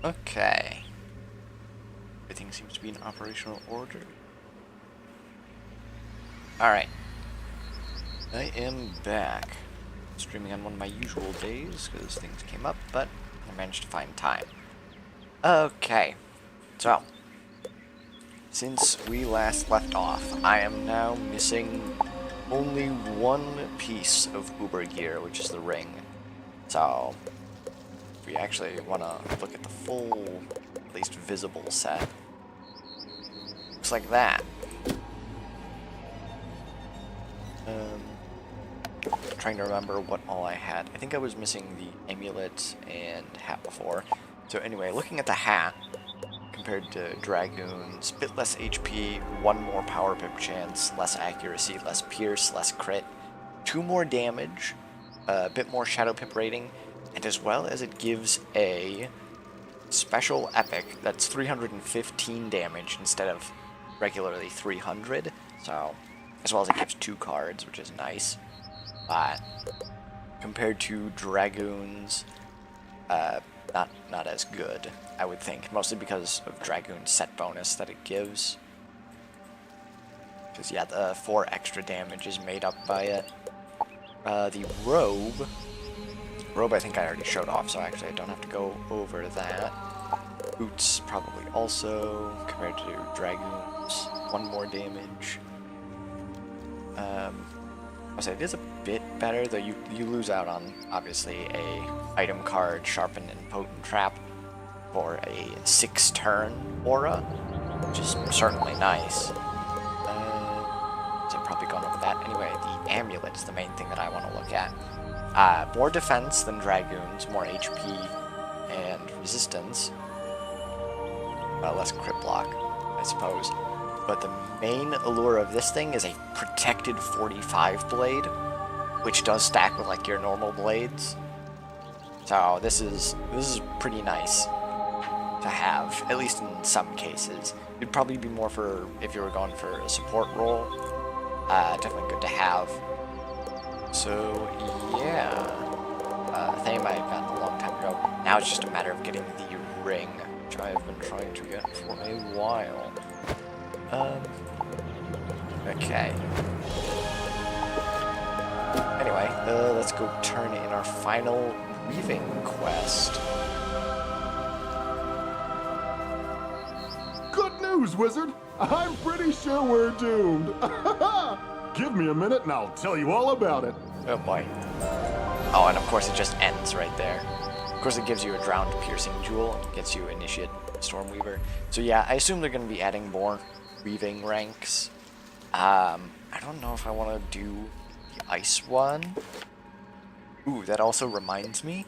Okay. Everything seems to be in operational order. Alright. I am back. Streaming on one of my usual days because things came up, but I managed to find time. Okay. So, since we last left off, I am now missing only one piece of Uber gear, which is the ring. So, if we actually want to look at the full, at least visible set, looks like that. Trying to remember what all I had. I think I was missing the amulet and hat before. So anyway, looking at the hat, compared to Dragoons, bit less HP, one more power pip chance, less accuracy, less pierce, less crit, 2 more damage, a bit more shadow pip rating, and as well as it gives a special epic that's 315 damage instead of regularly 300, so as well as it gives 2 cards, which is nice. But compared to Dragoons, not as good, I would think, mostly because of Dragoon's set bonus that it gives. Because yeah, the 4 extra damage is made up by it. The robe I think I already showed off, so actually I don't have to go over that. Boots probably also, compared to Dragoons, 1 more damage. I say it is a bit better, though you lose out on, obviously, a item card, Sharpened and Potent Trap, for a 6-turn aura, which is certainly nice. So I've probably gone over that. Anyway, the amulet is the main thing that I want to look at. More defense than Dragoons, more HP and resistance. Less crit block, I suppose. But the main allure of this thing is a protected 45 blade, which does stack with like your normal blades. So this is pretty nice to have, at least in some cases. It'd probably be more for if you were going for a support role. Definitely good to have. So yeah, thing I got a long time ago. Now it's just a matter of getting the ring, which I've been trying to get for a while. Okay. Anyway, let's go turn in our final weaving quest. Good news, wizard! I'm pretty sure we're doomed. Give me a minute and I'll tell you all about it. Oh boy. Oh, and of course it just ends right there. Of course it gives you a drowned piercing jewel and gets you initiate Stormweaver. So yeah, I assume they're going to be adding more weaving ranks. I don't know if I want to do the ice one. Ooh, that also reminds me.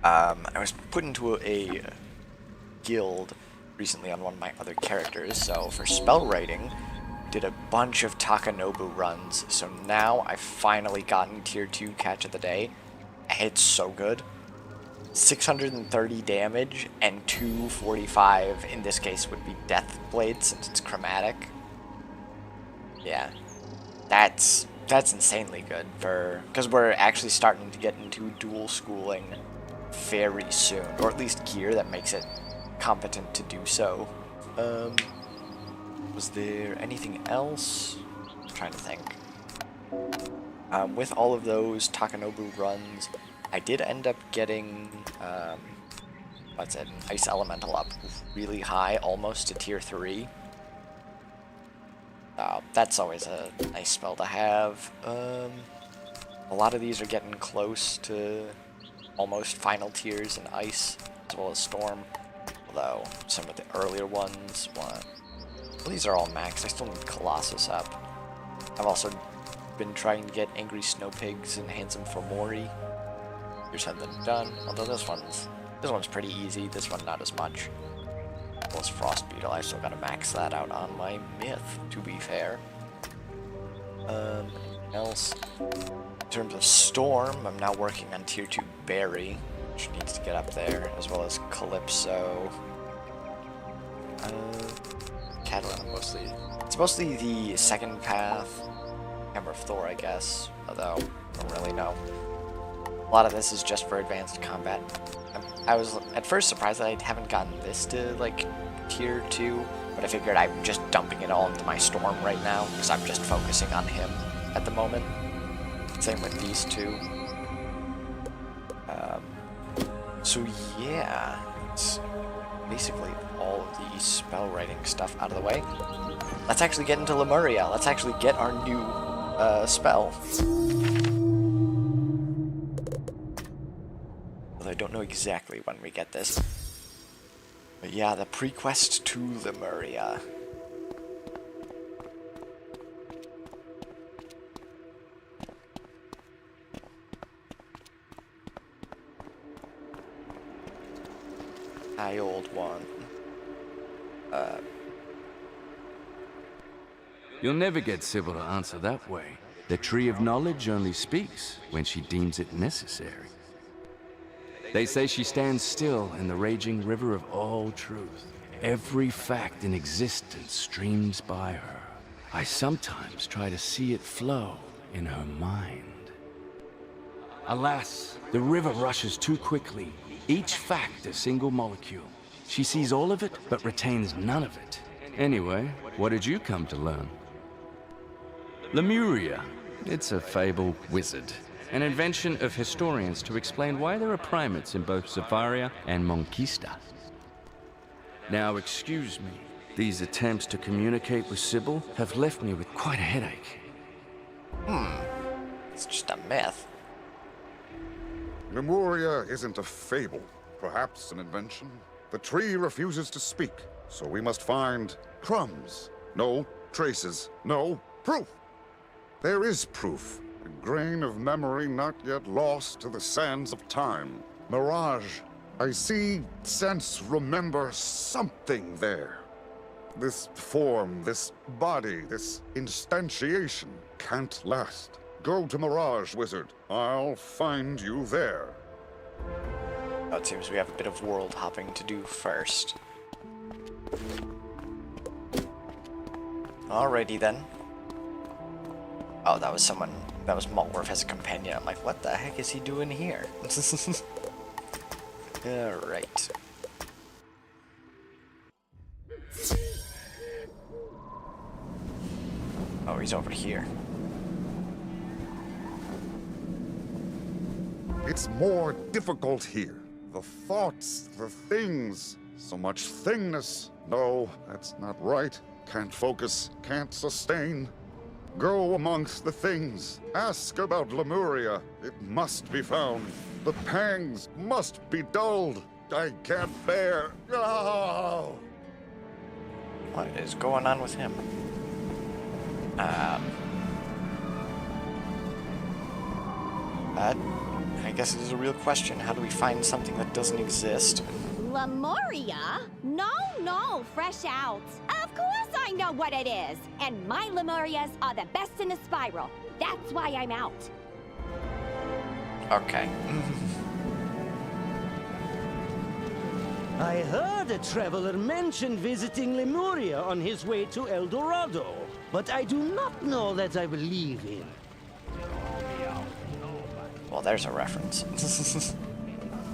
I was put into a guild recently on one of my other characters, so for spell writing, did a bunch of Takanobu runs, so now I've finally gotten tier 2 catch of the day. It's so good. 630 damage and 245, in this case would be Death Blade since it's chromatic. Yeah, that's insanely good because we're actually starting to get into dual schooling very soon, or at least gear that makes it competent to do so. Was there anything else? I'm trying to think. With all of those Takanobu runs, I did end up getting, an Ice Elemental up really high, almost to tier 3. That's always a nice spell to have. A lot of these are getting close to almost final tiers in Ice, as well as Storm. Although, some of the earlier ones, well, these are all maxed. I still need Colossus up. I've also been trying to get Angry Snow Pigs and Handsome Fomori. Here's something done. Although this one's pretty easy. This one not as much. Plus Frost Beetle, I still gotta max that out on my myth, to be fair. Anything else? In terms of Storm, I'm now working on tier 2 Berry, which needs to get up there, as well as Calypso. Catalan mostly. It's mostly the second path. Hammer of Thor, I guess, although I don't really know. A lot of this is just for advanced combat. I'm I was at first surprised that I haven't gotten this to like tier 2, but I figured I'm just dumping it all into my storm right now because I'm just focusing on him at the moment. Same with these two. So yeah, it's basically all of the spell writing stuff out of the way. Let's actually get into Lemuria. Let's actually get our new spell. Although I don't know exactly when we get this. But yeah, the prequest to Lemuria. Hi, old one. You'll never get Sybil to answer that way. The Tree of Knowledge only speaks when she deems it necessary. They say she stands still in the raging river of all truth. Every fact in existence streams by her. I sometimes try to see it flow in her mind. Alas, the river rushes too quickly. Each fact a single molecule. She sees all of it, but retains none of it. Anyway, what did you come to learn? Lemuria. It's a fable wizard. An invention of historians to explain why there are primates in both Zafaria and Monquista. Now, excuse me. These attempts to communicate with Sybil have left me with quite a headache. It's just a myth. Lemuria isn't a fable, perhaps an invention. The tree refuses to speak, so we must find crumbs. No traces, no proof. There is proof, a grain of memory not yet lost to the sands of time. Mirage, I see, sense, remember something there. This form, this body, this instantiation can't last. Go to Mirage, wizard. I'll find you there. It seems we have a bit of world hopping to do first. Alrighty then. Oh, that was someone. That was Malworth as a companion. I'm like, what the heck is he doing here? Alright. Oh, he's over here. It's more difficult here. The thoughts, the things, so much thingness. No, that's not right. Can't focus, can't sustain. Go amongst the things. Ask about Lemuria. It must be found. The pangs must be dulled. I can't bear. Oh! What is going on with him? I guess it is a real question. How do we find something that doesn't exist? Lemuria? No, fresh out. Of course I know what it is. And my Lemurias are the best in the spiral. That's why I'm out. Okay. I heard a traveler mention visiting Lemuria on his way to El Dorado, but I do not know that I believe him. Well, there's a reference.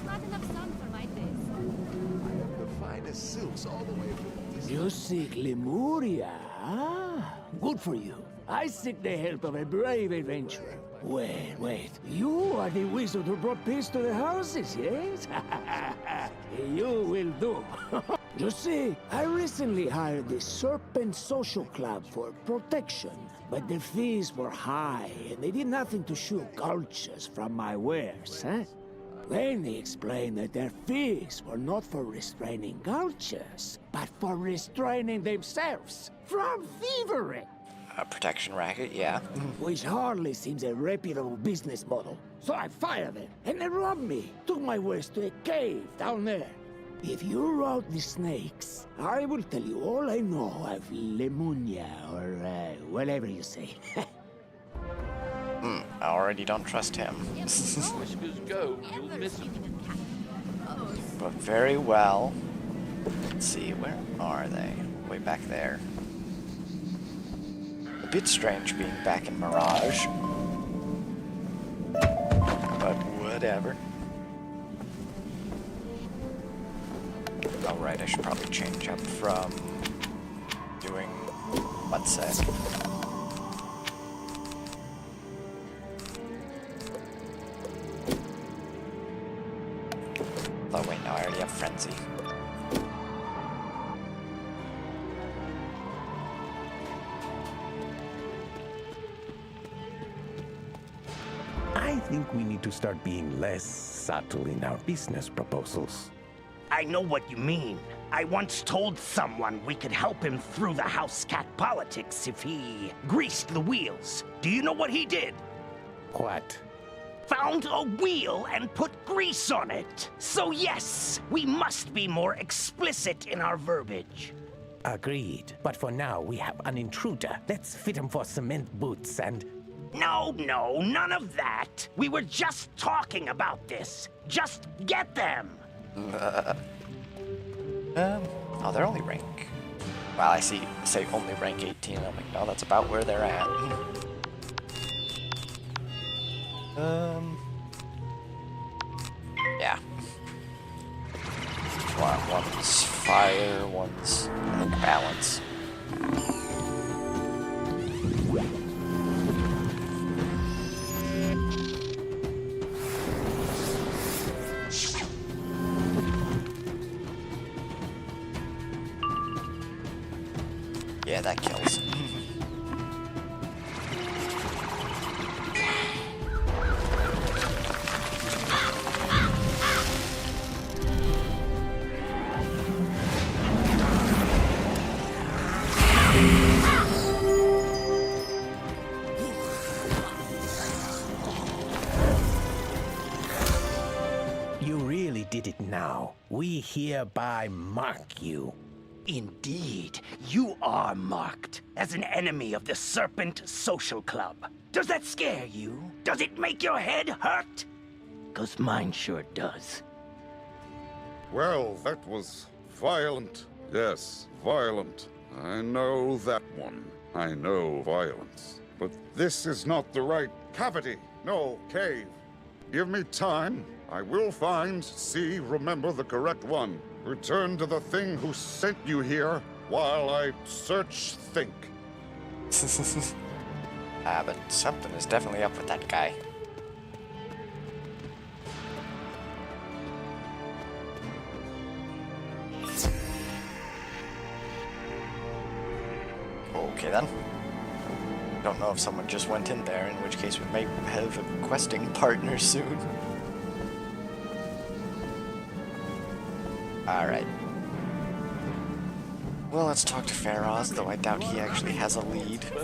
Not enough sun for my face. The finest silks all the way from You seek Lemuria? Ah, good for you. I seek the help of a brave adventurer. Wait. You are the wizard who brought peace to the houses, yes? You will do. You see, I recently hired the Serpent Social Club for protection, but the fees were high, and they did nothing to shoo cultures from my wares, huh? Then they explained that their fees were not for restraining cultures, but for restraining themselves from thievery. A protection racket, yeah. Which hardly seems a reputable business model. So I fired them, and they robbed me. Took my wares to a cave down there. If you route the snakes, I will tell you all I know of Lemuria, or whatever you say. I already don't trust him. Whiskers go, you'll miss him. But very well. Let's see, where are they? Way back there. A bit strange being back in Mirage. But whatever. right, I should probably change up from doing, let's say. Oh wait, no, I already have Frenzy. I think we need to start being less subtle in our business proposals. I know what you mean. I once told someone we could help him through the house cat politics if he greased the wheels. Do you know what he did? What? Found a wheel and put grease on it. So yes, we must be more explicit in our verbiage. Agreed. But for now, we have an intruder. Let's fit him for cement boots and... No, none of that. We were just talking about this. Just get them. Oh, they're only rank. Well, I see. Say only rank 18. I'm like, no, that's about where they're at. Yeah. One's fire, one's I think balance. Yeah, that kills. You really did it now. We hereby mark you. Indeed, you are marked as an enemy of the Serpent Social Club. Does that scare you? Does it make your head hurt? 'Cause mine sure does. Well, that was violent. Yes, violent. I know that one. I know violence. But this is not the right cavity. No, cave. Give me time. I will find, see, remember the correct one. Return to the thing who sent you here while I search, think. But something is definitely up with that guy. Okay then. Don't know if someone just went in there, in which case we may have a questing partner soon. Alright. Well, let's talk to Faraz, though I doubt he actually has a lead. I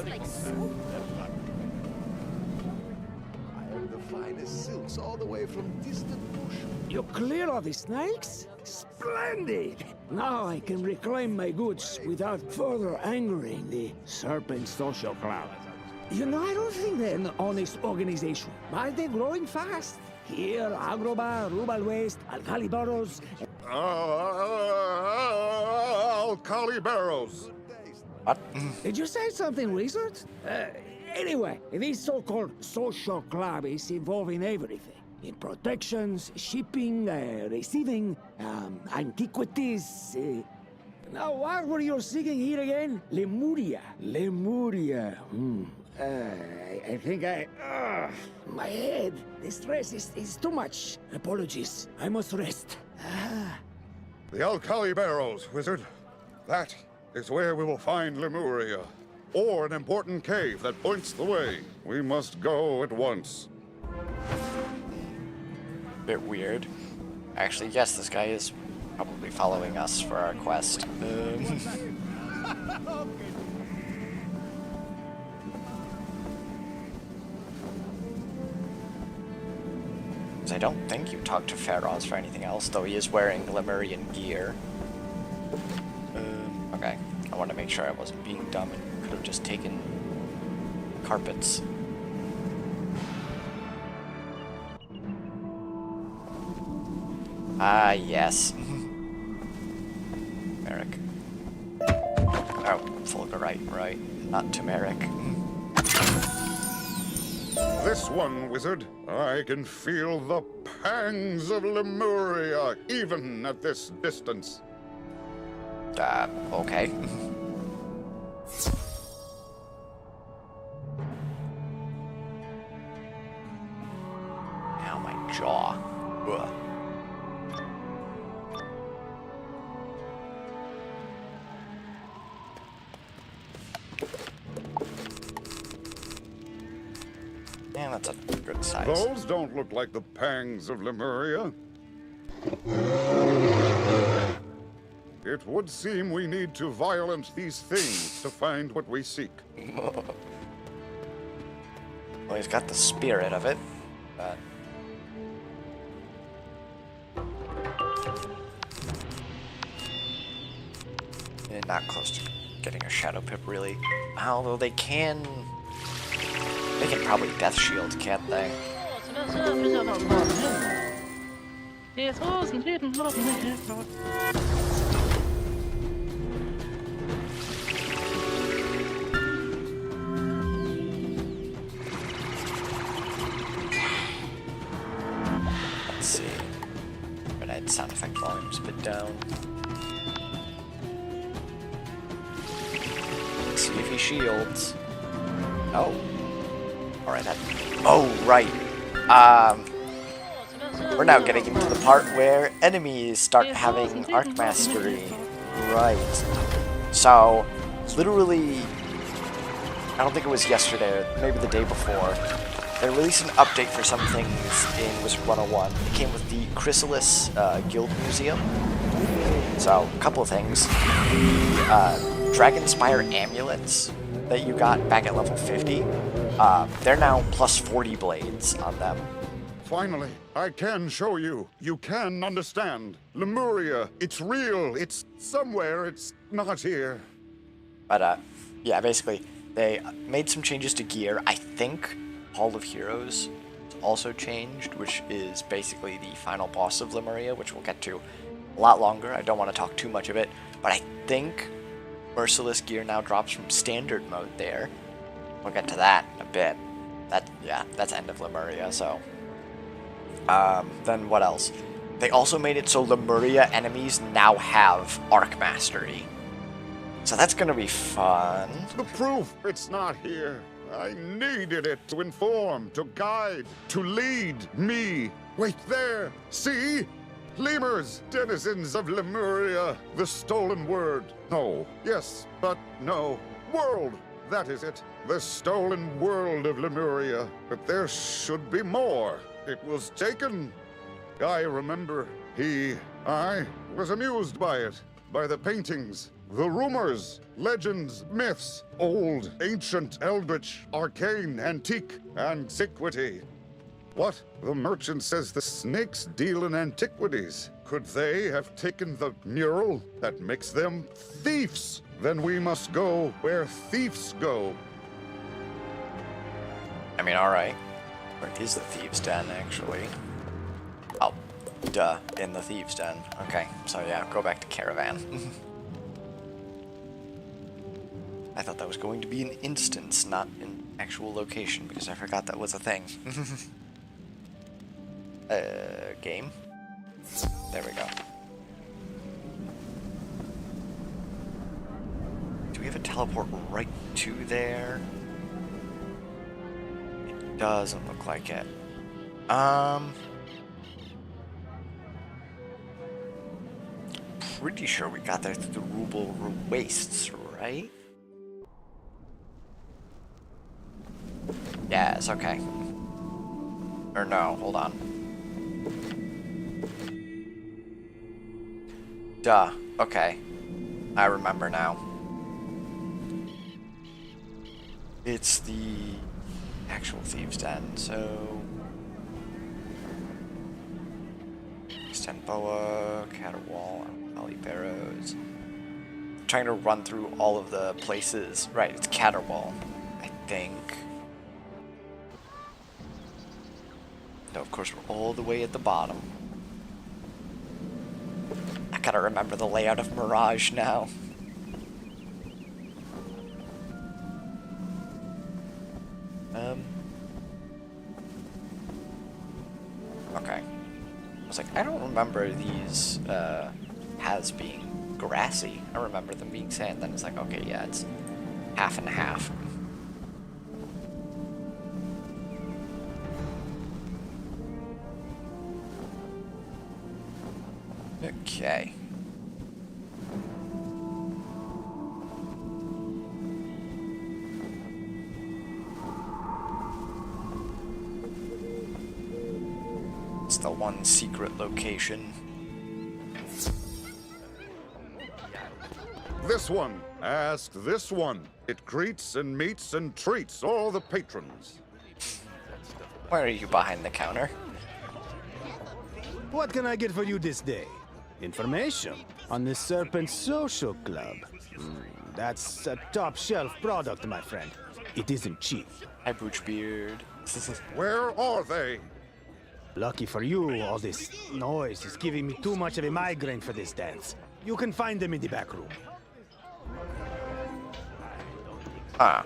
have the finest silks all the way from distant bush. You clear all the snakes? Splendid! Now I can reclaim my goods without further angering the Serpent Social Club. You know, I don't think they're an honest organization. But they're growing fast. Here, Agrobar, Rubal West, Alcali Burrows. Alcali Barrows. What? Did you say something, Wizard? Anyway, this so-called social club is involving everything. In protections, shipping, receiving, antiquities. Now, what were you seeking here again? Lemuria. Lemuria. I think my head. The stress is too much. Apologies. I must rest. The Alcali Barrows, wizard. That is where we will find Lemuria. Or an important cave that points the way. We must go at once. Bit weird. Actually, yes, this guy is probably following us for our quest. 'Cause I don't think you talked to Faraz for anything else, though he is wearing Lemurian gear. Okay, I want to make sure I wasn't being dumb and could have just taken carpets. Ah, yes. Merrick. Oh, Fulgurite, right. Not turmeric. This one, wizard. I can feel the pangs of Lemuria, even at this distance. Okay. Ow, my jaw. Ugh. Yeah, that's a good size. Those don't look like the pangs of Lemuria. It would seem we need to violence these things to find what we seek. Well, he's got the spirit of it, but... not close to getting a shadow pip, really. Although they can probably death shield, can't they? Let's see. Grenade sound effect volume's a bit down. Let's see if he shields. Oh. Alright, oh, right. We're now getting into the part where enemies start having Arc Mastery. Right. So, literally, I don't think it was yesterday, or maybe the day before, they released an update for some things in Wizard 101. It came with the Chrysalis Guild Museum. So, a couple of things. The Dragonspire amulets that you got back at level 50, they're now plus 40 blades on them. Finally, I can show you. You can understand. Lemuria, it's real. It's somewhere. It's not here. But, yeah, basically, they made some changes to gear. I think Hall of Heroes also changed, which is basically the final boss of Lemuria, which we'll get to a lot longer. I don't want to talk too much of it, but I think Merciless gear now drops from standard mode there. We'll get to that in a bit. That's end of Lemuria, so... then what else? They also made it so Lemuria enemies now have Arc Mastery. So that's gonna be fun. The proof it's not here. I needed it to inform, to guide, to lead me. Wait there, see? Lemurs, denizens of Lemuria, the stolen word. No, yes, but no. World, that is it. The stolen world of Lemuria. But there should be more. It was taken. I remember. I was amused by it. By the paintings, the rumors, legends, myths. Old, ancient, eldritch, arcane, antique, antiquity. What? The merchant says the snakes deal in antiquities. Could they have taken the mural that makes them thieves? Then we must go where thieves go. I mean, alright. Where is the Thieves' Den, actually? Oh, duh, in the Thieves' Den. Okay, so yeah, go back to Caravan. I thought that was going to be an instance, not an actual location, because I forgot that was a thing. Game? There we go. Do we have a teleport right to there? It doesn't look like it. Pretty sure we got there through the Rubel Wastes, right? Yes, okay. Or no, hold on. Duh, okay. I remember now. It's the actual Thieves' Den, so... Stenboa, Caterwall, Valley Barrows. I'm trying to run through all of the places. Right, it's Caterwall, I think. No, of course, we're all the way at the bottom. I gotta remember the layout of Mirage now. Okay. I was like, I don't remember these paths being grassy. I remember them being sand. Then it's like, okay, yeah, it's half and half. Okay. It's the one secret location. This one. Ask this one. It greets and meets and treats all the patrons. Why are you behind the counter? What can I get for you this day? Information on the Serpent Social Club. That's a top-shelf product, my friend. It isn't cheap. Hi, Boochbeard. Where are they? Lucky for you, all this noise is giving me too much of a migraine for this dance. You can find them in the back room. Huh.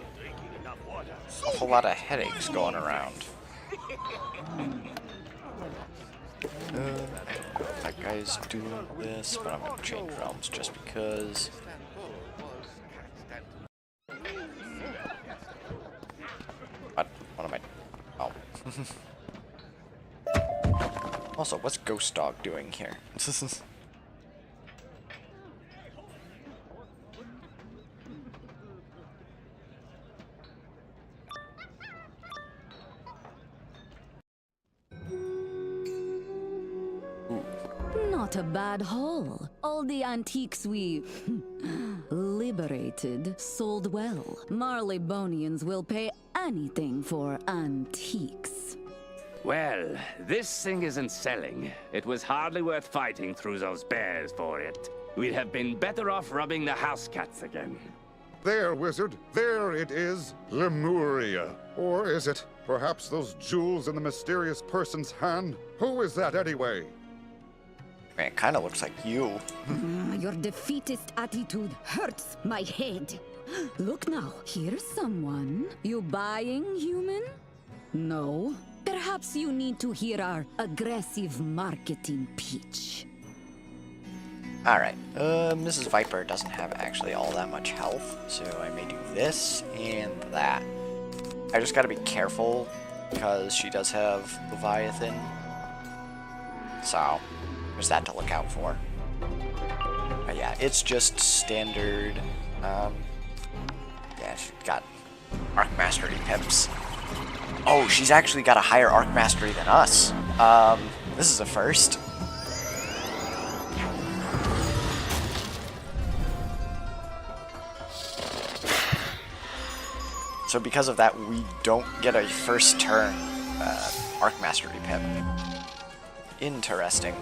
A whole lot of headaches going around. That guy's doing this, but I'm gonna change realms just because. What am I? Oh. Also, what's Ghost Dog doing here? Not a bad haul. All the antiques we liberated sold well. Marleybonians will pay anything for antiques. Well, this thing isn't selling. It was hardly worth fighting through those bears for it. We'd have been better off rubbing the house cats again. There, wizard. There it is. Lemuria. Or is it perhaps those jewels in the mysterious person's hand? Who is that anyway? Man, it kind of looks like you. Your defeatist attitude hurts my head. Look now, here's someone. You buying, human? No. Perhaps you need to hear our aggressive marketing pitch. Alright, Mrs. Viper doesn't have actually all that much health, so I may do this and that. I just gotta be careful, because she does have Leviathan. So, there's that to look out for. But yeah, it's just standard, yeah, she's got Arc Mastery pips. Oh, she's actually got a higher Arc Mastery than us. This is a first. So because of that, we don't get a first turn Arc Mastery pip. Interesting.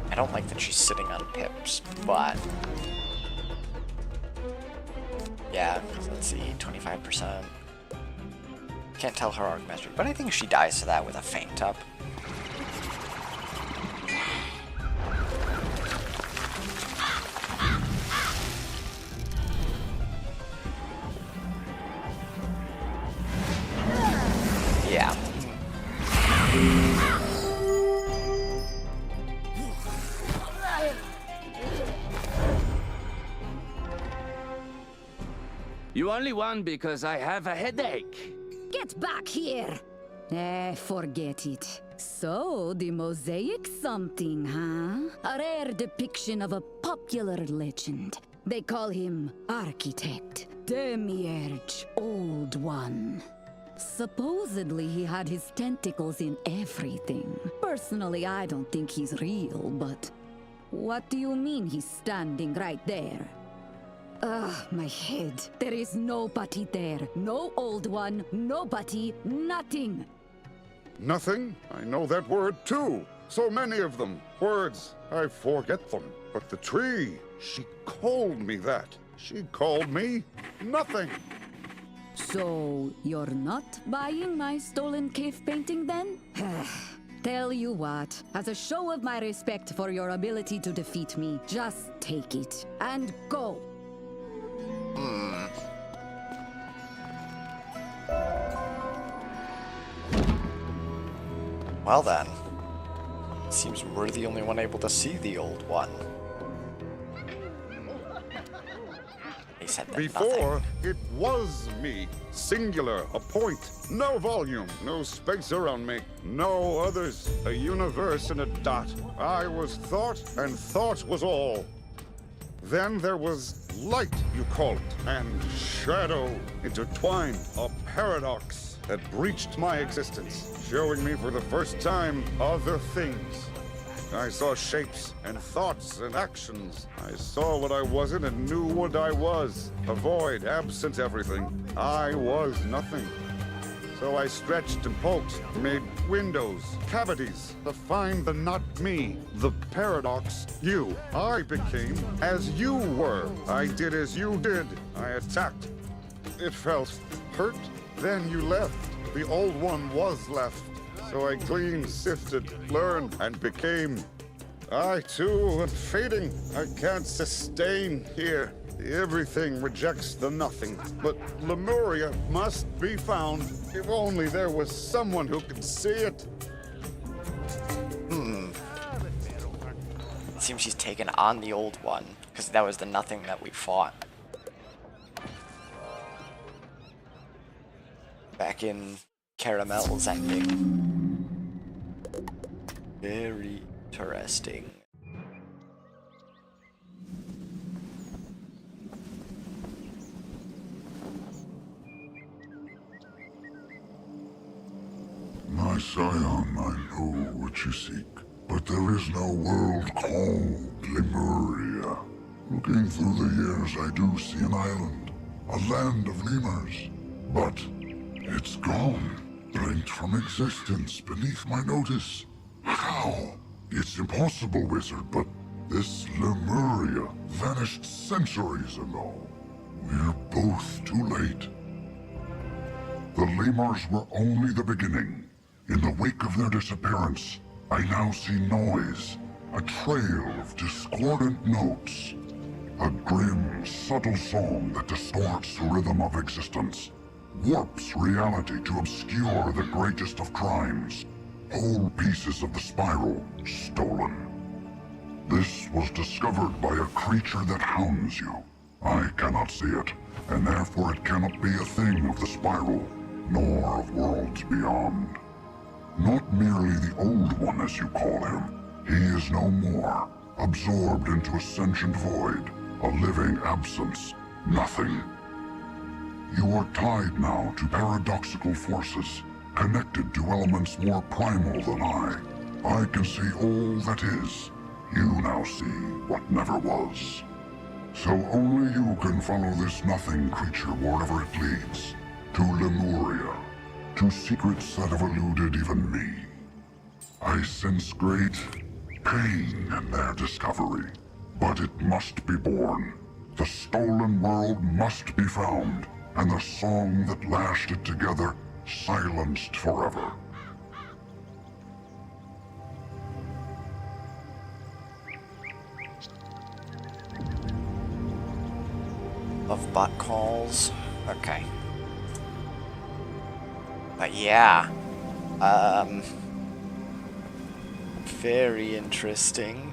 I don't like that she's sitting on pips, but yeah, let's see, 25%. Can't tell her Arc Mastery, but I think she dies to that with a feint up. Yeah. You only won because I have a headache. Get back here! Forget it. So, the mosaic something, huh? A rare depiction of a popular legend. They call him Architect, Demiurge, Old One. Supposedly he had his tentacles in everything. Personally, I don't think he's real, but... What do you mean he's standing right there? Ugh, my head. There is nobody there. No Old One, nobody, nothing. Nothing? I know that word too. So many of them. Words, I forget them. But the tree, she called me that. She called me nothing. So, you're not buying my stolen cave painting then? Tell you what, as a show of my respect for your ability to defeat me, just take it and go. Well then, seems we're the only one able to see the old one. He said that Before, it was me. Singular, a point. No volume, no space around me. No others. A universe and a dot. I was thought, and thought was all. Then there was light, you call it, and shadow intertwined. A paradox that breached my existence, showing me for the first time other things. I saw shapes and thoughts and actions. I saw what I wasn't and knew what I was. A void, absent everything. I was nothing. So I stretched and poked, made windows, cavities, to find the not me, the paradox, you. I became as you were. I did as you did. I attacked. It felt hurt. Then you left. The old one was left. So I gleaned, sifted, learned, and became. I too am fading. I can't sustain here. Everything rejects the nothing. But Lemuria must be found. If only there was someone who could see it. It seems she's taken on the old one, because that was the nothing that we fought. Back in Caramel's ending. Very interesting. My scion, I know what you seek, but there is no world called Lemuria. Looking through the years, I do see an island, a land of lemurs, but it's gone. Blinked from existence beneath my notice. How? It's impossible, wizard, but this Lemuria vanished centuries ago. We're both too late. The lemurs were only the beginning. In the wake of their disappearance, I now see noise, a trail of discordant notes. A grim, subtle song that distorts the rhythm of existence. Warps reality to obscure the greatest of crimes. Whole pieces of the spiral stolen. This was discovered by a creature that hounds you. I cannot see it, and therefore it cannot be a thing of the spiral, nor of worlds beyond. Not merely the old one, as you call him. He is no more, absorbed into a sentient void, a living absence, nothing. You are tied now to paradoxical forces, connected to elements more primal than I. I can see all that is. You now see what never was. So only you can follow this nothing creature wherever it leads. To Lemuria. To secrets that have eluded even me. I sense great pain in their discovery. But it must be born. The stolen world must be found. And the song that lashed it together silenced forever. Of bot calls. Okay. But yeah. Very interesting.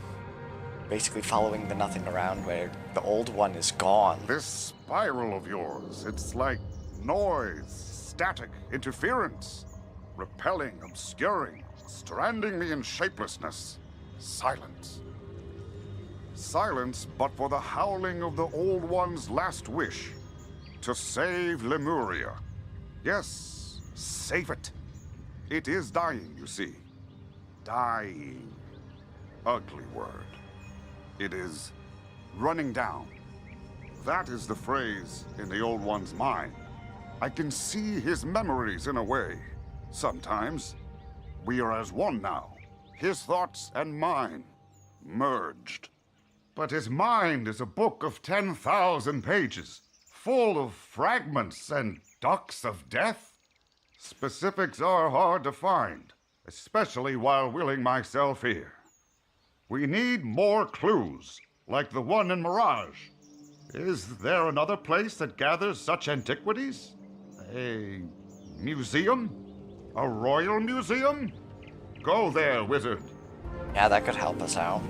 Basically following the nothing around where the old one is gone. This spiral of yours, it's like noise, static, interference. Repelling, obscuring, stranding me in shapelessness. Silence. Silence but for the howling of the old one's last wish. To save Lemuria. Yes, save it. It is dying, you see. Dying. Ugly word. It is running down. That is the phrase in the old one's mind. I can see his memories in a way. Sometimes we are as one now. His thoughts and mine merged. But his mind is a book of 10,000 pages, full of fragments and ducts of death. Specifics are hard to find. especially while willing myself here. We need more clues, like the one in Mirage. Is there another place that gathers such antiquities? A museum? A royal museum? Go there, wizard. Yeah, that could help us out.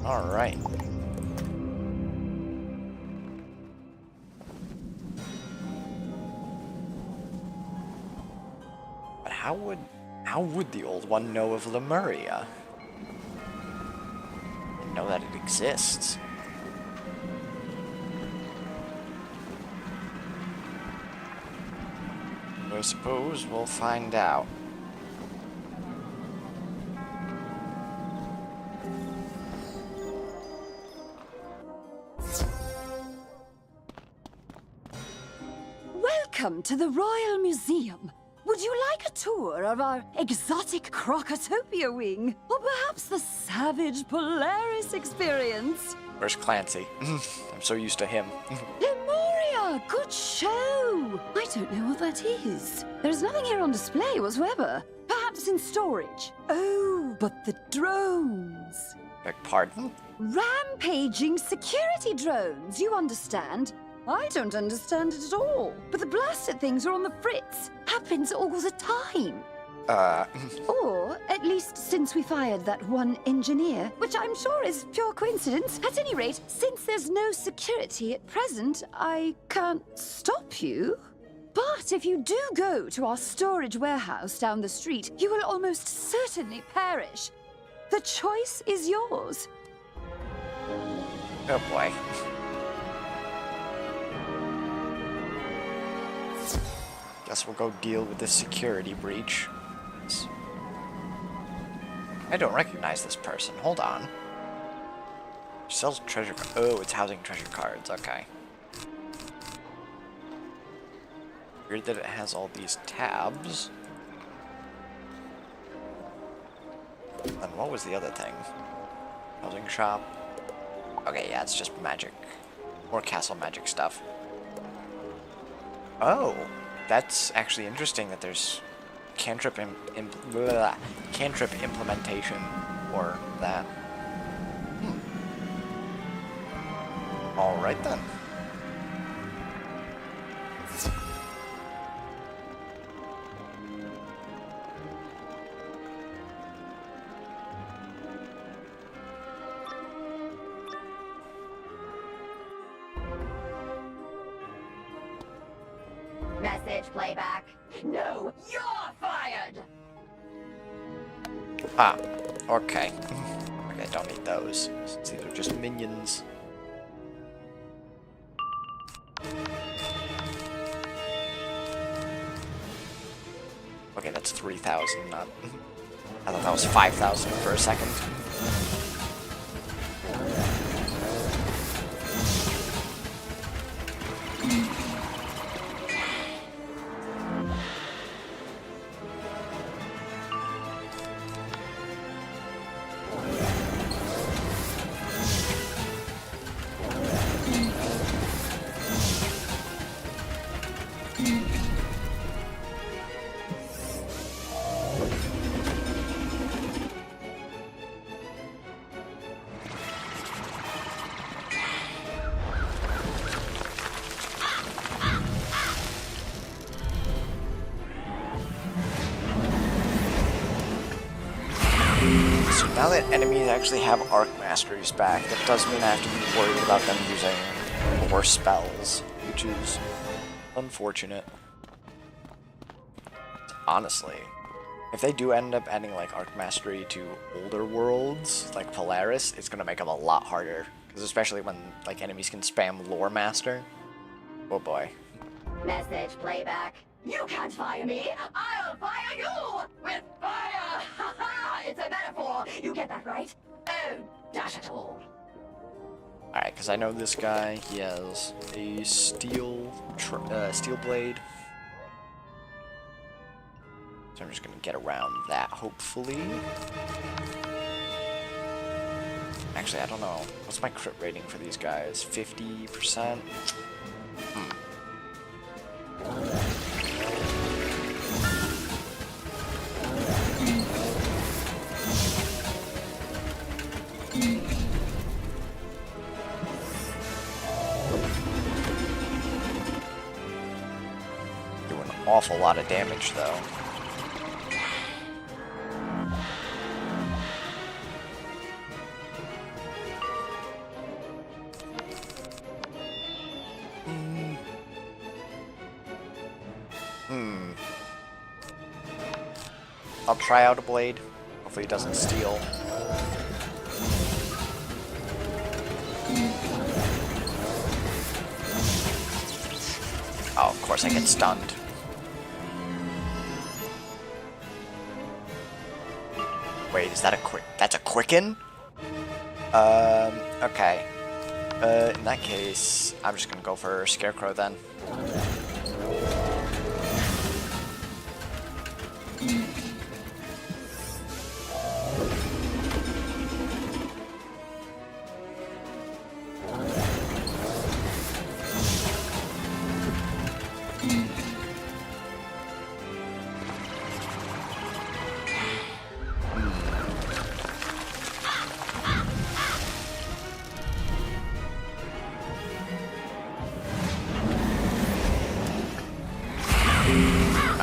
Alright. But how would the old one know of Lemuria? Know that it exists. I suppose we'll find out. Welcome to the Royal Museum. Would you like a tour of our exotic Crocotopia wing? Or perhaps the savage Polaris experience? Where's Clancy? I'm so used to him. Lemuria! Good show! I don't know what that is. There's nothing here on display whatsoever. Perhaps in storage. Oh, but the drones. Beg pardon? Rampaging security drones, you understand? I don't understand it at all. But the blasted things are on the fritz. Happens all the time. Or, at least since we fired that one engineer, which I'm sure is pure coincidence. At any rate, since there's no security at present, I can't stop you. But if you do go to our storage warehouse down the street, you will almost certainly perish. The choice is yours. Oh boy. Guess we'll go deal with this security breach. I don't recognize this person. Hold on. Sells treasure. Oh, it's housing treasure cards. Okay. Weird that it has all these tabs. And what was the other thing? Housing shop. Okay, yeah, it's just magic. More castle magic stuff. Oh, that's actually interesting that there's cantrip cantrip implementation for that. All right then. Message playback. No, you're fired! Ah, okay. Okay, don't need those. These are just minions. Okay, that's 3,000, not... I thought that was 5,000 for a second. Now that enemies actually have Arc Masteries back, that does mean I have to be worried about them using more spells, which is unfortunate. Honestly, if they do end up adding like Arc Mastery to older worlds, like Polaris, it's gonna make them a lot harder. Because especially when like enemies can spam Lore Master. Oh boy. Message playback. You can't fire me. I'll fire you with fire. It's a metaphor. You get that right? Oh, dash it all. Alright, because I know this guy, he has a steel blade. So I'm just going to get around that, hopefully. Actually, I don't know. What's my crit rating for these guys? 50%? awful lot of damage, though. I'll try out a blade. Hopefully he doesn't steal. Oh, of course I get stunned. Wait, is that a quick? That's a quicken? Okay. In that case, I'm just gonna go for Scarecrow then.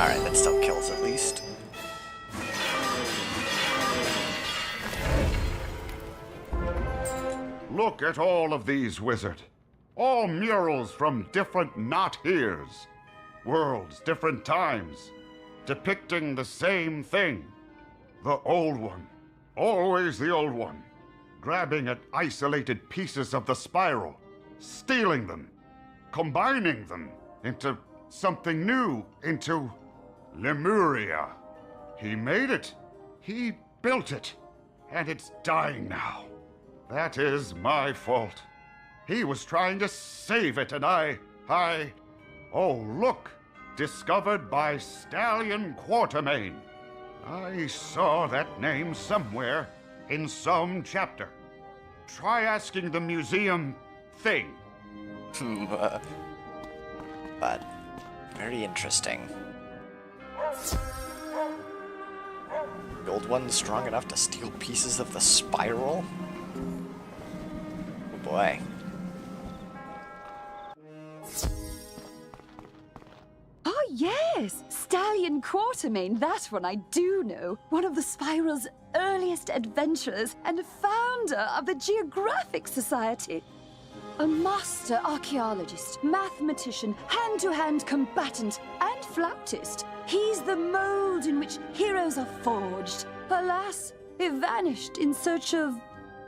Alright, that still kills at least. Look at all of these, wizard. All murals from different not heres. Worlds, different times, depicting the same thing. The old one. Always the old one. Grabbing at isolated pieces of the spiral, stealing them, combining them into something new, into Lemuria. He made it. He built it. And it's dying now. That is my fault. He was trying to save it, and Oh, look! Discovered by Stallion Quartermain. I saw that name somewhere in some chapter. Try asking the museum thing. But very interesting. The old one's strong enough to steal pieces of the spiral? Oh boy. Oh yes! Stallion Quartermain, that one I do know. One of the Spiral's earliest adventurers and founder of the Geographic Society. A master archaeologist, mathematician, hand-to-hand combatant, and flautist. He's the mold in which heroes are forged. Alas, he vanished in search of...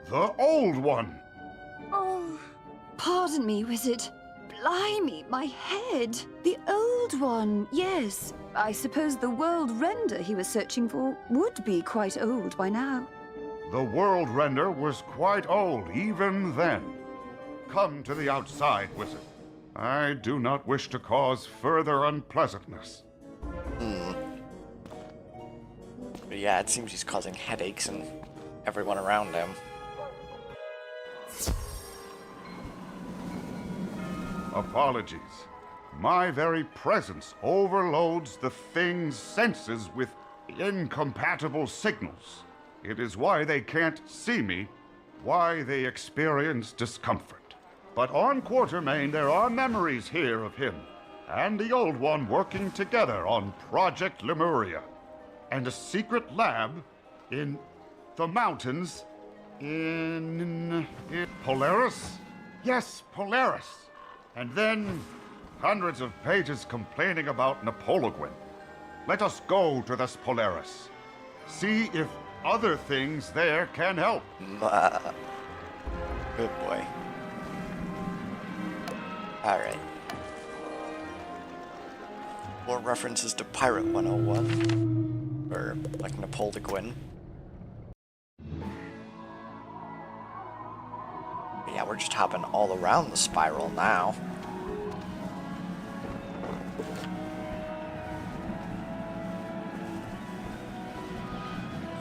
The old one! Oh, pardon me, wizard. Blimey, my head. The old one, yes. I suppose the world render he was searching for would be quite old by now. The world render was quite old even then. Come to the outside, wizard. I do not wish to cause further unpleasantness. But yeah, it seems he's causing headaches and everyone around him. Apologies. My very presence overloads the thing's senses with incompatible signals. It is why they can't see me, why they experience discomfort. But on Quartermain, there are memories here of him and the old one working together on Project Lemuria, and a secret lab in the mountains in Polaris? Yes, Polaris. And then hundreds of pages complaining about Napoleon. Let us go to this Polaris. See if other things there can help. Good boy. Alright. More references to Pirate 101. Or, like, Napoleon. But yeah, we're just hopping all around the spiral now.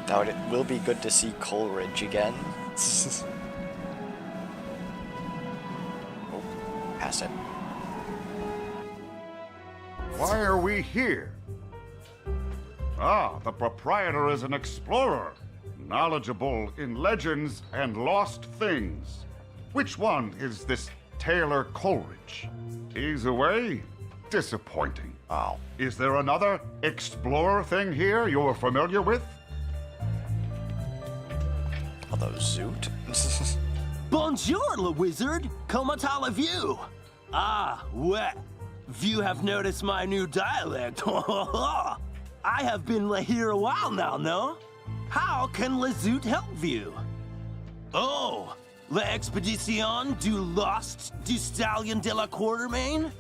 Now, it will be good to see Coleridge again. Oh, pass it. Why are we here? Ah, the proprietor is an explorer, knowledgeable in legends and lost things. Which one is this Taylor Coleridge? He's away? disappointing. Oh. Is there another explorer thing here you're familiar with? Although Zoot? Bonjour, le wizard! Comment allez-vous? Ah, ouais. You have noticed my new dialect. I have been here a while now, no? How can le Zoot help you? Oh, l'expedition du Lost du Stallion de la Quartermain?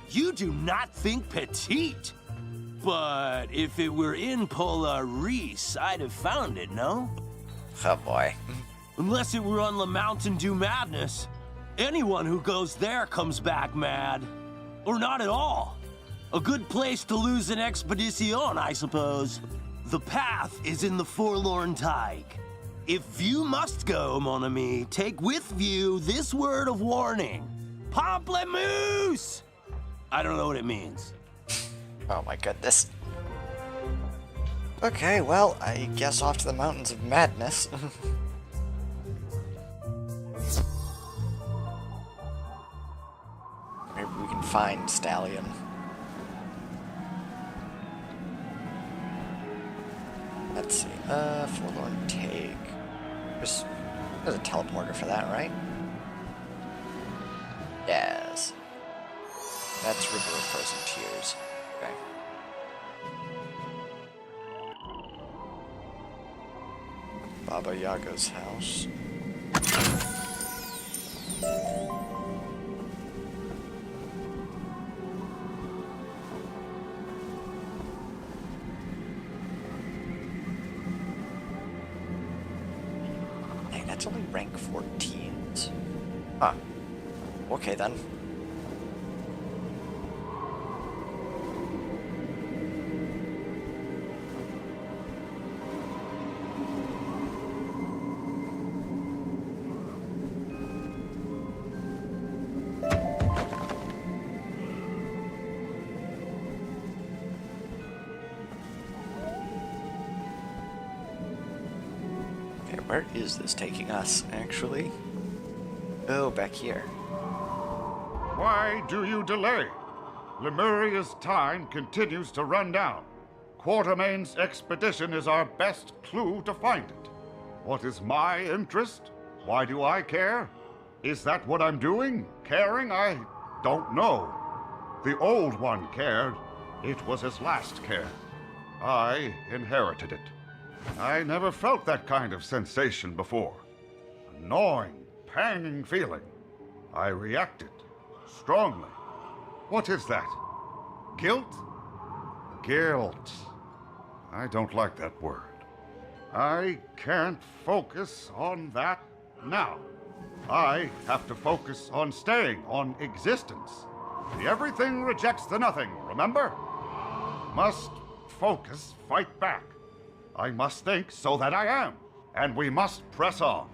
You do not think petite. But if it were in Polaris, I'd have found it, no? Oh boy. Unless it were on the Mountain Dew Madness. Anyone who goes there comes back mad. Or not at all. A good place to lose an expedition, I suppose. The path is in the Forlorn Tide. If you must go, mon ami, take with you this word of warning. Pamplemousse! I don't know what it means. Oh my goodness. Okay, well, I guess off to the Mountains of Madness. Maybe we can find Stallion. Let's see. Forlorn Take. There's a teleporter for that, right? Yes. That's River of Frozen Tears. Okay. Baba Yaga's house. Hey, that's only rank 14s. Huh. Okay then. Where is this taking us, actually? Oh, back here. Why do you delay? Lemuria's time continues to run down. Quartermain's expedition is our best clue to find it. What is my interest? Why do I care? Is that what I'm doing? Caring? I don't know. The old one cared. It was his last care. I inherited it. I never felt that kind of sensation before. A gnawing, panging feeling. I reacted strongly. What is that? Guilt? Guilt. I don't like that word. I can't focus on that now. I have to focus on staying, on existence. The everything rejects the nothing, remember? Must focus, fight back. I must think so that I am, and we must press on.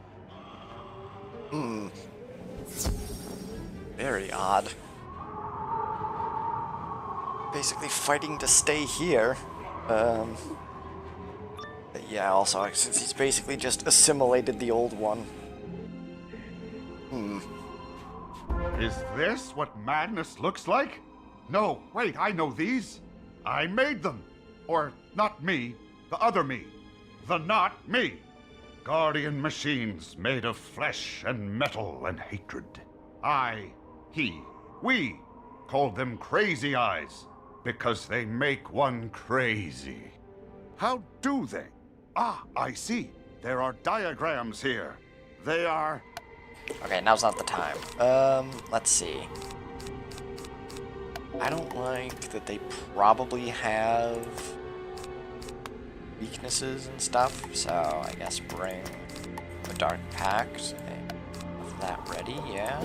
Very odd. Basically fighting to stay here. But yeah, also, since he's basically just assimilated the old one. Is this what madness looks like? No, wait, I know these. I made them. Or, not me. The other me. The not me. Guardian machines made of flesh and metal and hatred. I, he, we called them crazy eyes because they make one crazy. How do they? Ah, I see. There are diagrams here. They are... Okay, now's not the time. Let's see. I don't like that they probably have weaknesses and stuff, so I guess bring a Dark Pact. Have that ready, yeah.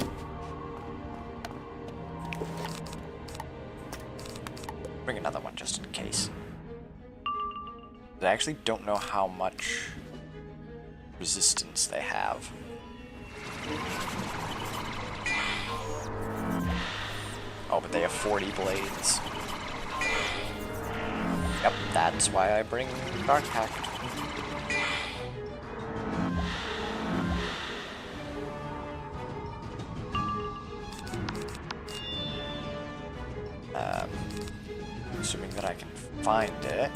Bring another one just in case. I actually don't know how much resistance they have. Oh, but they have 40 blades. Yep, that's why I bring Dark Pact. Assuming that I can find it.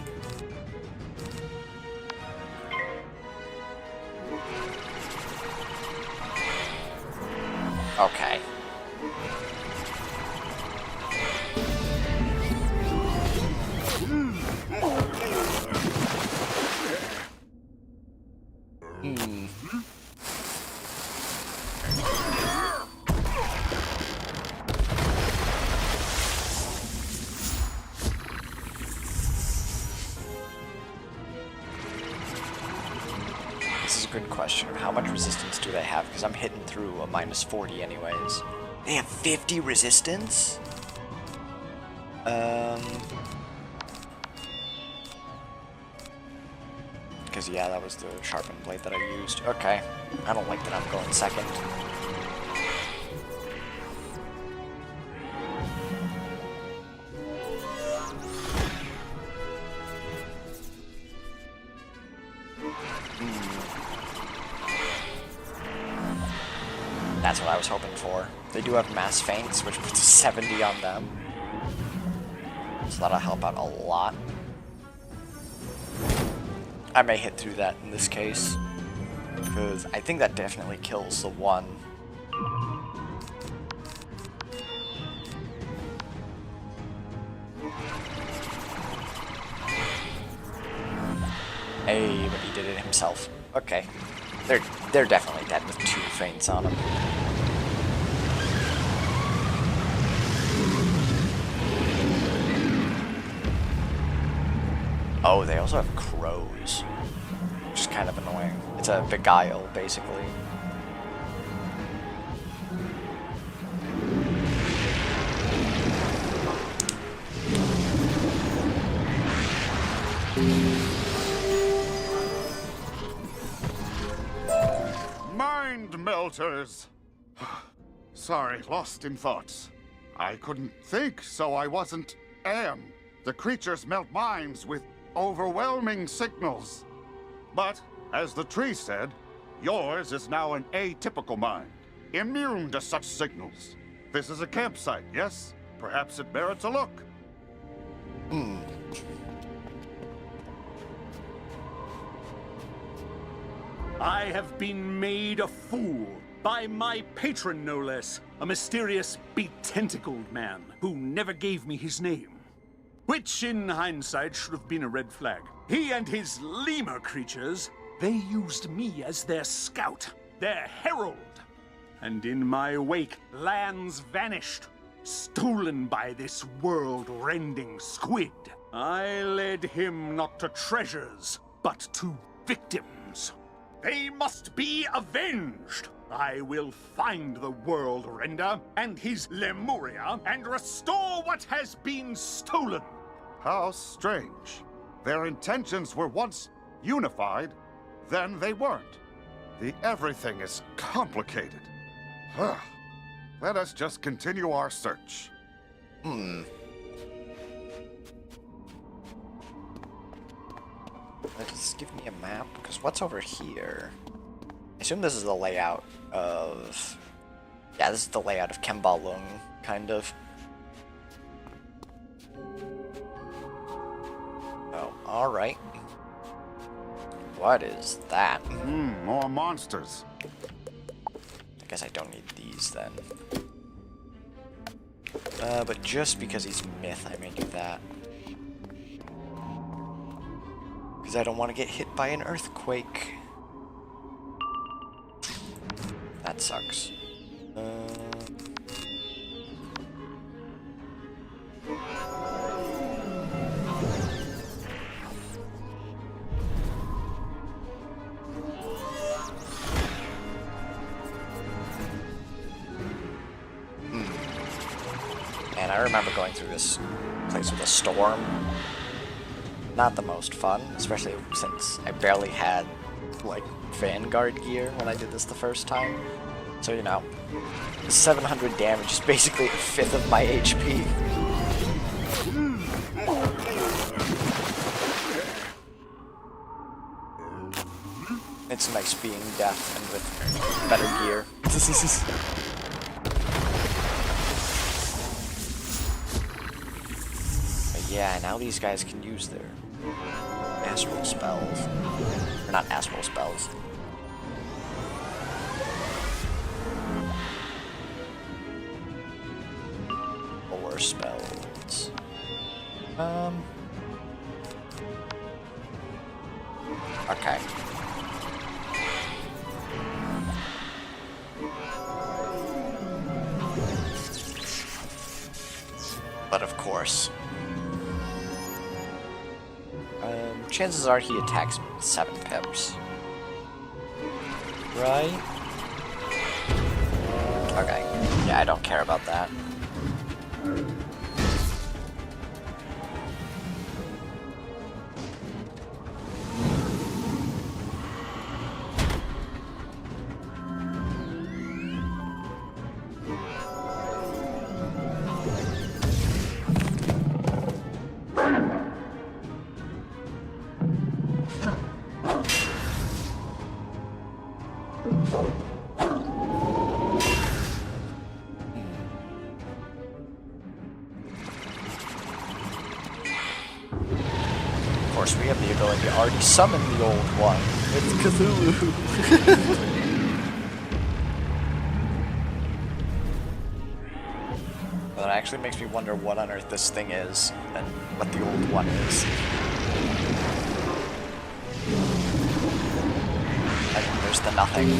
Okay. This is a good question. How much resistance do they have? Because I'm hitting through a minus 40 anyways. They have 50 resistance? Because, yeah, that was the sharpened blade that I used. Okay. I don't like that I'm going second. That's what I was hoping for. They do have mass feints, which puts a 70 on them. So that'll help out a lot. I may hit through that in this case, because I think that definitely kills the one. Hey, but he did it himself. Okay. They're definitely dead with 2 feints on them. Oh, they also have crows, which is kind of annoying. It's a beguile, basically. Mind melters! Sorry, lost in thoughts. I couldn't think, so I wasn't am. The creatures melt minds with overwhelming signals. But, as the tree said, yours is now an atypical mind, immune to such signals. This is a campsite, yes? Perhaps it merits a look. I have been made a fool by my patron, no less, a mysterious, be-tentacled man who never gave me his name. Which, in hindsight, should have been a red flag. He and his lemur creatures, they used me as their scout, their herald. And in my wake, lands vanished, stolen by this world-rending squid. I led him not to treasures, but to victims. They must be avenged! I will find the World Render and his Lemuria and restore what has been stolen. How strange. Their intentions were once unified, then they weren't. The everything is complicated. Let us just continue our search. Just give me a map, because what's over here? I assume this is the layout of... Yeah, this is the layout of Cabal, kind of. Oh, alright. What is that? More monsters. I guess I don't need these then. But just because he's myth, I may do that. Because I don't want to get hit by an earthquake. That sucks. And I remember going through this place with a storm. Not the most fun, especially since I barely had, like, Vanguard gear when I did this the first time. So, you know, 700 damage is basically a fifth of my HP. It's nice being deaf and with better gear. Yeah, now these guys can use their astral spells. Or not astral spells. Or spells. Okay. But of course, chances are he attacks me with 7 pips. Right? Okay. Yeah, I don't care about that. Of course, we have the ability to already summon the old one. It's Cthulhu. Well, it actually makes me wonder what on earth this thing is and what the old one is. And there's the nothing.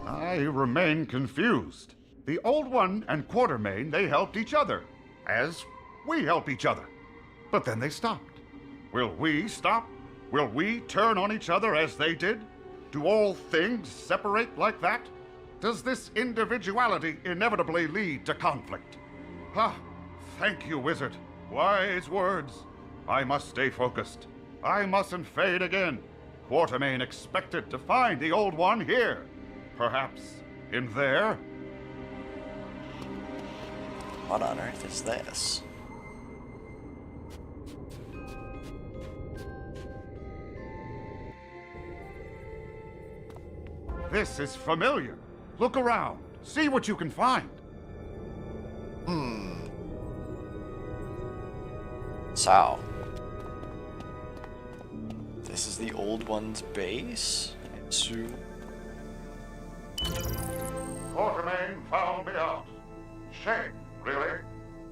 I remain confused. The Old One and Quartermain, they helped each other, as we help each other. But then they stopped. Will we stop? Will we turn on each other as they did? Do all things separate like that? Does this individuality inevitably lead to conflict? Ah, thank you, Wizard. Wise words. I must stay focused. I mustn't fade again. Quartermain expected to find the Old One here. Perhaps in there? What on earth is this? This is familiar. Look around. See what you can find. So, this is the Old One's base? I assume. Quartermain found me out. Shame, really.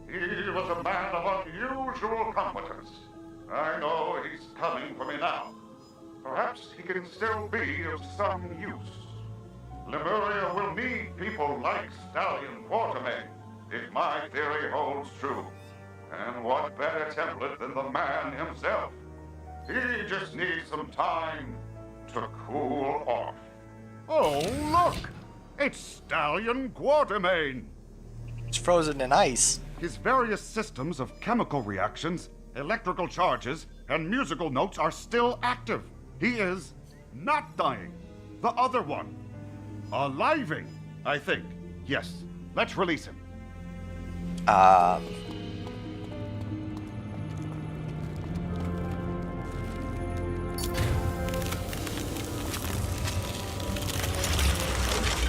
He was a man of unusual competence. I know he's coming for me now. Perhaps he can still be of some use. Lemuria will need people like Stallion Quartermain, if my theory holds true. And what better template than the man himself? He just needs some time to cool off. Oh, look! It's Stallion Quartermain! It's frozen in ice. His various systems of chemical reactions, electrical charges, and musical notes are still active. He is not dying. The other one. Aliving, I think. Yes, let's release him.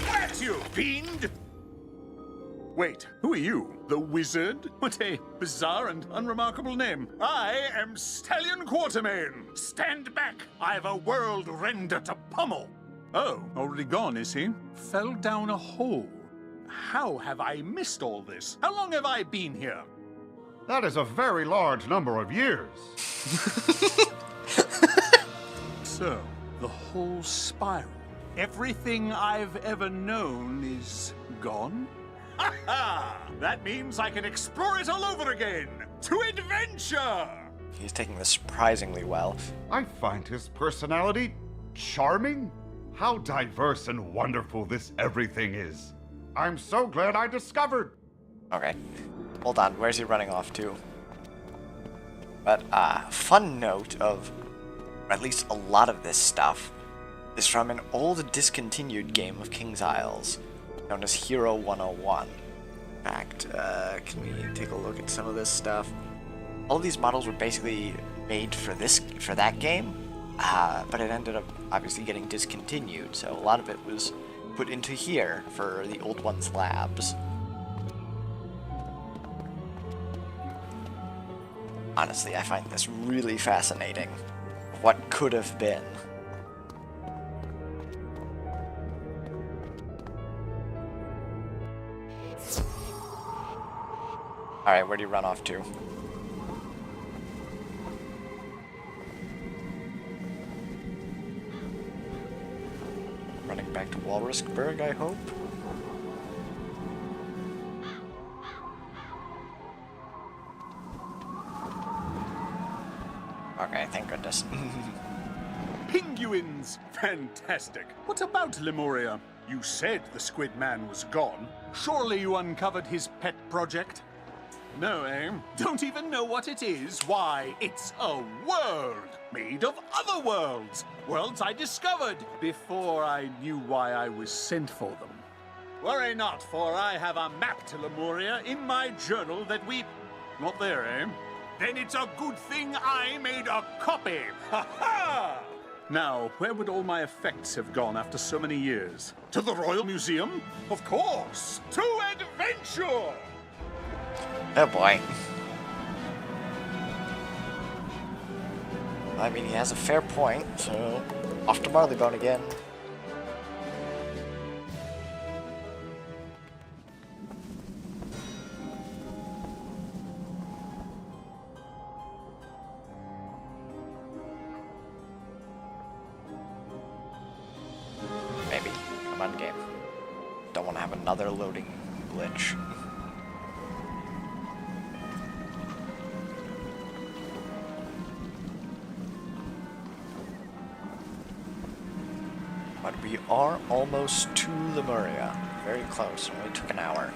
That's you, fiend! Wait, who are you? The Wizard? What a bizarre and unremarkable name. I am Stallion Quartermain. Stand back! I have a world render to pummel. Oh, already gone, is he? Fell down a hole. How have I missed all this? How long have I been here? That is a very large number of years. So, the whole spiral, everything I've ever known is gone? Ha ha! That means I can explore it all over again! To adventure! He's taking this surprisingly well. I find his personality charming. How diverse and wonderful this everything is. I'm so glad I discovered. Okay. Hold on, where's he running off to? But, fun note of, or at least a lot of this stuff, is from an old discontinued game of King's Isles, known as Hero 101. In fact, can we take a look at some of this stuff? All of these models were basically made for that game, but it ended up obviously getting discontinued, so a lot of it was put into here for the Old One's labs. Honestly, I find this really fascinating. What could have been. Alright, where do you run off to? Running back to Walrusburg, I hope? Okay, thank goodness. Penguins! Fantastic. What about Lemuria? You said the Squid Man was gone. Surely you uncovered his pet project? No, eh? Don't even know what it is? Why, it's a world made of other worlds. Worlds I discovered before I knew why I was sent for them. Worry not, for I have a map to Lemuria in my journal that we... Not there, eh? Then it's a good thing I made a copy. Ha ha! Now, where would all my effects have gone after so many years? To the Royal Museum? Of course! To adventure! Oh boy. I mean, he has a fair point, so off to Marleybone again. Maybe. Come on, game. Don't want to have another loading glitch. But we are almost to Lemuria. Very close. Only took an hour.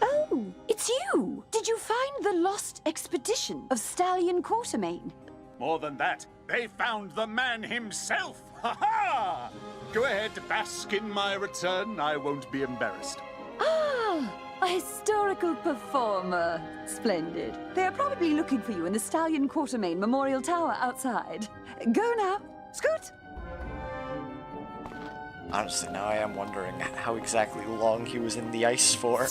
Oh, it's you! Did you find the lost expedition of Stallion Quartermain? More than that, they found the man himself! Ha ha! Go ahead, bask in my return. I won't be embarrassed. Ah, a historical performer. Splendid. They're probably looking for you in the Stallion Quartermain Memorial Tower outside. Go now. Scoot! Honestly, now I am wondering how exactly long he was in the ice for.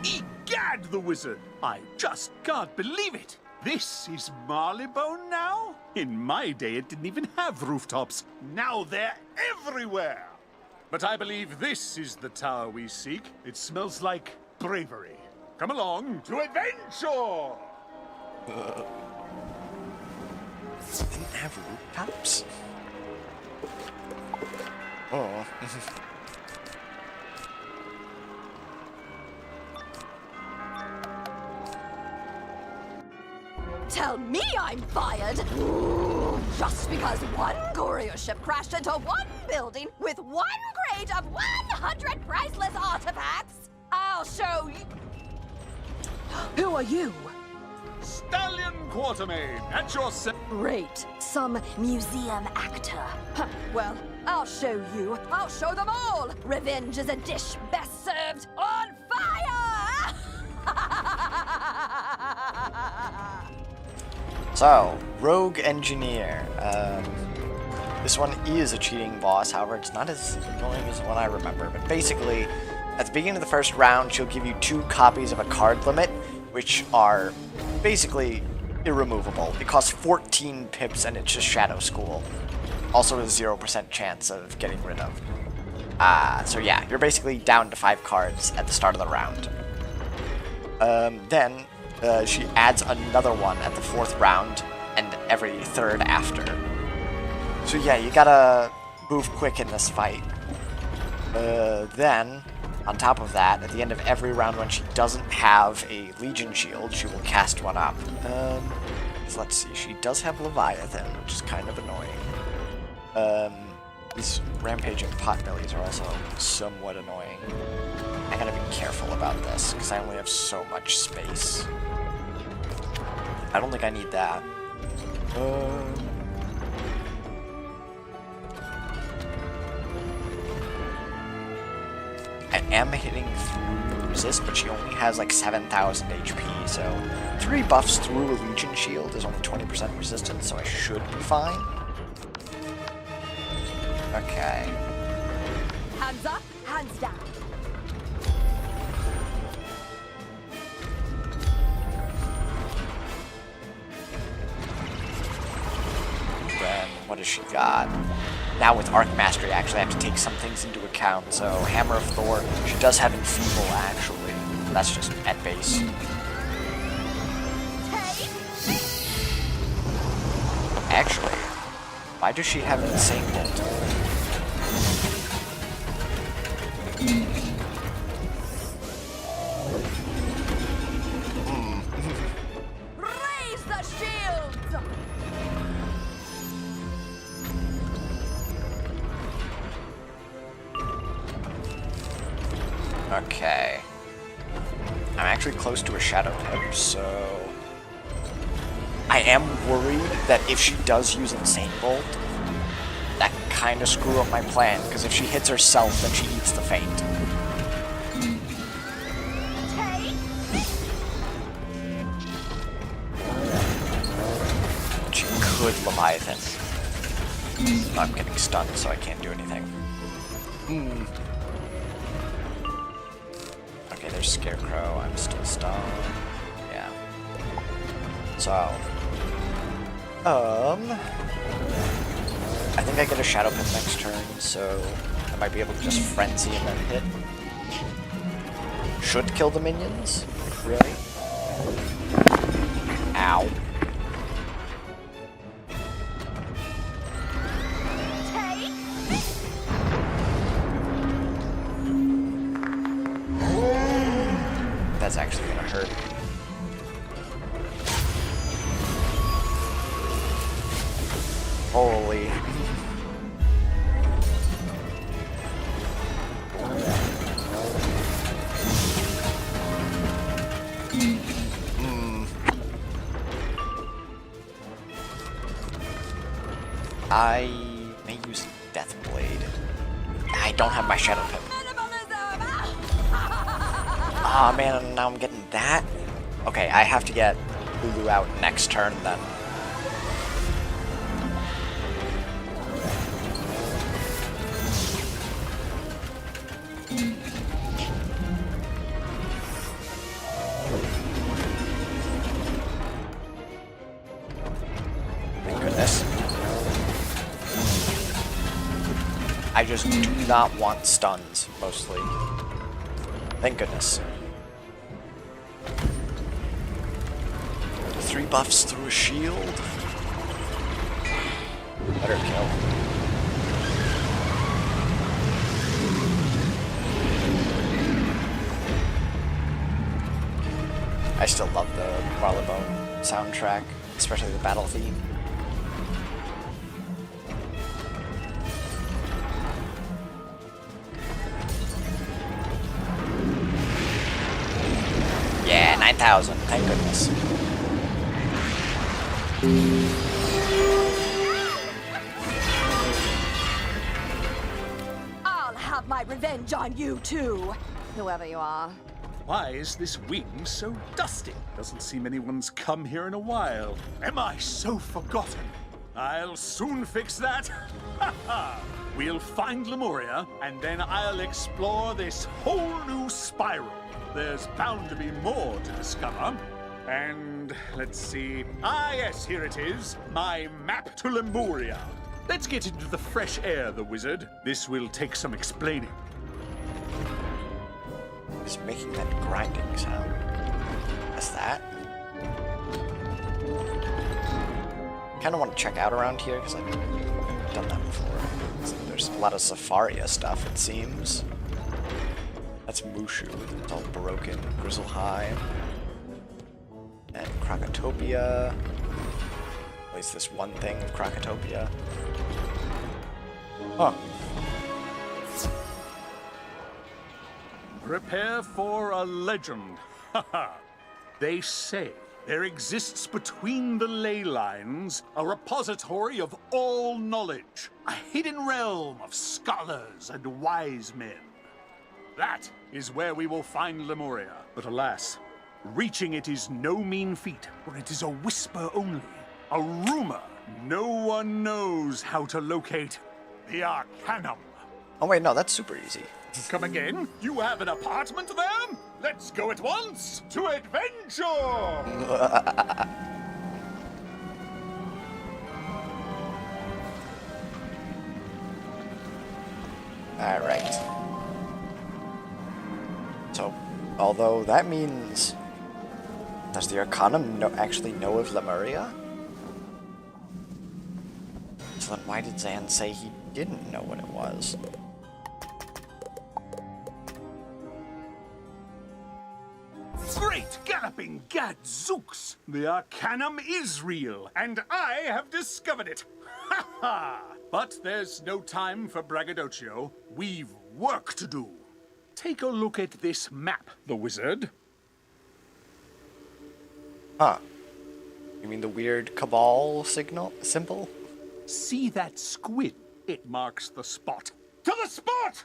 Egad, the wizard! I just can't believe it! This is Marleybone now? In my day, it didn't even have rooftops. Now they're everywhere! But I believe this is the tower we seek. It smells like bravery. Come along to adventure! Didn't have rooftops? Oh. Tell me I'm fired! Just because one courier ship crashed into one building with one crate of 100 priceless artifacts? I'll show you. Who are you? Stallion Quartermain, at your Great. Some museum actor. Huh. Well, I'll show you. I'll show them all. Revenge is a dish best served on fire! So, Rogue Engineer. This one is a cheating boss, however, it's not as annoying as the one I remember. But basically, at the beginning of the first round, she'll give you 2 copies of a card limit, which are basically irremovable. It costs 14 pips and it's just Shadow School. Also a 0% chance of getting rid of. So yeah, you're basically down to 5 cards at the start of the round. Then she adds another one at the 4th round and every 3rd after. So yeah, you gotta move quick in this fight. Then, on top of that, at the end of every round when she doesn't have a Legion Shield, she will cast one up. So let's see, she does have Leviathan, which is kind of annoying. These rampaging potbellies are also somewhat annoying. I gotta be careful about this, because I only have so much space. I don't think I need that. I am hitting through resist, but she only has like 7,000 HP, so 3 buffs through a Legion Shield is only 20% resistance, so I should be fine. Okay. Hands up, hands down. Then what has she got? Now with Arc Mastery, I actually have to take some things into account. So Hammer of Thor, she does have Enfeeble actually. That's just at base. Actually, why does she have Insane Bolt? Raise the shields! Okay. I'm actually close to a Shadow Tip, so... I am worried that if she does use Insane Bolt, that can kind of screw up my plan, because if she hits herself, then she eats the Feint. She could Leviathan. I'm getting stunned, so I can't do anything. Okay, there's Scarecrow. I'm still stunned. Yeah. So, I think I get a Shadow Pit next turn, so I might be able to just Frenzy and then hit. Should kill the minions? Really? Ow. That's actually gonna hurt. Holy. I may use Death Blade. I don't have my Shadow Pip. Aw, man, now I'm getting that? Okay, I have to get Lulu out next turn, then. Thank goodness. I just do not want stuns, mostly. Thank goodness. 3 buffs through a shield. Better kill. I still love the Marlebone soundtrack, especially the battle theme. Yeah, 9,000, thank goodness. I'll have my revenge on you too, whoever you are. Why is this wing so dusty? Doesn't seem anyone's come here in a while. Am I so forgotten? I'll soon fix that. Ha ha! We'll find Lemuria, and then I'll explore this whole new spiral. There's bound to be more to discover. And let's see. Ah, yes, here it is. My map to Lemuria. Let's get into the fresh air, the wizard. This will take some explaining. He's making that grinding sound. What's that? Kind of want to check out around here because I've done that before. There's a lot of Safaria stuff, it seems. That's Mushu. It's all broken. Grizzleheim. And Krakatopia. At least this one thing of Krakatopia. Huh. Prepare for a legend. Haha. They say there exists between the ley lines a repository of all knowledge, a hidden realm of scholars and wise men. That is where we will find Lemuria. But alas, reaching it is no mean feat, for it is a whisper only, a rumor. No one knows how to locate the Arcanum. Oh wait, no, that's super easy. Come again? You have an apartment there? Let's go at once to adventure! Alright. So, although that means... Does the Arcanum actually know of Lemuria? So then why did Zan say he didn't know what it was? Great galloping gadzooks! The Arcanum is real, and I have discovered it! Ha ha! But there's no time for braggadocio. We've work to do. Take a look at this map, the wizard. Huh. You mean the weird Cabal symbol? See that squid? It marks the spot. To the spot!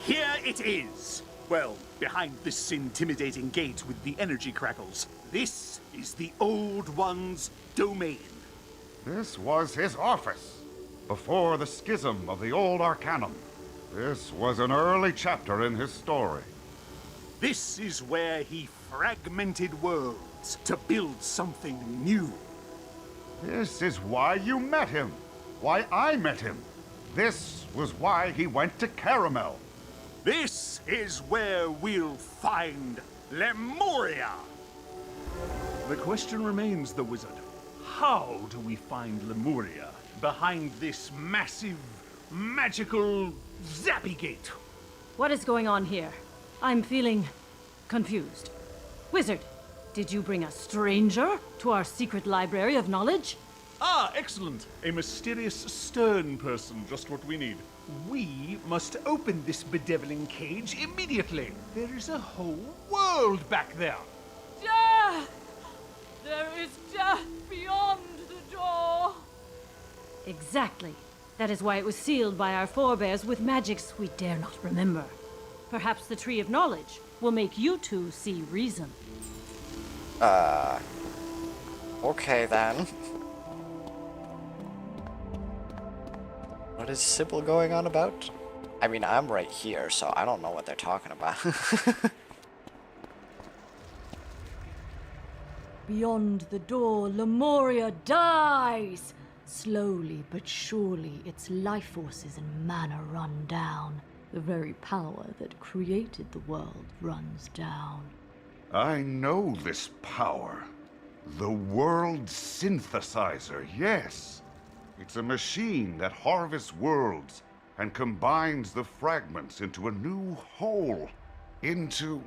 Here it is. Well, behind this intimidating gate with the energy crackles. This is the Old One's domain. This was his office, before the schism of the Old Arcanum. This was an early chapter in his story. This is where he fragmented worlds to build something new. This is why you met him. Why I met him. This was why he went to Caramel. This is where we'll find Lemuria. The question remains, the wizard. How do we find Lemuria behind this massive, magical zappy gate? What is going on here? I'm feeling confused. Wizard, did you bring a stranger to our secret library of knowledge? Ah, excellent. A mysterious, stern person, just what we need. We must open this bedeviling cage immediately. There is a whole world back there. Death! There is death beyond the door! Exactly. That is why it was sealed by our forebears with magics we dare not remember. Perhaps the Tree of Knowledge will make you two see reason. Okay then. What is Sybil going on about? I mean, I'm right here, so I don't know what they're talking about. Beyond the door, Lemuria dies! Slowly but surely, its life forces and mana run down. The very power that created the world runs down. I know this power. The world synthesizer, yes. It's a machine that harvests worlds and combines the fragments into a new whole. Into...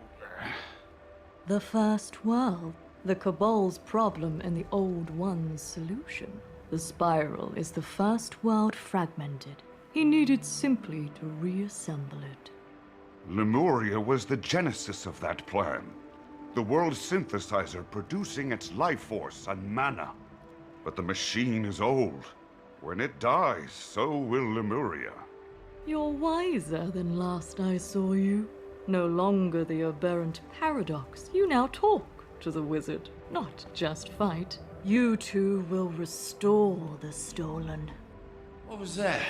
The first world. The Cabal's problem and the Old One's solution. The spiral is the first world fragmented. He needed simply to reassemble it. Lemuria was the genesis of that plan. The world synthesizer producing its life force and mana. But the machine is old. When it dies, so will Lemuria. You're wiser than last I saw you. No longer the aberrant paradox. You now talk to the wizard, not just fight. You two will restore the stolen. What was that?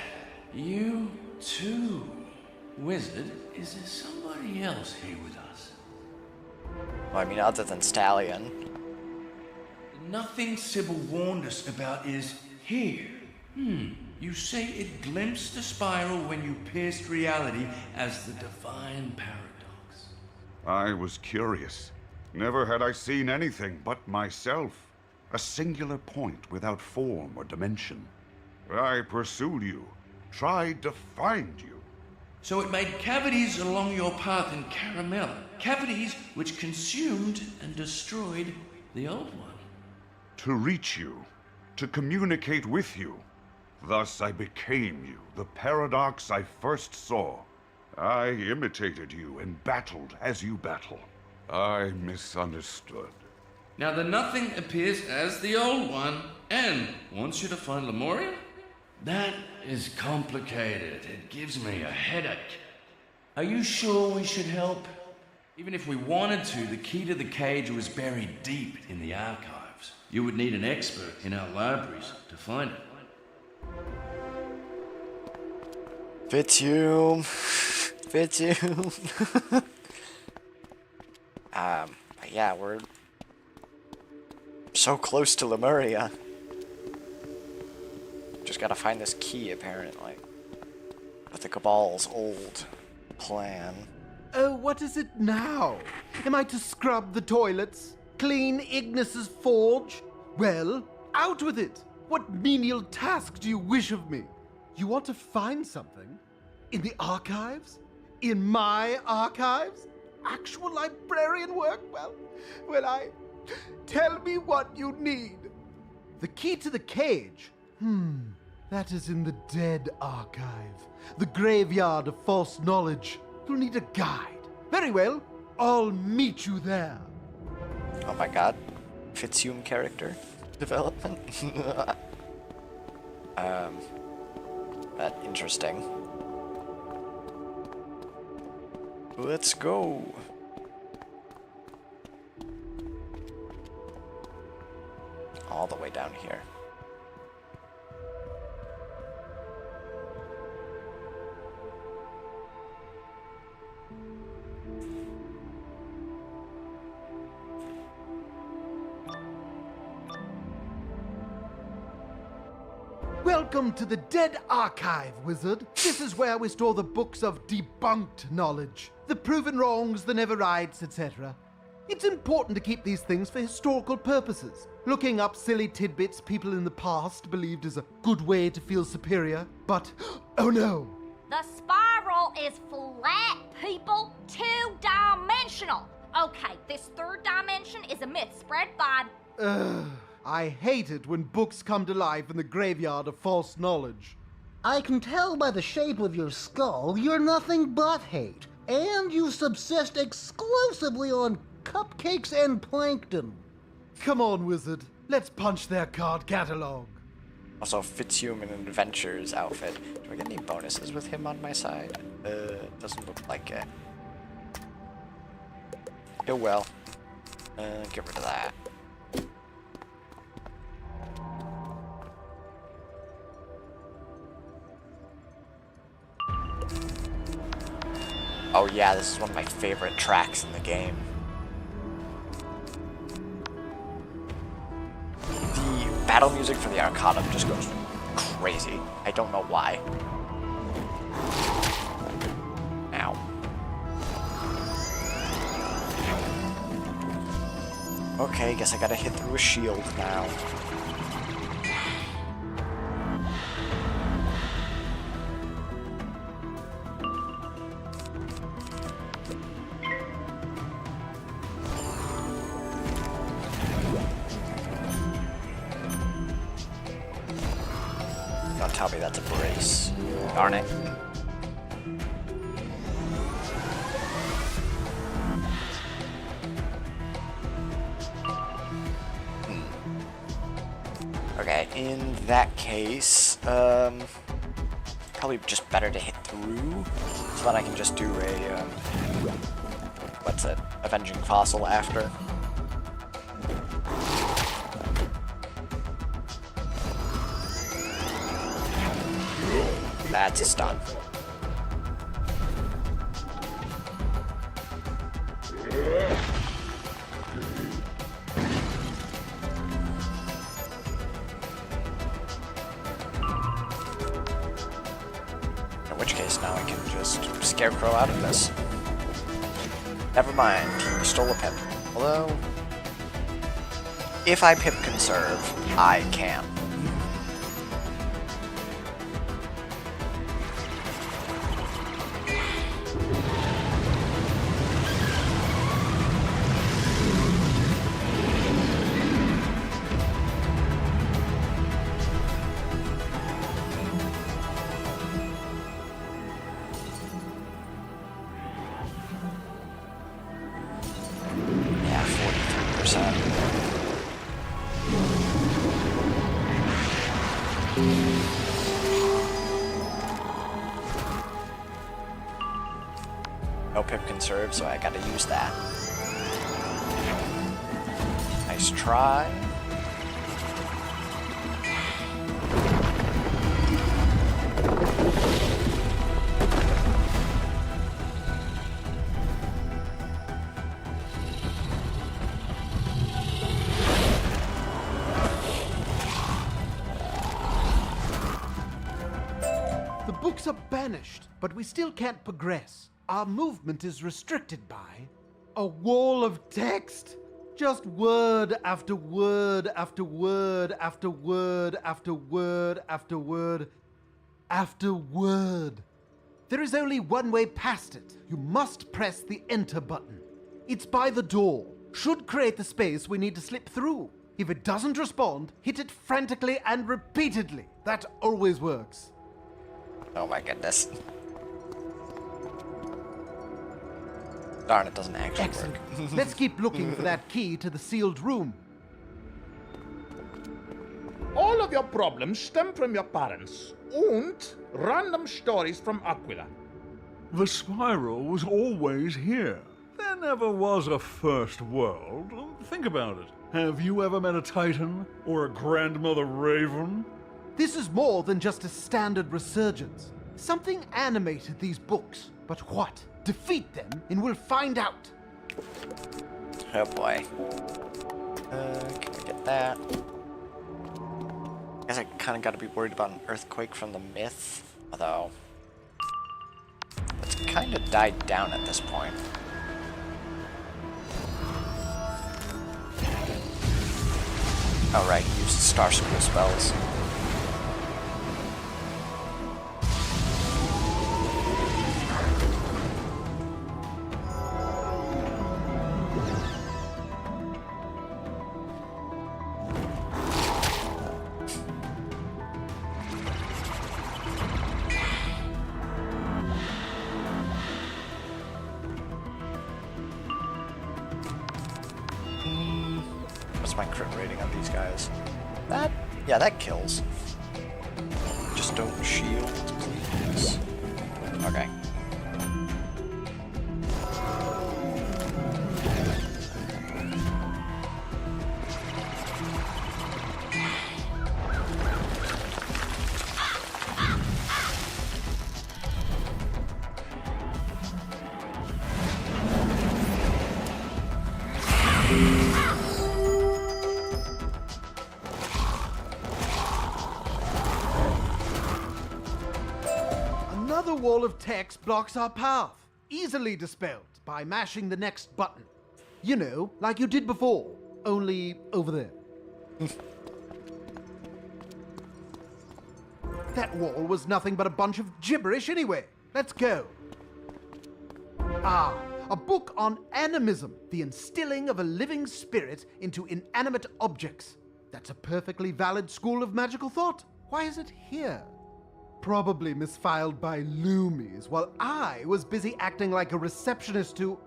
You too? Wizard, is there somebody else here with us? Well, I mean, other than Stallion. Nothing Sybil warned us about is here. You say it glimpsed the spiral when you pierced reality as the divine paradox. I was curious. Never had I seen anything but myself. A singular point without form or dimension. I pursued you, tried to find you. So it made cavities along your path in Caramel. Cavities which consumed and destroyed the old one. To reach you, to communicate with you. Thus I became you, the paradox I first saw. I imitated you and battled as you battle. I misunderstood. Now the nothing appears as the old one and wants you to find Lemuria? That is complicated. It gives me a headache. Are you sure we should help? Even if we wanted to, the key to the cage was buried deep in the archives. You would need an expert in our libraries to find it. Fitzhume. Yeah, we're so close to Lemuria. Just gotta find this key, apparently. With the Cabal's old plan. Oh, what is it now? Am I to scrub the toilets? Clean Ignis's forge? Well, out with it! What menial task do you wish of me? You want to find something? In the archives? In my archives? Actual librarian work? Well, tell me what you need. The key to the cage? That is in the Dead Archive. The graveyard of false knowledge. You'll need a guide. Very well, I'll meet you there. Oh my god. Fitzhume character development? Interesting. Let's go. All the way down here. Welcome to the Dead Archive, wizard. This is where we store the books of debunked knowledge, the proven wrongs, the never rights, etc. It's important to keep these things for historical purposes. Looking up silly tidbits people in the past believed is a good way to feel superior, but oh no! The spiral is flat, people. Two-dimensional. Okay, this third dimension is a myth spread by... I hate it when books come to life in the graveyard of false knowledge. I can tell by the shape of your skull you're nothing but hate, and you subsist exclusively on cupcakes and plankton. Come on, wizard. Let's punch their card catalog. Also, Fitzhume in an Adventures outfit. Do I get any bonuses with him on my side? Doesn't look like it. Oh well. Get rid of that. Oh yeah, this is one of my favorite tracks in the game. The battle music for the Arcanum just goes crazy. I don't know why. Ow. Okay, guess I gotta hit through a shield now. Don't tell me that's a brace. Darn it. Okay, in that case, probably just better to hit through, so that I can just do a, what's it, Avenging Fossil after. That's a stun. In which case now I can just Scarecrow out of this. Never mind, he stole a pip. Although, if I pip conserve, I can. No pip conserve, so I gotta use that. Nice try. books are banished, but we still can't progress. Our movement is restricted by a wall of text. Just word after word after word after word after word after word after word. There is only one way past it. You must press the enter button. It's by the door. Should create the space we need to slip through. If it doesn't respond, hit it frantically and repeatedly. That always works. Oh my goodness. Darn, it doesn't actually Excellent. work. Let's keep looking for that key to the sealed room. All of your problems stem from your parents and random stories from Aquila. The spiral was always here. There never was a first world. Think about it. Have you ever met a Titan or a grandmother Raven? This is more than just a standard resurgence. Something animated these books. But what? Defeat them and we'll find out. Oh boy. Can we get that? I guess I kind of got to be worried about an earthquake from the myth, although it's kind of died down at this point. Oh right, he used Star School spells. What's my crit rating on these guys? That, yeah, that kills. Just don't shield, please. Okay. Another wall of text blocks our path. Easily dispelled by mashing the next button. You know, like you did before, only over there. That wall was nothing but a bunch of gibberish anyway. Let's go. Ah, a book on animism, the instilling of a living spirit into inanimate objects. That's a perfectly valid school of magical thought. Why is it here? Probably misfiled by Loomies while I was busy acting like a receptionist to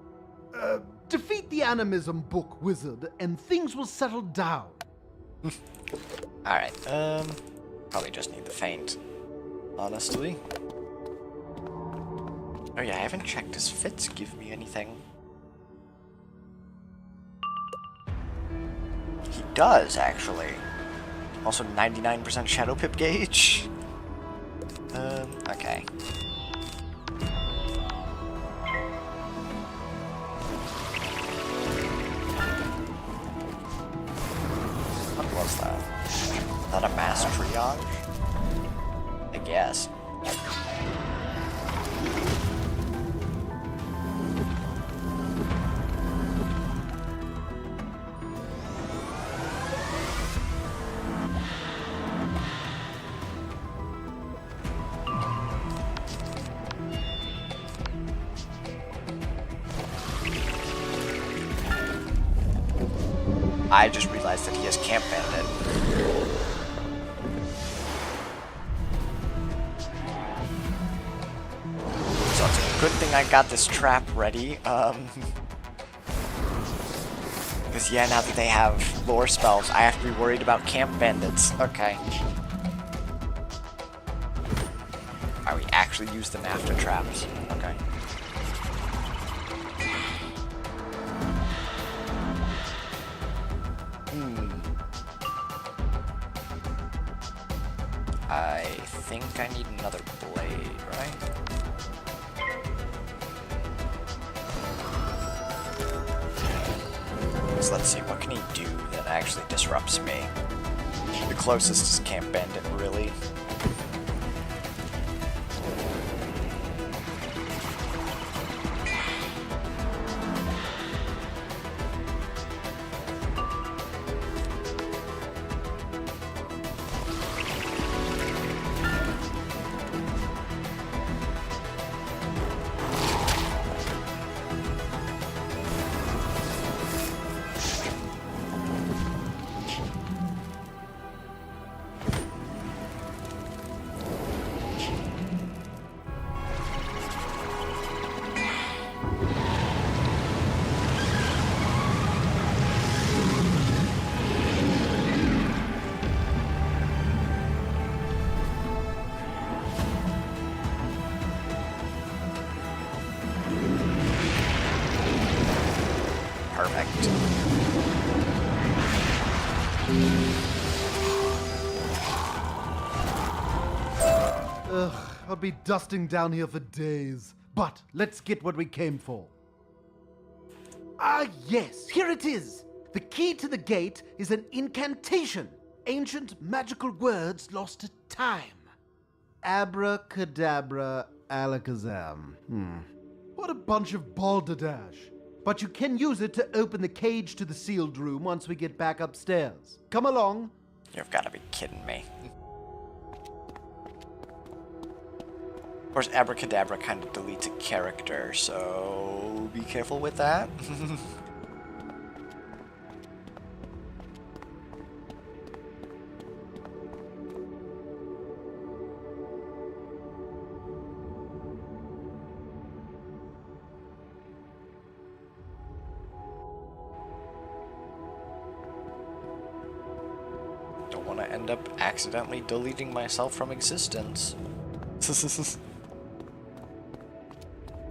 defeat the animism book wizard and things will settle down. Alright, probably just need the feint, honestly. Oh yeah, I haven't checked. Does Fitz give me anything? He does, actually. Also 99% Shadow Pip gauge. Okay. What was that? Is that a mass triage? I guess. I just realized that he has Camp Bandit. So it's a good thing I got this trap ready. Because yeah, now that they have lore spells, I have to be worried about Camp Bandits. Okay. We actually use them after traps. Okay. I think I need another blade, right? So let's see, what can he do that actually disrupts me? The closest is Camp Bandit, really. Perfect. Ugh, I'll be dusting down here for days. But let's get what we came for. Ah, yes, here it is. The key to the gate is an incantation. Ancient magical words lost to time. Abracadabra, alakazam. What a bunch of balderdash. But you can use it to open the cage to the sealed room once we get back upstairs. Come along. You've got to be kidding me. Of course, abracadabra kind of deletes a character, so be careful with that. Don't want to end up accidentally deleting myself from existence.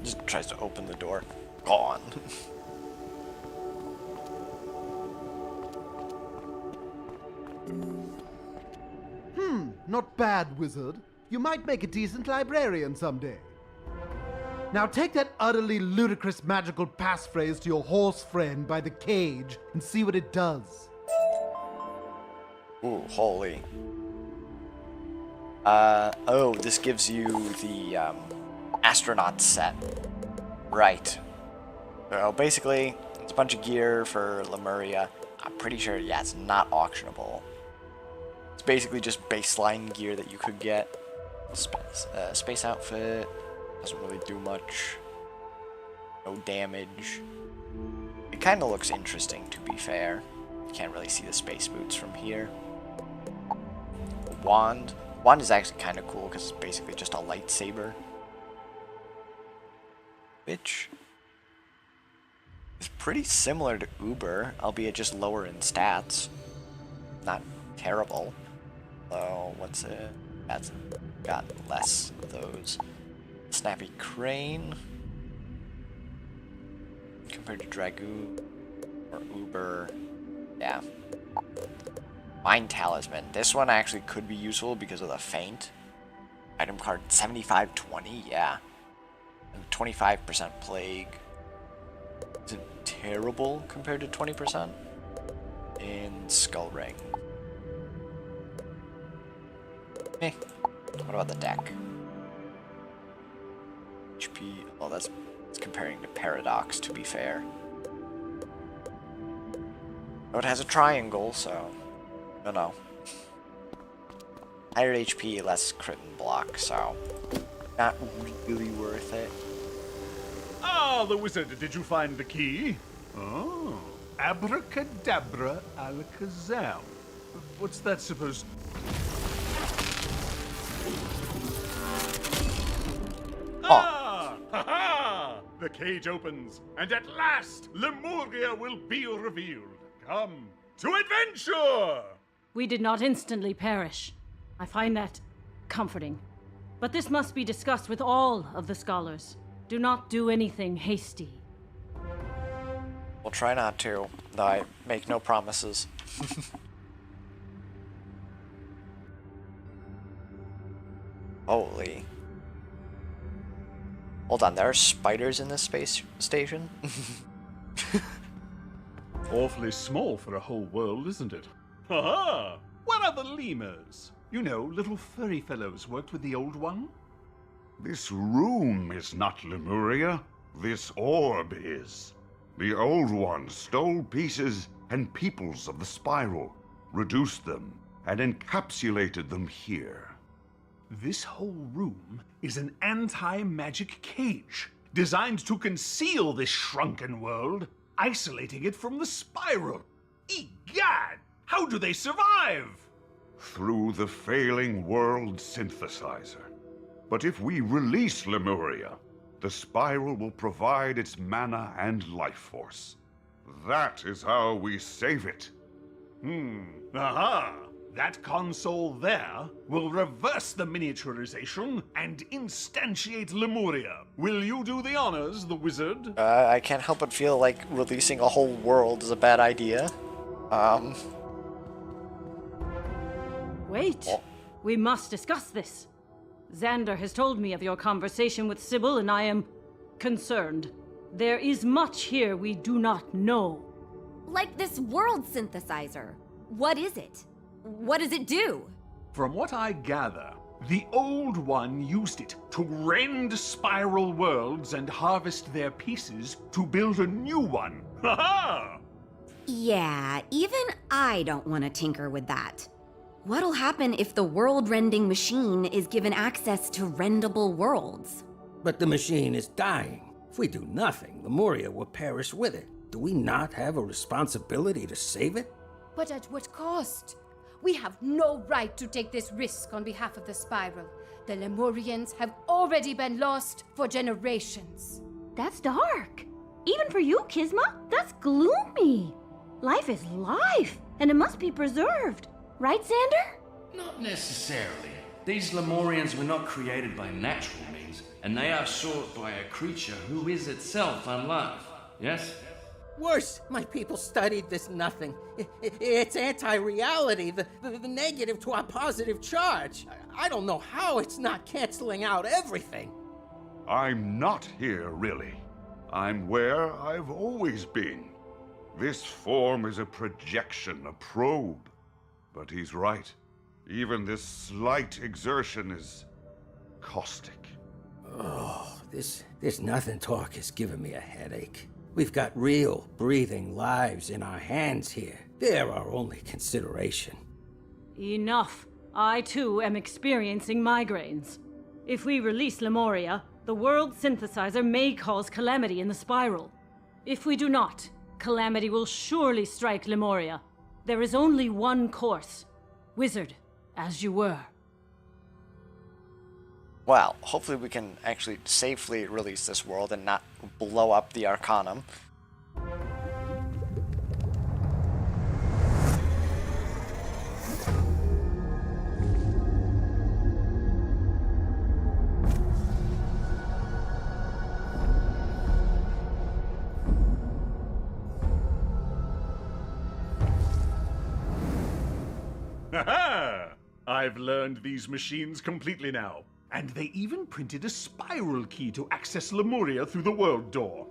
Just tries to open the door. Gone. Not bad, wizard. You might make a decent librarian someday. Now take that utterly ludicrous magical passphrase to your horse friend by the cage and see what it does. Ooh, holy. Oh, this gives you the, astronaut set. Right. So basically, it's a bunch of gear for Lemuria. I'm pretty sure, yeah, it's not auctionable. It's basically just baseline gear that you could get. Space outfit. Doesn't really do much. No damage. It kind of looks interesting, to be fair. You can't really see the space boots from here. Wand. Wand is actually kind of cool because it's basically just a lightsaber. Which is pretty similar to Uber, albeit just lower in stats. Not terrible. So, what's it? That's got less of those. Snappy Crane. Compared to Dragoon or Uber. Yeah. Mind Talisman. This one actually could be useful because of the feint. Item card 7520, yeah. And 25% plague. Isn't terrible compared to 20%. And Skull Ring. What about the deck? HP. Well, that's comparing to Paradox, to be fair. Oh, it has a triangle, so. No. Higher HP, less crit and block, so. Not really worth it. Ah, the wizard, did you find the key? Oh, abracadabra alakazam. What's that supposed? Ah! Ha-ha! The cage opens, and at last, Lemuria will be revealed. Come to adventure! We did not instantly perish. I find that comforting. But this must be discussed with all of the scholars. Do not do anything hasty. We'll try not to, though I make no promises. Holy. Hold on, there are spiders in this space station? Awfully small for a whole world, isn't it? Ha-ha! Where are the lemurs? You know, little furry fellows worked with the old one? This room is not Lemuria. This orb is. The old one stole pieces and peoples of the spiral, reduced them, and encapsulated them here. This whole room is an anti-magic cage, designed to conceal this shrunken world, isolating it from the spiral. Egad! How do they survive? Through the failing world synthesizer. But if we release Lemuria, the spiral will provide its mana and life force. That is how we save it. Aha! That console there will reverse the miniaturization and instantiate Lemuria. Will you do the honors, the wizard? I can't help but feel like releasing a whole world is a bad idea. Wait. We must discuss this. Xander has told me of your conversation with Sybil, and I am concerned. There is much here we do not know. Like this world synthesizer. What is it? What does it do? From what I gather, the old one used it to rend spiral worlds and harvest their pieces to build a new one. Ha ha! Yeah, even I don't want to tinker with that. What'll happen if the world-rending machine is given access to rendable worlds? But the machine is dying. If we do nothing, Lemuria will perish with it. Do we not have a responsibility to save it? But at what cost? We have no right to take this risk on behalf of the Spiral. The Lemurians have already been lost for generations. That's dark. Even for you, Kisma, that's gloomy. Life is life, and it must be preserved. Right, Xander? Not necessarily. These Lemurians were not created by natural means, and they are sought by a creature who is itself unlife. Yes? Worse, my people studied this nothing. It's anti-reality, the negative to our positive charge. I don't know how it's not canceling out everything. I'm not here, really. I'm where I've always been. This form is a projection, a probe. But he's right. Even this slight exertion is caustic. Oh, this nothing talk is giving me a headache. We've got real, breathing lives in our hands here. They're our only consideration. Enough. I, too, am experiencing migraines. If we release Lemuria, the world synthesizer may cause calamity in the Spiral. If we do not, calamity will surely strike Lemuria. There is only one course. Wizard, as you were. Well, hopefully we can actually safely release this world and not blow up the Arcanum. Ha-ha! I've learned these machines completely now. And they even printed a spiral key to access Lemuria through the world door.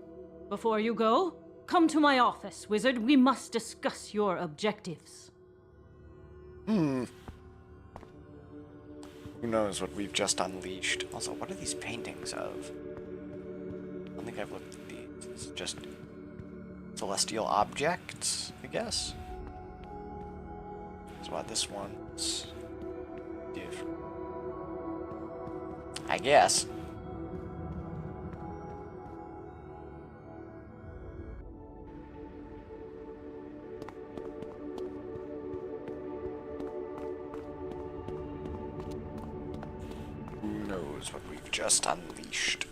Before you go, come to my office, Wizard. We must discuss your objectives. Who knows what we've just unleashed? Also, what are these paintings of? I don't think I've looked at these. It's just celestial objects, I guess. That's why this one's different. I guess. Who knows what we've just unleashed?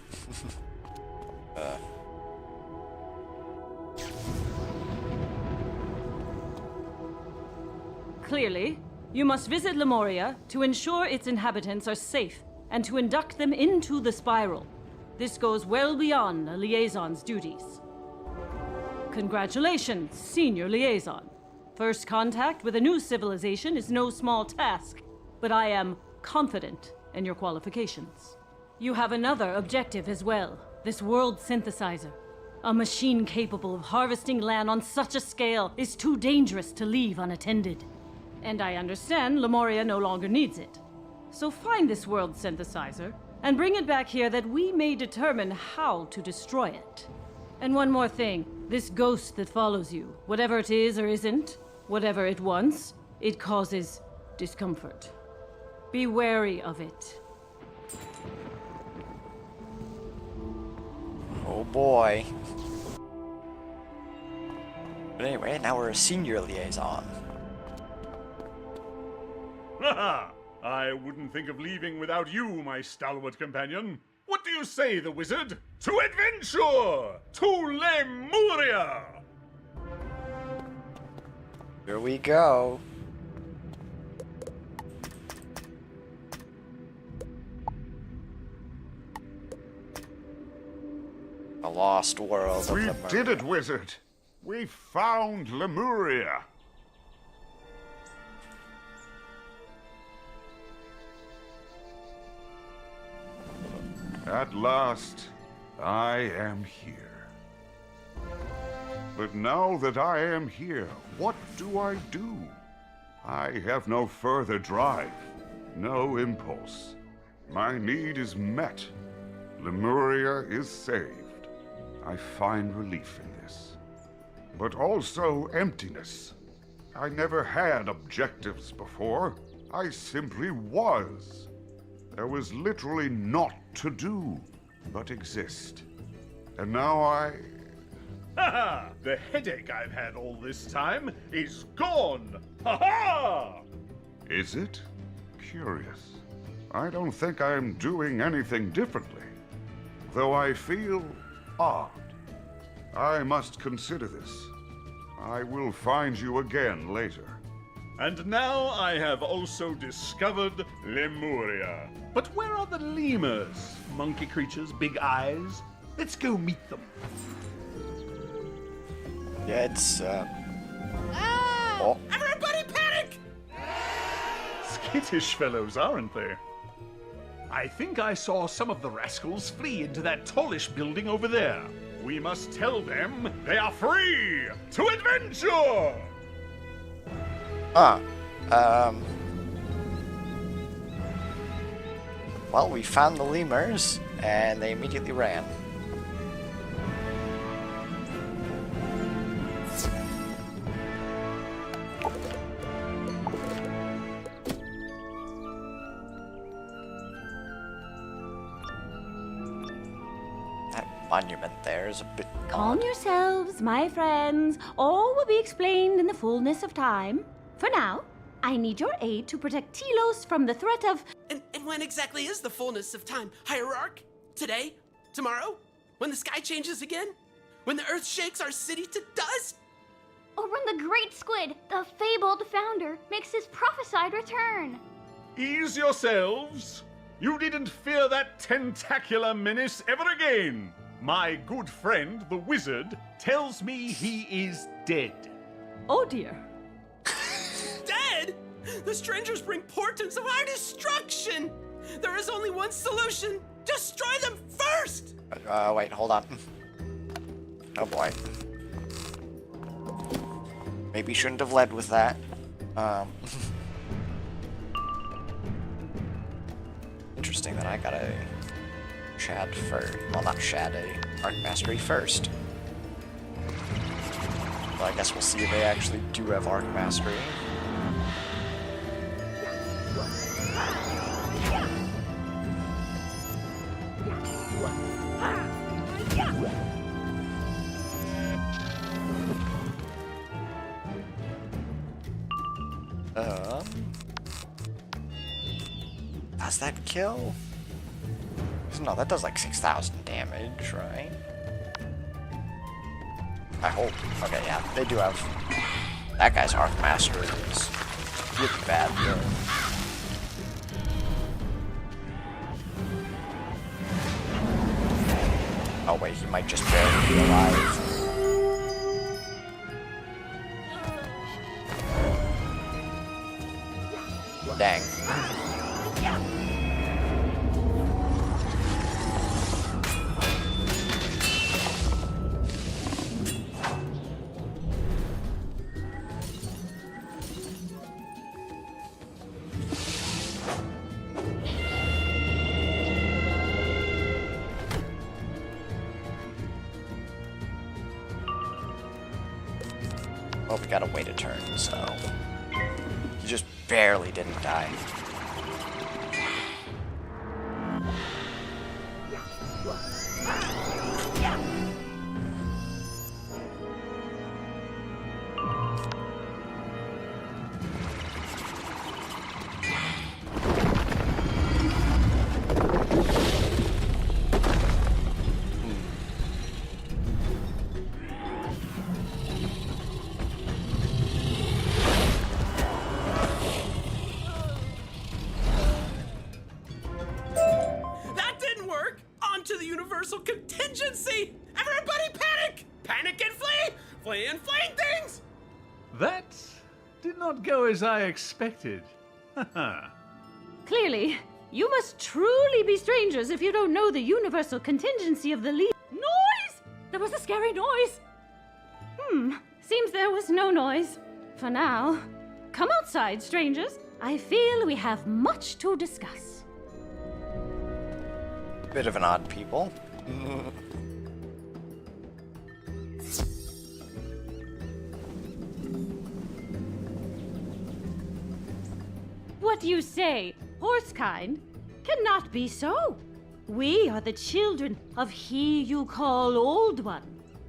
Clearly, you must visit Lemuria to ensure its inhabitants are safe and to induct them into the Spiral. This goes well beyond a liaison's duties. Congratulations, Senior Liaison. First contact with a new civilization is no small task, but I am confident in your qualifications. You have another objective as well, this world synthesizer. A machine capable of harvesting land on such a scale is too dangerous to leave unattended. And I understand Lemuria no longer needs it. So find this world synthesizer and bring it back here that we may determine how to destroy it. And one more thing, this ghost that follows you, whatever it is or isn't, whatever it wants, it causes discomfort. Be wary of it. Oh boy. But anyway, now we're a senior liaison. Haha! I wouldn't think of leaving without you, my stalwart companion. What do you say, the wizard? To adventure! To Lemuria! Here we go. lost world of We Lemuria. did it, wizard! We found Lemuria! At last, I am here. But now that I am here, what do? I have no further drive, no impulse. My need is met. Lemuria is saved. I find relief in this. But also emptiness. I never had objectives before. I simply was. There was literally naught to do but exist. And now Haha! The headache I've had all this time is gone! Ha-ha! Is it? Curious. I don't think I'm doing anything differently, though I feel odd. I must consider this. I will find you again later. And now I have also discovered Lemuria. But where are the lemurs? Monkey creatures, big eyes. Let's go meet them. Yeah, it's, Oh! Everybody panic! Skittish fellows, aren't they? I think I saw some of the rascals flee into that tallish building over there. We must tell them they are free to adventure! Well, we found the lemurs, and they immediately ran. That monument there is a bit... Calm yourselves, my friends. All will be explained in the fullness of time. For now, I need your aid to protect Telos from the threat of... And when exactly is the fullness of time? Hierarch? Today? Tomorrow? When the sky changes again? When the earth shakes our city to dust? Or when the great squid, the fabled founder, makes his prophesied return. Ease yourselves. You needn't fear that tentacular menace ever again. My good friend, the wizard, tells me he is dead. Oh dear. Dead? The strangers bring portents of our destruction! There is only one solution. Destroy them first! Wait, hold on. Oh boy. Maybe shouldn't have led with that. Interesting that I got a Shad first. Well, not Shad, a Art Mastery first. Well, I guess we'll see if they actually do have Art Mastery. Does that kill? No, that does like 6,000 damage, right? I hope. Okay, yeah, they do have... That guy's Arc Master is really bad, though. Oh wait, he might just barely be alive. Dang. Well, we gotta wait a turn, so... He just barely didn't die. Flaying things! That did not go as I expected. Clearly, you must truly be strangers if you don't know the universal contingency of the League. Noise! There was a scary noise. Seems there was no noise. For now. Come outside, strangers. I feel we have much to discuss. Bit of an odd people. What do you say, horsekind? Cannot be so. We are the children of he you call Old One,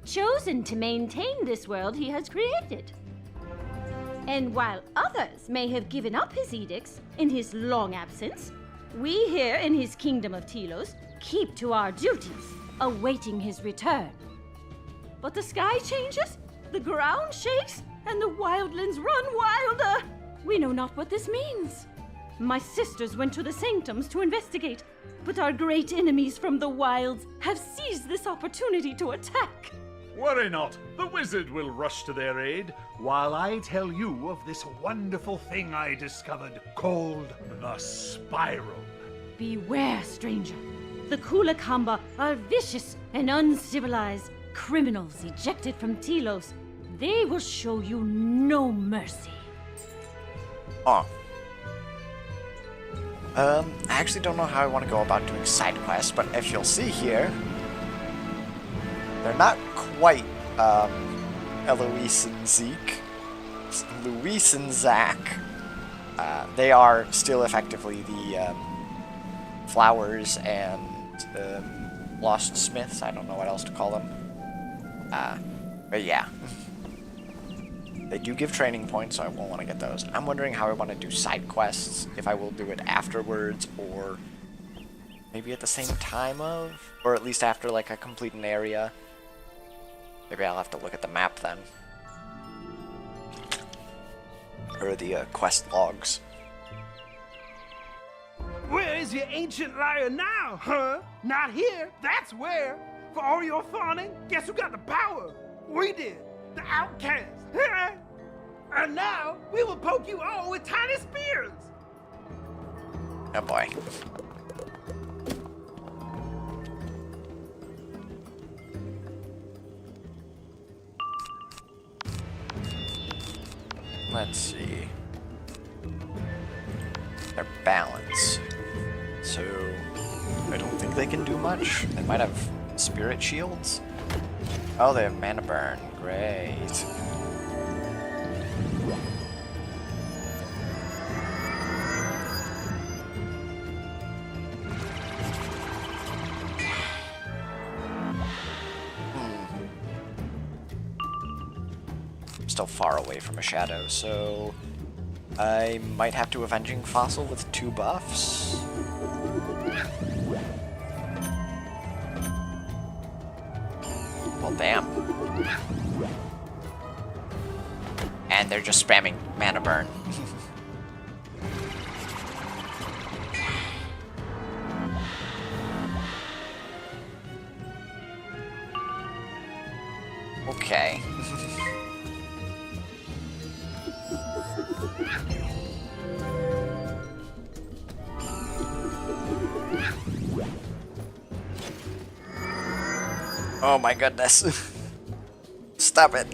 chosen to maintain this world he has created. And while others may have given up his edicts in his long absence, we here in his kingdom of Telos keep to our duties, awaiting his return. But the sky changes, the ground shakes, and the wildlands run wilder. We know not what this means. My sisters went to the sanctums to investigate, but our great enemies from the wilds have seized this opportunity to attack. Worry not, the wizard will rush to their aid, while I tell you of this wonderful thing I discovered called the Spiral. Beware, stranger. The Kulakamba are vicious and uncivilized criminals ejected from Telos. They will show you no mercy. Oh. I actually don't know how I want to go about doing side quests, but if you'll see here, they're not quite Eloise and Zeke. Luis and Zach. They are still effectively the Flowers and Lost Smiths. I don't know what else to call them. But yeah. They do give training points, so I won't want to get those. I'm wondering how I want to do side quests, if I will do it afterwards, or maybe at the same time of, or at least after like I complete an area. Maybe I'll have to look at the map then. Or the quest logs. Where is your ancient liar now, huh? Not here, that's where. For all your fawning, guess who got the power? We did, the outcast. And now, we will poke you all with tiny spears. Oh boy. Let's see. Their balance. So, I don't think they can do much. They might have spirit shields. Oh, they have mana burn. Great. Still far away from a shadow, so I might have to Avenging Fossil with 2 buffs. Well, damn. And they're just spamming mana burn. Okay. Oh my goodness. Stop it.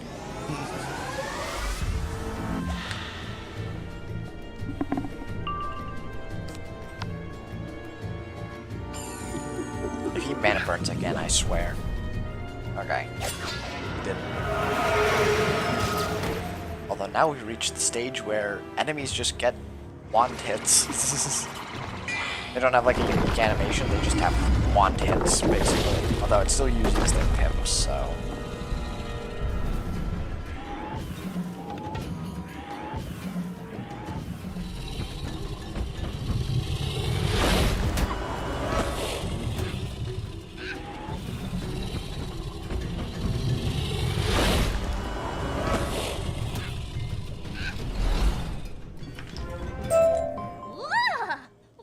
If he mana burns again, I swear. Okay. He didn't. Although now we reached the stage where enemies just get wand hits. They don't have like a unique animation, they just have wand hits, basically. Although it still uses their pips, so...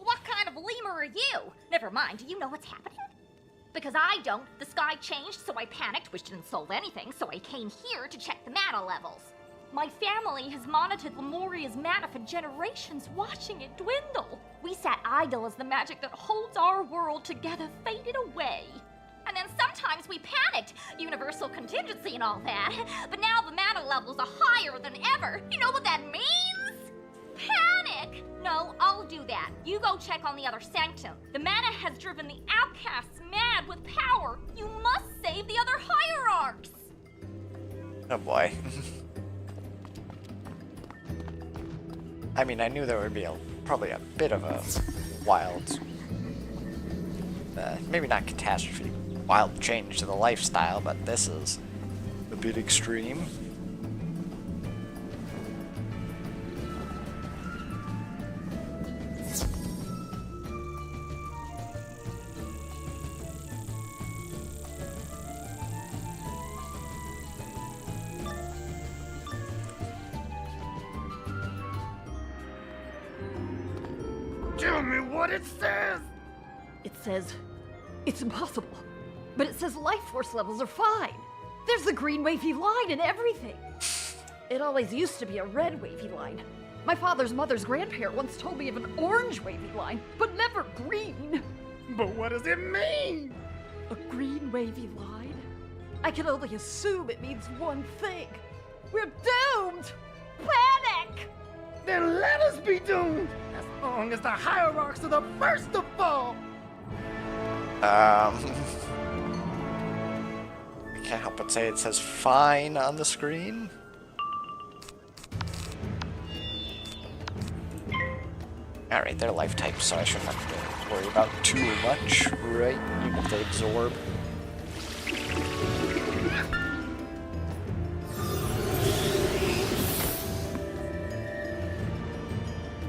What kind of lemur are you? Never mind, do you know what's happening? Because I don't, the sky changed, so I panicked, which didn't solve anything, so I came here to check the mana levels. My family has monitored Lemuria's mana for generations, watching it dwindle. We sat idle as the magic that holds our world together faded away. And then sometimes we panicked, universal contingency and all that, but now the mana levels are higher than ever. You know what that means? Panic! No, I'll do that. You go check on the other sanctum. The mana has driven the outcasts mad with power. You must save the other hierarchs. Oh boy. I mean, I knew there would be probably a bit of a wild, maybe not catastrophe, wild change to the lifestyle, but this is a bit extreme. Tell me what it says! It says it's impossible. But it says life force levels are fine. There's the green wavy line and everything. It always used to be a red wavy line. My father's mother's grandparent once told me of an orange wavy line, but never green. But what does it mean? A green wavy line? I can only assume it means one thing. We're doomed! Panic! Then let us be doomed, as long as the hierarchs are the first to fall! I can't help but say it says fine on the screen. Alright, they're life types, so I shouldn't have to worry about too much, right? Even if they absorb.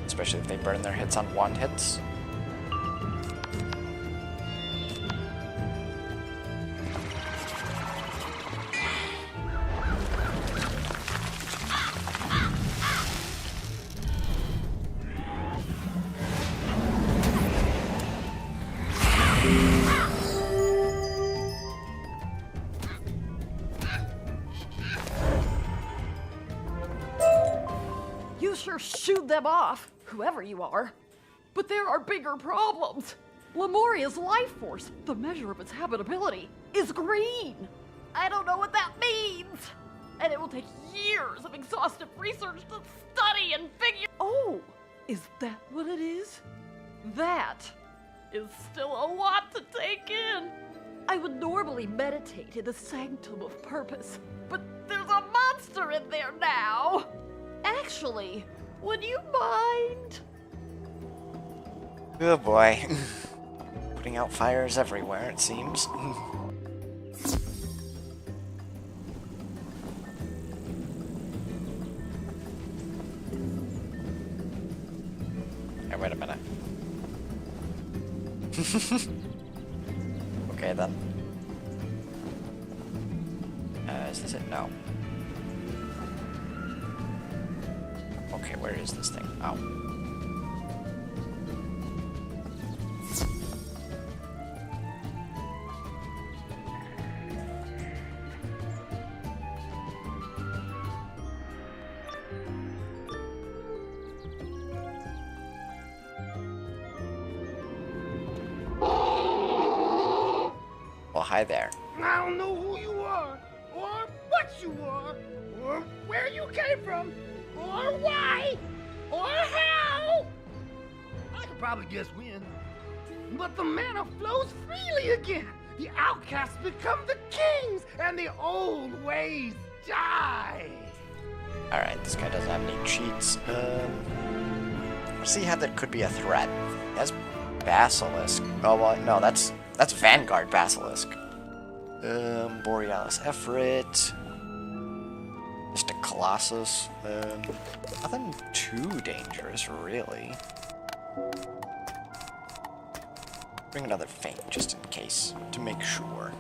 Especially if they burn their hits on wand hits. You sure shooed them off, whoever you are. But there are bigger problems. Lemuria's life force, the measure of its habitability, is green. I don't know what that means. And it will take years of exhaustive research to study and figure. Oh, is that what it is? That is still a lot to take in. I would normally meditate in the sanctum of purpose, but there's a monster in there now. Actually, would you mind? Oh boy. Putting out fires everywhere, it seems. Hey, wait a minute. Okay then. Is this it? No. Okay, where is this thing? Oh. Well, hi there. I don't know who you are, or what you are, or where you came from, or why, or how. I could probably guess when. But the mana flows freely again. The outcasts become the kings, and the old ways die. Alright, this guy doesn't have any cheats. See how that could be a threat. He has Basilisk. Oh, well, no, that's Vanguard Basilisk. Borealis Efrit. Just a Colossus. Nothing too dangerous, really. Bring another Feint, just in case, to make sure.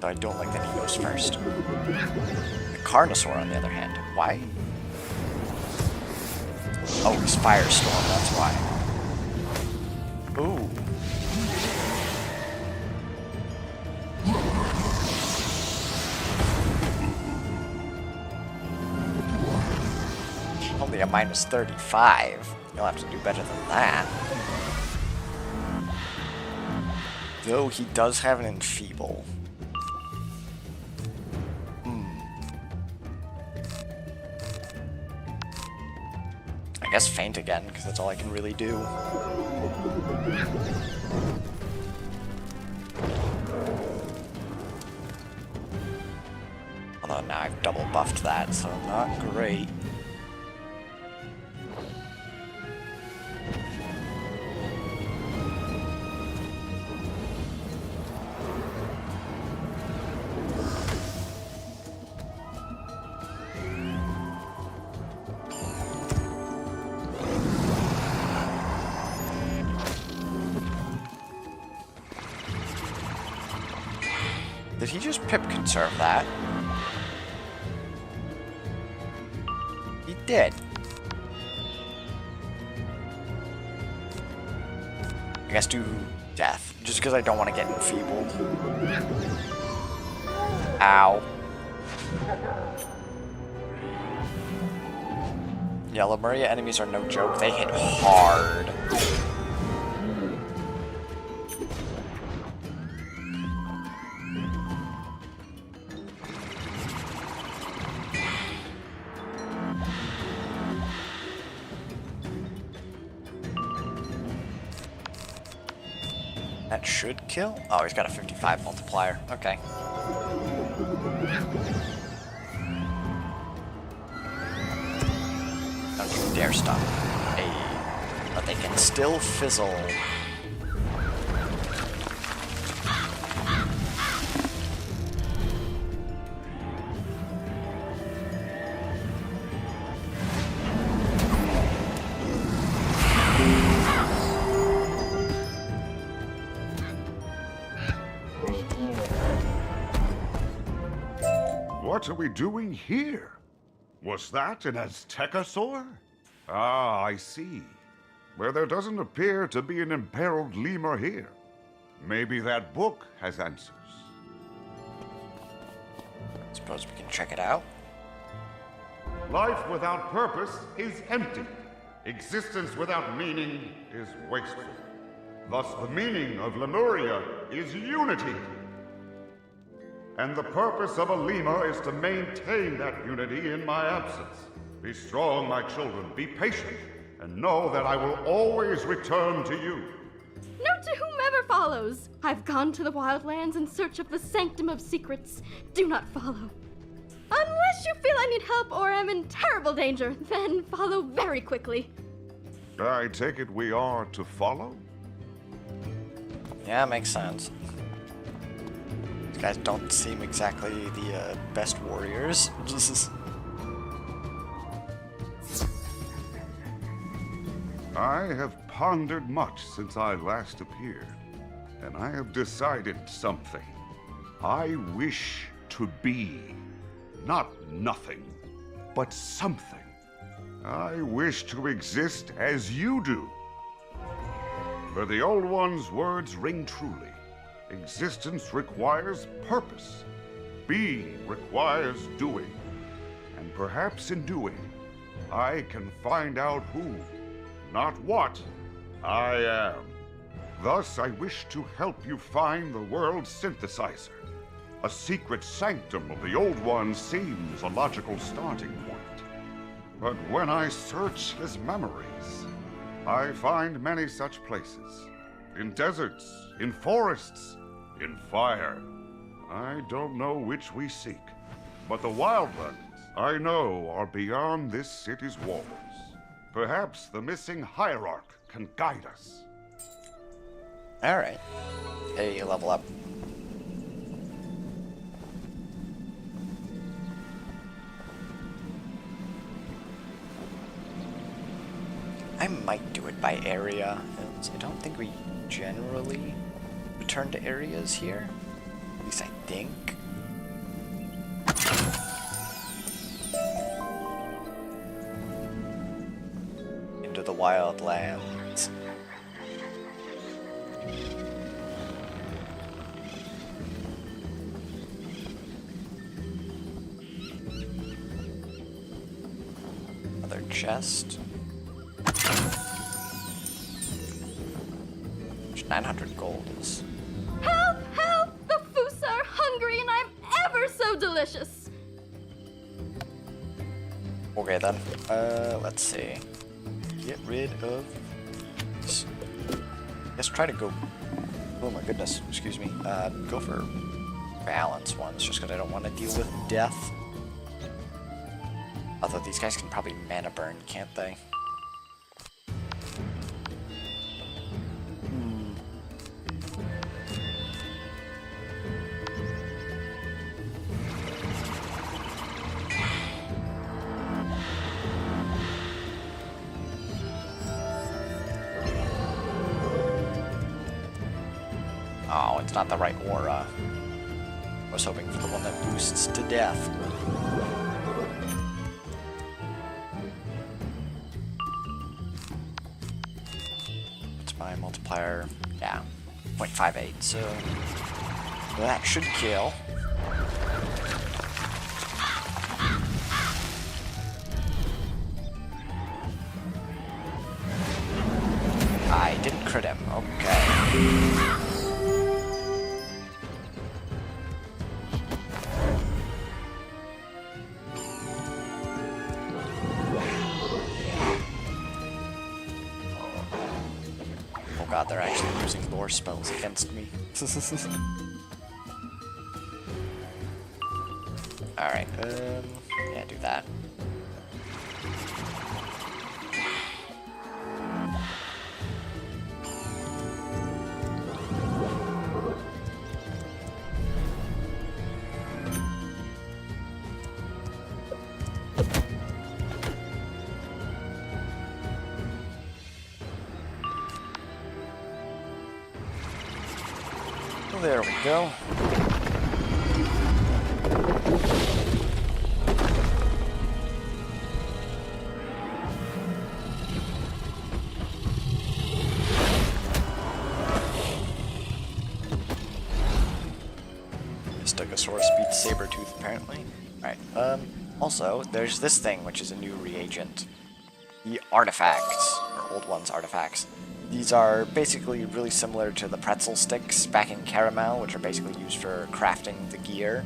Though I don't like that he goes first. The Carnosaur, on the other hand. Why? Oh, it's Firestorm, that's why. Ooh. Only a minus 35. You'll have to do better than that. Though he does have an enfeeble. I guess faint again, because that's all I can really do. Although now I've double buffed that, so not great. Did he just pip conserve that? He did. I guess do death, just because I don't want to get enfeebled. Ow. Yeah, Lemuria enemies are no joke. They hit hard. That should kill? Oh, he's got a 55 multiplier. Okay. Don't you dare stop. Hey. But they can still fizzle. What are we doing here? Was that an Aztecosaur? Ah, I see. Where there doesn't appear to be an imperiled lemur here. Maybe that book has answers. Suppose we can check it out. Life without purpose is empty. Existence without meaning is wasteful. Thus, the meaning of Lemuria is unity. And the purpose of a lemur is to maintain that unity in my absence. Be strong, my children, be patient, and know that I will always return to you. Note to whomever follows. I've gone to the wildlands in search of the sanctum of secrets. Do not follow. Unless you feel I need help or am in terrible danger, then follow very quickly. I take it we are to follow? Yeah, makes sense. These guys don't seem exactly the best warriors. I have pondered much since I last appeared, and I have decided something. I wish to be not nothing, but something. I wish to exist as you do. For the Old One's words ring truly. Existence requires purpose. Being requires doing. And perhaps in doing, I can find out who, not what, I am. Thus, I wish to help you find the world's synthesizer. A secret sanctum of the Old One seems a logical starting point. But when I search his memories, I find many such places. In deserts, in forests, in fire. I don't know which we seek, but the wildlands, I know, are beyond this city's walls. Perhaps the missing hierarch can guide us. Alright. Hey, level up. I might do it by area. I don't think we generally return to areas here. At least I think. wildlands. Another chest. 900 gold is. Help! Help! The Fusa are hungry and I'm ever so delicious! Okay then. Let's see. Get rid of this. Let's try to go. Oh my goodness, excuse me. Go for balance ones just because I don't want to deal with death. Although these guys can probably mana burn, can't they? Oh, it's not the right aura. I was hoping for the one that boosts to death. What's my multiplier? Yeah, 0.58, so that should kill. I didn't crit him, okay. God, they're actually using lore spells against me. Alright, yeah, do that. There we go. Stegosaurus beats Sabretooth, apparently. Alright, also, there's this thing, which is a new reagent. The artifacts, or old ones artifacts. These are basically really similar to the pretzel sticks back in Caramel, which are basically used for crafting the gear.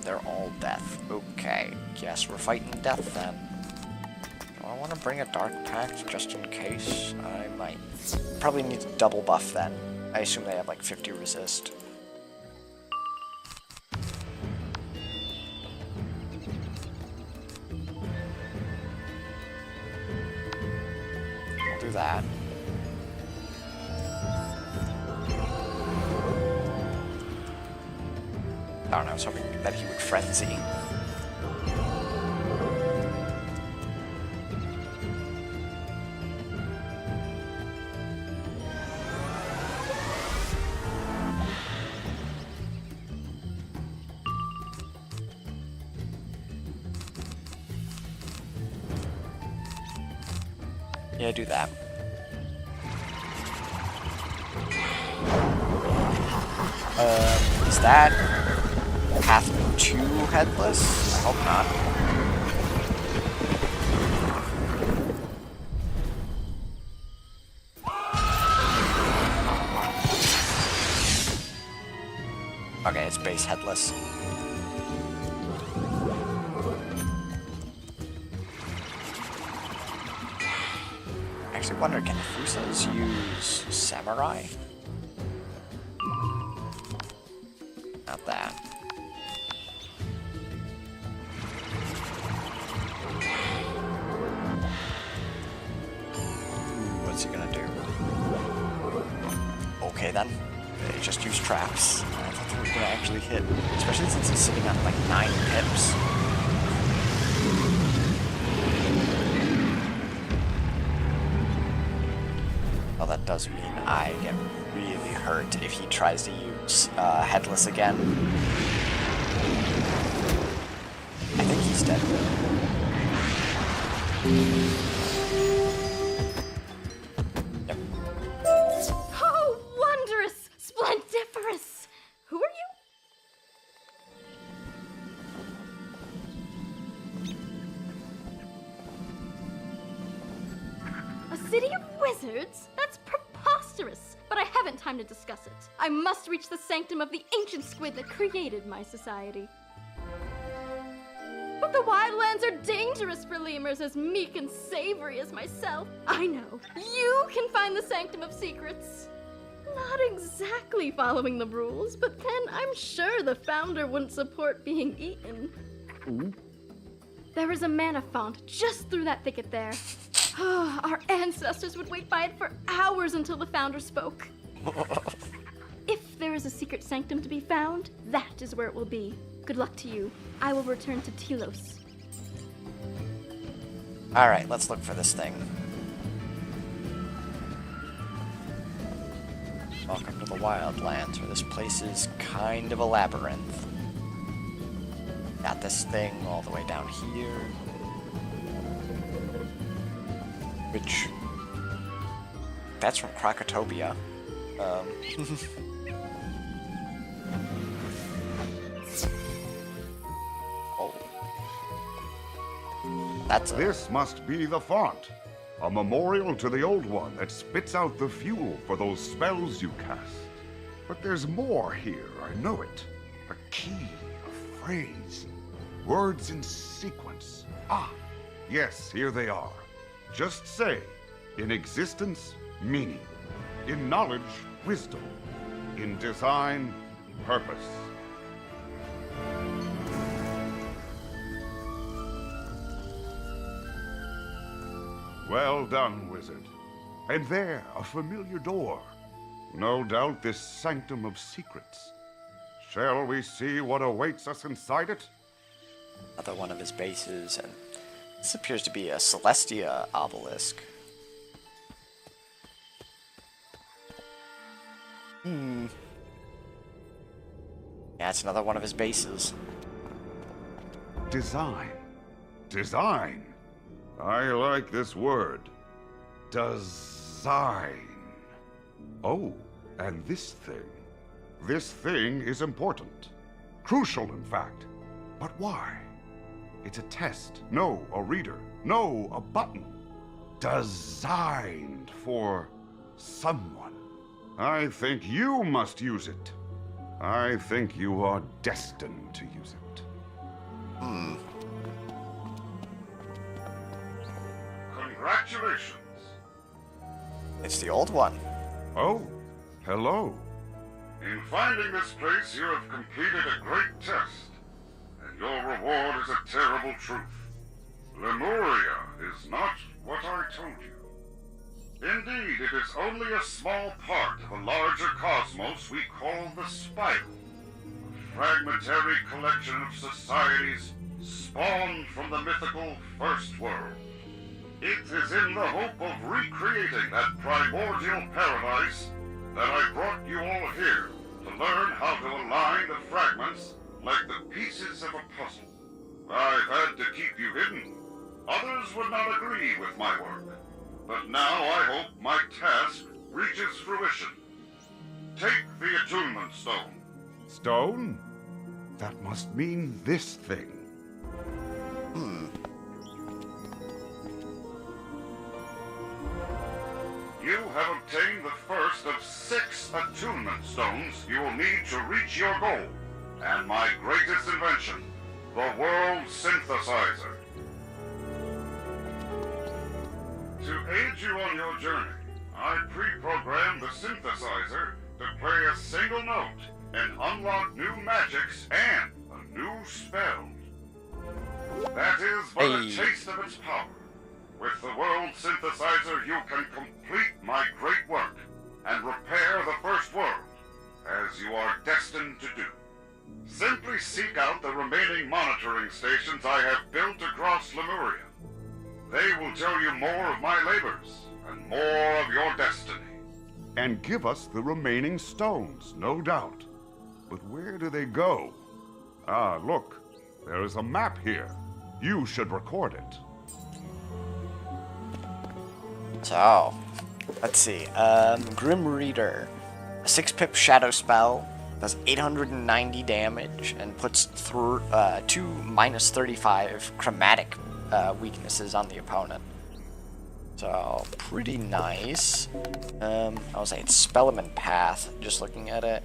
They're all death. Okay, guess we're fighting death then. Do I want to bring a Dark Pact just in case? I might. Probably need to double buff then. I assume they have like 50 resist. That. I don't know, I was hoping that he would frenzy. Yeah, do that. Is that path 2 headless? I hope not. Okay, it's base headless. I actually wonder, can Fusas use Samurai? Not that. What's he gonna do? Okay then. They just use traps. I don't think we're gonna actually hit, especially since he's sitting on like 9 pips. Well, that does mean I get really hurt if he tries to use headless again. I think he's dead. Oh, wondrous! Splendiferous! Who are you? A city of wizards? That's preposterous! But I haven't time to discuss it. I must reach the sanctum of the ancient squid that created my society. But the wildlands are dangerous for lemurs as meek and savory as myself. I know. You can find the sanctum of secrets. Not exactly following the rules, but then I'm sure the founder wouldn't support being eaten. Ooh. There is a mana font just through that thicket there. Our ancestors would wait by it for hours until the founder spoke. If there is a secret sanctum to be found, that is where it will be. Good luck to you. I will return to Telos. Alright, let's look for this thing. Welcome to the Wildlands, where this place is kind of a labyrinth. Got this thing all the way down here. Which... that's from Krakatopia. Oh. This must be the font. A memorial to the Old One that spits out the fuel for those spells you cast. But there's more here, I know it. A key, a phrase, words in sequence. Ah, yes, here they are. Just say, in existence, meaning. In knowledge, wisdom. In design, purpose. Well done, wizard. And there, a familiar door. No doubt this sanctum of secrets. Shall we see what awaits us inside it? Another one of his bases, and this appears to be a Celestia obelisk. Yeah, it's another one of his bases. Design. Design. I like this word. Design. Oh, and this thing. This thing is important. Crucial, in fact. But why? It's a test. No, a reader. No, a button. Designed for someone. I think you must use it. I think you are destined to use it. Congratulations. It's the old one. Oh, hello. In finding this place, you have completed a great test, and your reward is a terrible truth. Lemuria is not what I told you. Indeed, it is only a small part of a larger cosmos we call the Spiral, a fragmentary collection of societies spawned from the mythical First World. It is in the hope of recreating that primordial paradise that I brought you all here to learn how to align the fragments like the pieces of a puzzle. I've had to keep you hidden. Others would not agree with my work. But now I hope my task reaches fruition. Take the attunement stone. Stone? That must mean this thing. You have obtained the first of 6 attunement stones you will need to reach your goal, and my greatest invention, the World Synthesizer. To aid you on your journey, I pre-programmed the synthesizer to play a single note and unlock new magics and a new spell. That is but a taste of its power. With the World Synthesizer, you can complete my great work and repair the First World, as you are destined to do. Simply seek out the remaining monitoring stations I have built across Lemuria. They will tell you more of my labors and more of your destiny. And give us the remaining stones, no doubt. But where do they go? Ah, look, there is a map here. You should record it. So, let's see. Grim Reader. A 6-pip shadow spell. Does 890 damage and puts 2 -35 chromatic weaknesses on the opponent. So, pretty nice. I would say it's Spellman Path, just looking at it.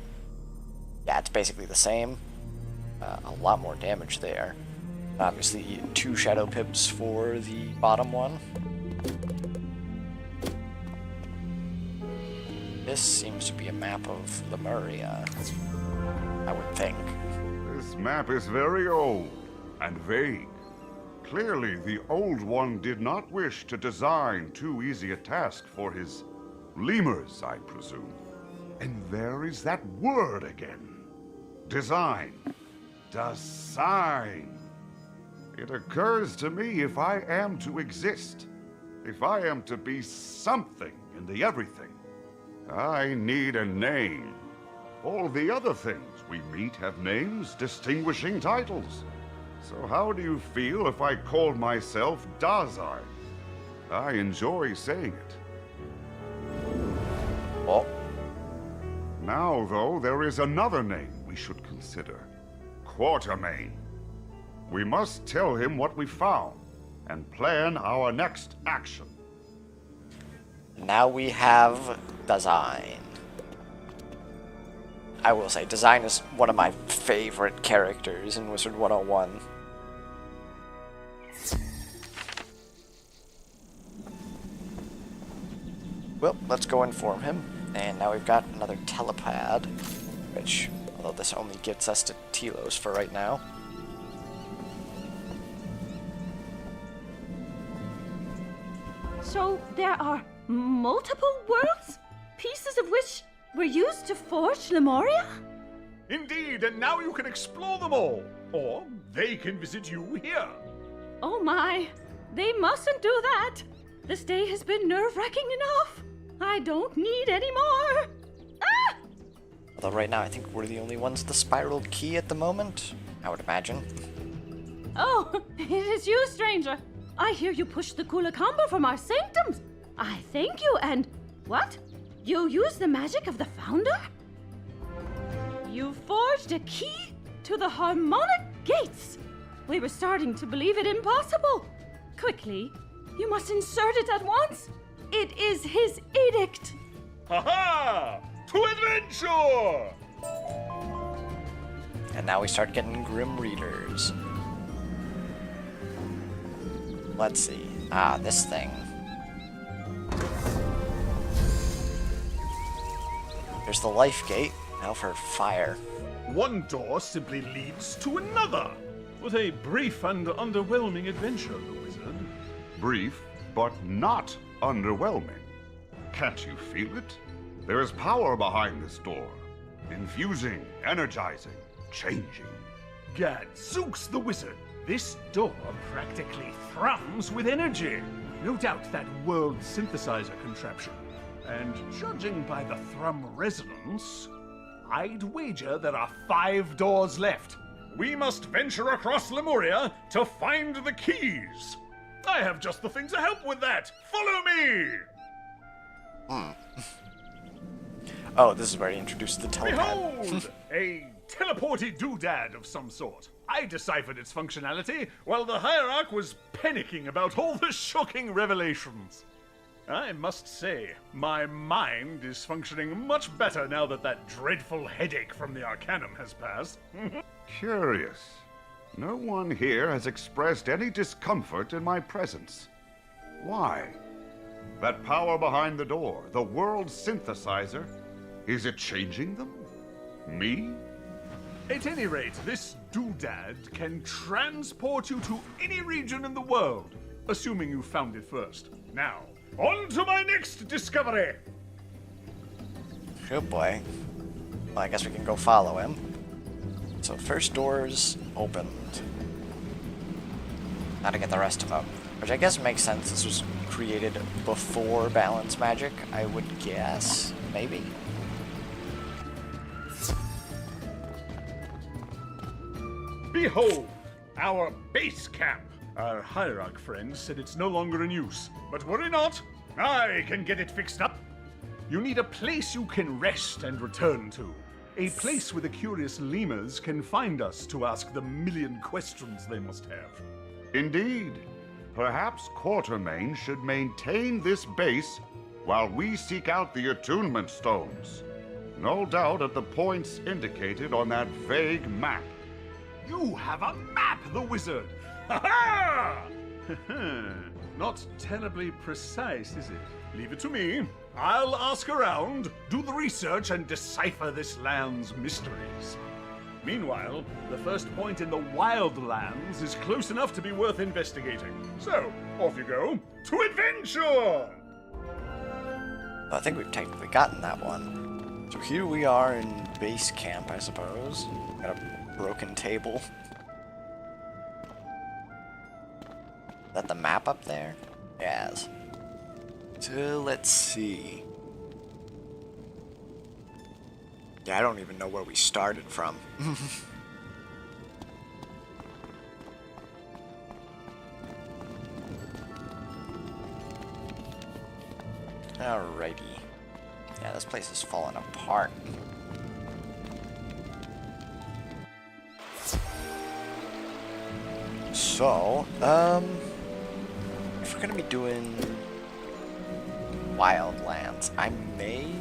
Yeah, it's basically the same. A lot more damage there. Obviously, 2 shadow pips for the bottom one. This seems to be a map of Lemuria, I would think. This map is very old and vague. Clearly, the Old One did not wish to design too easy a task for his lemurs, I presume. And there is that word again. Design. Design. It occurs to me if I am to exist, if I am to be something in the everything, I need a name. All the other things we meet have names, distinguishing titles. So how do you feel if I called myself Dasein? I enjoy saying it. Oh. Now, though, there is another name we should consider. Quatermain. We must tell him what we found and plan our next action. Now we have Design. I will say, Design is one of my favorite characters in Wizard 101. Well, let's go inform him. And now we've got another telepad, which, although this only gets us to Telos for right now. So there are multiple worlds? Pieces of which were used to forge Lemuria? Indeed, and now you can explore them all. Or they can visit you here. Oh my, they mustn't do that. This day has been nerve-wracking enough. I don't need any more. Ah! Although right now I think we're the only ones with the spiraled key at the moment, I would imagine. Oh, it is you, stranger. I hear you pushed the Kula Combo from our sanctums. I thank you, and what? You used the magic of the Founder? You forged a key to the harmonic gates. We were starting to believe it impossible. Quickly, you must insert it at once. It is his edict. Ha-ha! To adventure! And now we start getting Grim Readers. Let's see. Ah, this thing. There's the life gate. Now for fire. One door simply leads to another. What a brief and underwhelming adventure, the wizard. Brief, but not underwhelming. Can't you feel it? There is power behind this door. Infusing, energizing, changing. Gadzooks the wizard. This door practically thrums with energy. No doubt that world synthesizer contraption. And judging by the thrum resonance, I'd wager there are 5 doors left. We must venture across Lemuria to find the keys. I have just the thing to help with that. Follow me! Oh, this is where he introduced the telepad. Behold! A teleporty doodad of some sort. I deciphered its functionality while the Hierarch was panicking about all the shocking revelations. I must say, my mind is functioning much better now that that dreadful headache from the Arcanum has passed. Curious. No one here has expressed any discomfort in my presence. Why? That power behind the door, the world synthesizer, is it changing them? Me? At any rate, this doodad can transport you to any region in the world, assuming you found it first. Now, on to my next discovery! Oh boy. Well, I guess we can go follow him. So first door's opened. Now to get the rest of them. Which I guess makes sense. This was created before balance magic, I would guess. Maybe? Behold, our base camp. Our Hierarch friend said it's no longer in use. But worry not, I can get it fixed up. You need a place you can rest and return to. A place where the curious lemurs can find us to ask the million questions they must have. Indeed. Perhaps Quatermain should maintain this base while we seek out the attunement stones. No doubt at the points indicated on that vague map. You have a map, the wizard! Ha ha! Not terribly precise, is it? Leave it to me. I'll ask around, do the research, and decipher this land's mysteries. Meanwhile, the first point in the Wildlands is close enough to be worth investigating. So, off you go, to adventure! Well, I think we've technically gotten that one. So here we are in base camp, I suppose. Got a broken table. Is that the map up there? Yes. So let's see. Yeah, I don't even know where we started from. Alrighty. Yeah, this place is falling apart. So, if we're gonna be doing Wildlands, I may...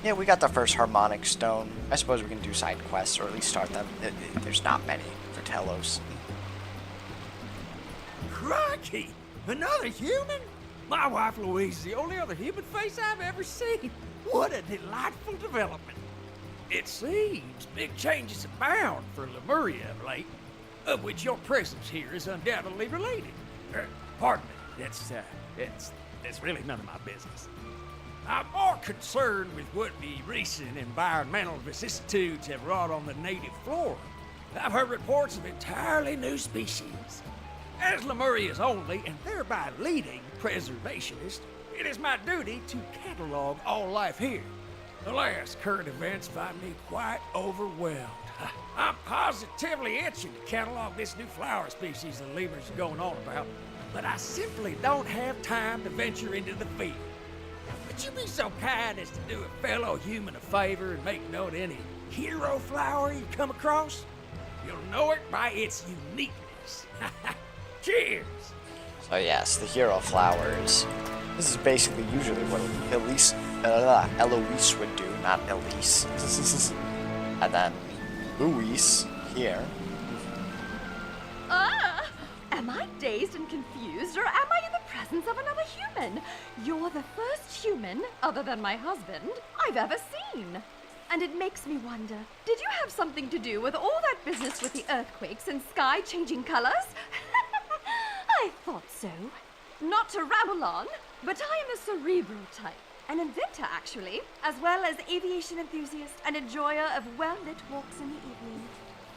Yeah, we got the first harmonic stone. I suppose we can do side quests, or at least start them. There's not many for Telos. Crikey! Another human? My wife Louise is the only other human face I've ever seen. What a delightful development. It seems big changes abound for Lemuria of late, of which your presence here is undoubtedly related. Pardon me, it's really none of my business. I'm more concerned with what the recent environmental vicissitudes have wrought on the native flora. I've heard reports of entirely new species. As Lemuria's only, and thereby leading, preservationist, it is my duty to catalog all life here. Alas, current events find me quite overwhelmed. I'm positively itching to catalog this new flower species the lemurs are going on about, but I simply don't have time to venture into the field. Would you be so kind as to do a fellow human a favor and make note of any hero flower you come across? You'll know it by its uniqueness. Cheers! So yes, the hero flowers. This is basically usually what Eloise would do, not Elise. And then Louise here. Am I dazed and confused, or am I in the presence of another human? You're the first human, other than my husband, I've ever seen. And it makes me wonder, did you have something to do with all that business with the earthquakes and sky changing colors? I thought so. Not to ramble on, but I am a cerebral type. An inventor, actually, as well as aviation enthusiast and enjoyer of well-lit walks in the evening.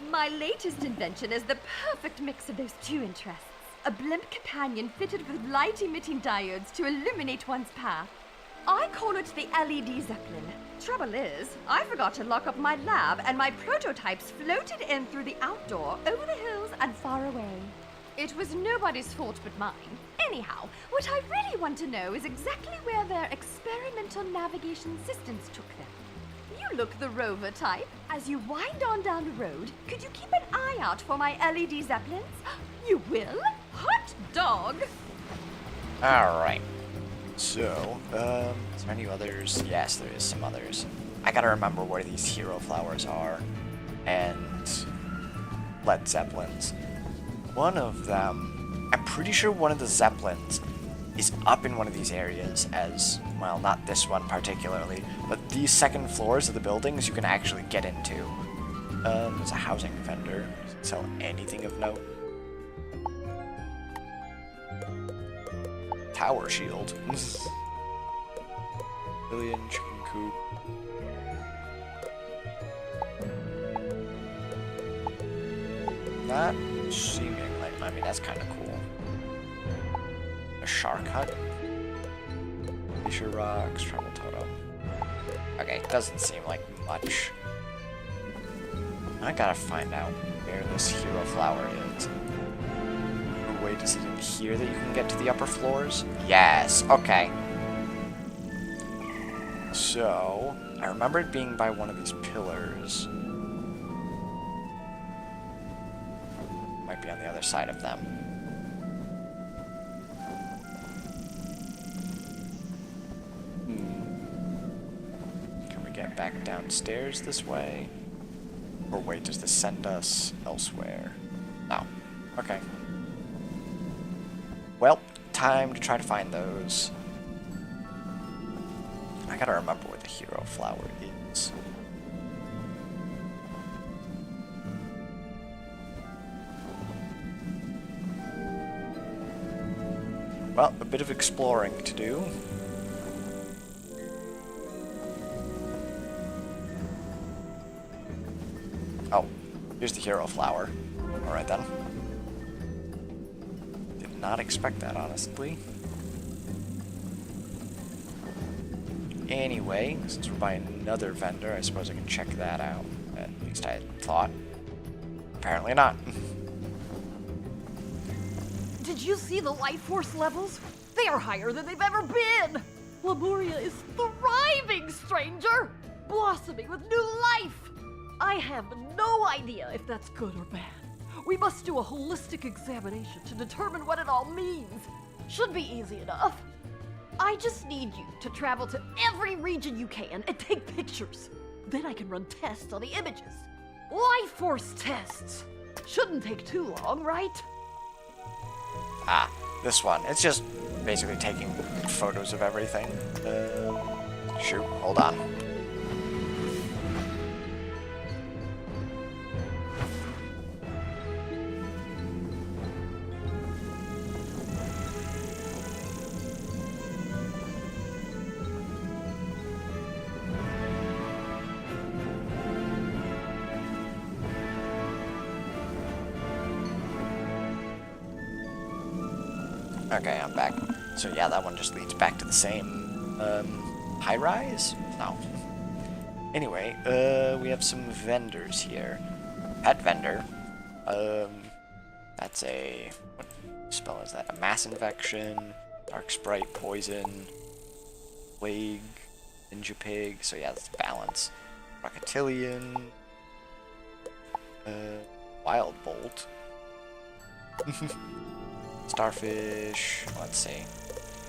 My latest invention is the perfect mix of those two interests. A blimp companion fitted with light-emitting diodes to illuminate one's path. I call it the LED Zeppelin. Trouble is, I forgot to lock up my lab, and my prototypes floated in through the outdoor, over the hills and far away. It was nobody's fault but mine. Anyhow, what I really want to know is exactly where their experimental navigation systems took them. You look the rover type. As you wind on down the road, could you keep an eye out for my LED Zeppelins? You will? Hot dog! Alright. So, is there any others? Yes, there is some others. I gotta remember where these hero flowers are. And Led Zeppelins. One of them, I'm pretty sure one of the Zeppelins is up in one of these areas as, well, not this one particularly, but these second floors of the buildings you can actually get into. There's a housing vendor. Does it sell anything of note? Tower shield. Billion chicken coop. Not seeming like, I mean, that's kind of cool. A shark hut. Fisher rocks, travel totem. Okay, it doesn't seem like much. I gotta find out where this hero flower is. Ooh, wait, is it in here that you can get to the upper floors? Yes, okay. So, I remember it being by one of these pillars. Might be on the other side of them. Can we get back downstairs this way? Or wait, does this send us elsewhere? No. Okay. Well, time to try to find those. I gotta remember where the hero flower is. Well, a bit of exploring to do. Oh, here's the hero flower. Alright then. Did not expect that, honestly. Anyway, since we're by another vendor, I suppose I can check that out. At least I thought. Apparently not. Did you see the life force levels? They are higher than they've ever been! Lemuria is thriving, stranger! Blossoming with new life! I have no idea if that's good or bad. We must do a holistic examination to determine what it all means. Should be easy enough. I just need you to travel to every region you can and take pictures. Then I can run tests on the images. Life force tests! Shouldn't take too long, right? Ah, this one. It's just basically taking photos of everything. Shoot, hold on. Okay, I'm back. So yeah, that one just leads back to the same, high rise? No. Anyway, we have some vendors here. Pet vendor. That's a, what spell is that? A mass infection, dark sprite, poison, plague, ninja pig. So yeah, that's balance. Rockatillion, wild bolt. Starfish, let's see,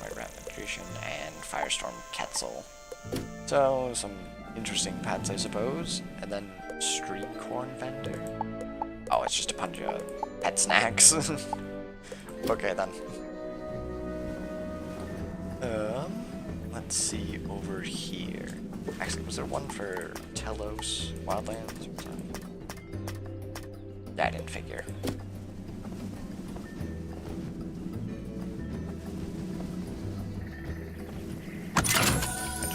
White Rat Magician, and Firestorm Quetzal. So, some interesting pets, I suppose. And then Street Corn Vendor. Oh, it's just a bunch of pet snacks. Okay, then. Let's see over here. Actually, was there one for Telos Wildlands? Yeah, I didn't figure.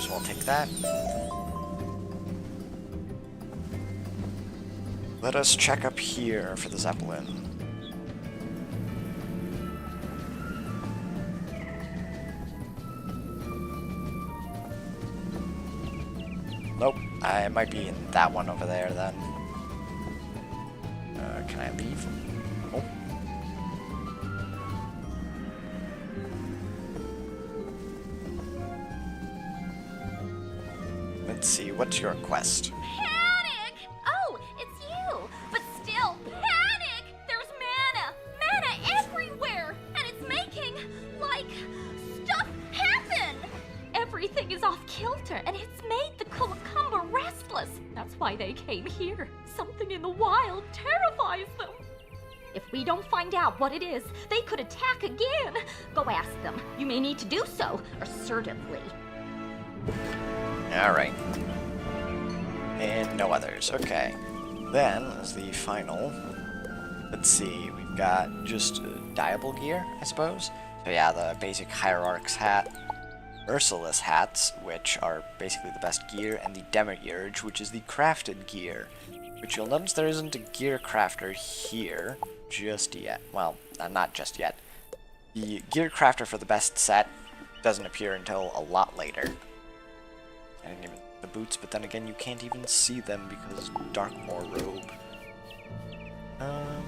I'll take that. Let us check up here for the Zeppelin. Nope, I might be in that one over there then. Can I leave? Oh. Let's see, what's your quest? Panic! Oh, it's you! But still, panic! There's mana! Mana everywhere! And it's making, like, stuff happen! Everything is off kilter, and it's made the Kulakamba restless. That's why they came here. Something in the wild terrifies them. If we don't find out what it is, they could attack again. Go ask them. You may need to do so assertively. Alright. And no others. Okay. Then, as the final, let's see, we've got just Diable gear, I suppose. So yeah, the basic Hierarch's hat, Merciless hats, which are basically the best gear, and the Demiurge, which is the crafted gear. Which you'll notice there isn't a gear crafter here just yet. Well, not just yet. The gear crafter for the best set doesn't appear until a lot later. I didn't even the boots, but then again, you can't even see them because Darkmoor robe. I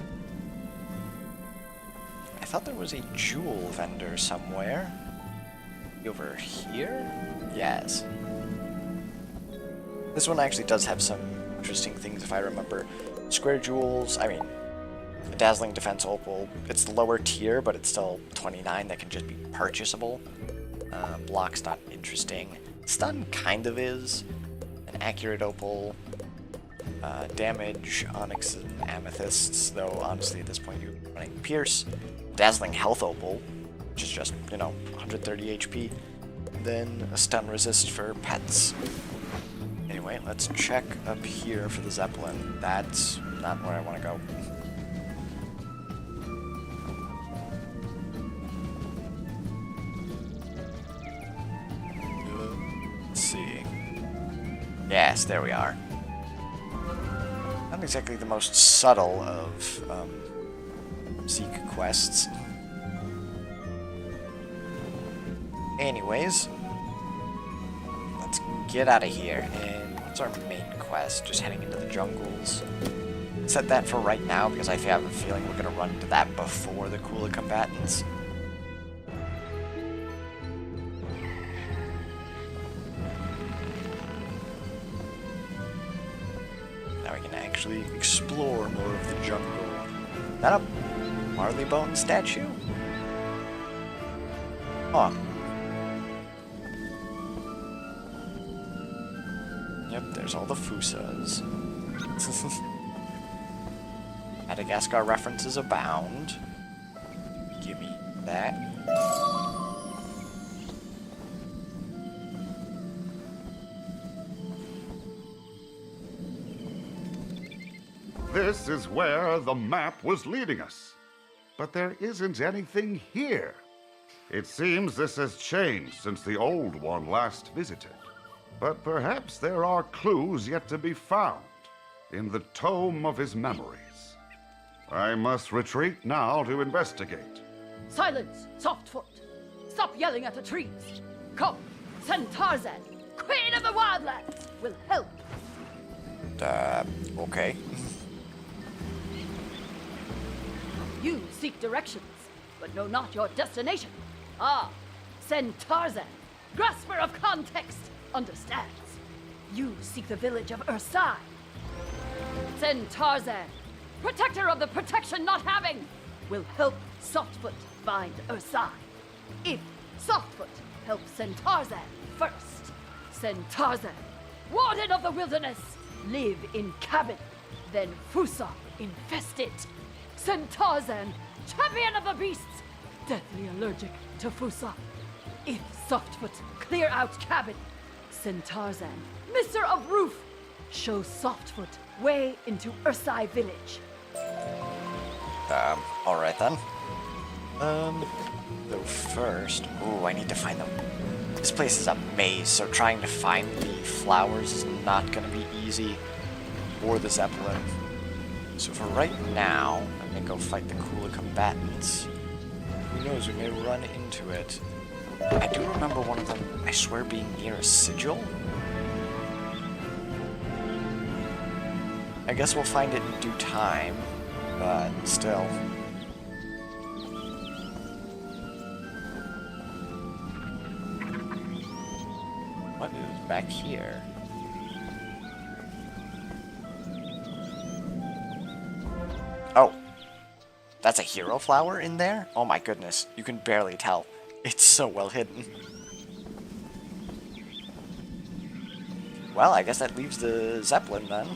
thought there was a jewel vendor somewhere. Over here? Yes. This one actually does have some interesting things if I remember. Square jewels, I mean, the Dazzling Defense Opal, it's the lower tier, but it's still 29 that can just be purchasable. Block's not interesting. Stun kind of is. An Accurate Opal. Damage, Onyx, and Amethysts, though honestly at this point you're running Pierce. Dazzling Health Opal, which is just, 130 HP. And then a Stun Resist for pets. Anyway, let's check up here for the Zeppelin. That's not where I want to go. Let's see. Yes, there we are. Not exactly the most subtle of Zeke quests. Anyways, let's get out of here. And what's our main quest? Just heading into the jungles. Set that for right now because I have a feeling we're gonna run into that before the cooler combatants. Now we can actually explore more of the jungle. Is that a Marleybone statue? Huh. Yep, there's all the Fusas. Madagascar references abound. Give me that. This is where the map was leading us. But there isn't anything here. It seems this has changed since the old one last visited. But perhaps there are clues yet to be found in the tome of his memories. I must retreat now to investigate. Silence, Softfoot! Stop yelling at the trees! Come, send Tarzan, Queen of the Wildlands, will help! Okay. You seek directions, but know not your destination. Ah, send Tarzan, grasper of context, understands. You seek the village of Ursai. Send Tarzan, protector of the protection not having, will help Softfoot find Ursai. If Softfoot helps send Tarzan first, send Tarzan, warden of the wilderness, live in cabin, then Fusa infest it. Send Tarzan, champion of the beasts, deathly allergic to Fusa. If Softfoot clear out cabin, send Tarzan, mister of roof, show Softfoot way into Ursai village. Alright then. Though first, ooh, I need to find them. This place is a maze, so trying to find the flowers is not gonna be easy, or the Zeppelin. So for right now, I'm gonna go fight the cooler combatants. Who knows, we may run into it. I do remember one of them, I swear, being near a sigil. I guess we'll find it in due time, but still. What is back here? Oh, that's a hero flower in there? Oh my goodness, you can barely tell. It's so well hidden. Well, I guess that leaves the Zeppelin then.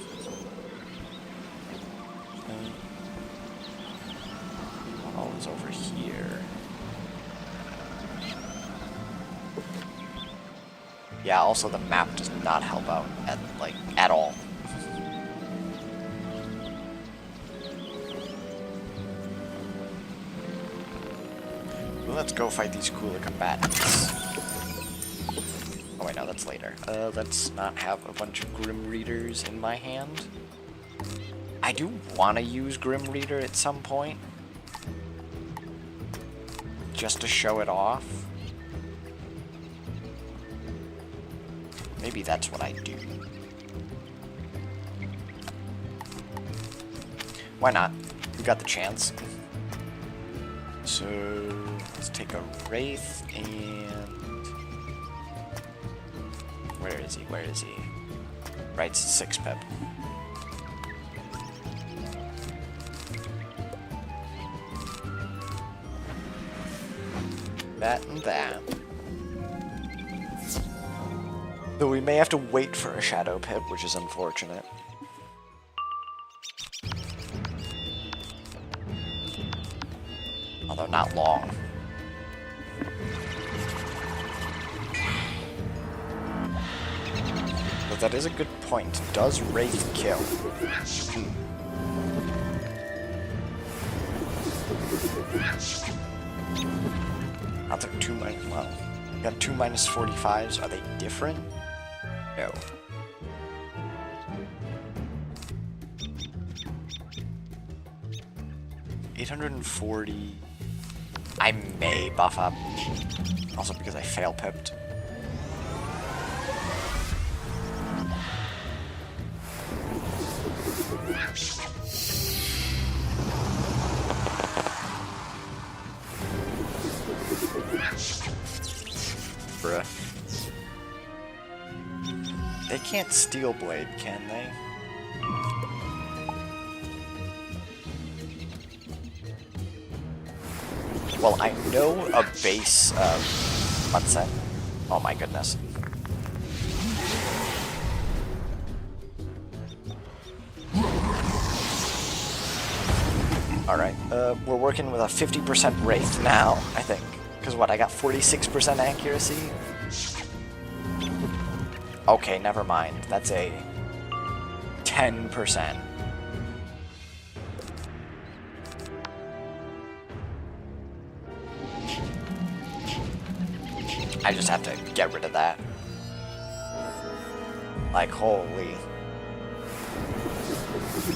What all is over here? Yeah, also the map does not help out at all. Let's go fight these cooler combatants. Oh wait, no, that's later. Let's not have a bunch of Grim Readers in my hand. I do want to use Grim Reader at some point. Just to show it off. Maybe that's what I do. Why not? We got the chance. So let's take a Wraith and where is he? Where is he? Right, it's 6 pip. That and that. Though we may have to wait for a Shadow Pip, which is unfortunate. Although not long. But that is a good point. Does Wraith kill? I'll take 2 minus. Well, we got 2 minus 45s. Are they different? No. $840. I may buff up. Also because I fail pipped. Bruh. They can't Steel Blade, can they? Well, I know a base of... What's that? Oh my goodness. Alright, we're working with a 50% Wraith now, I think. Because what, I got 46% accuracy? Okay, never mind. That's a 10%. I just have to get rid of that. Like, holy.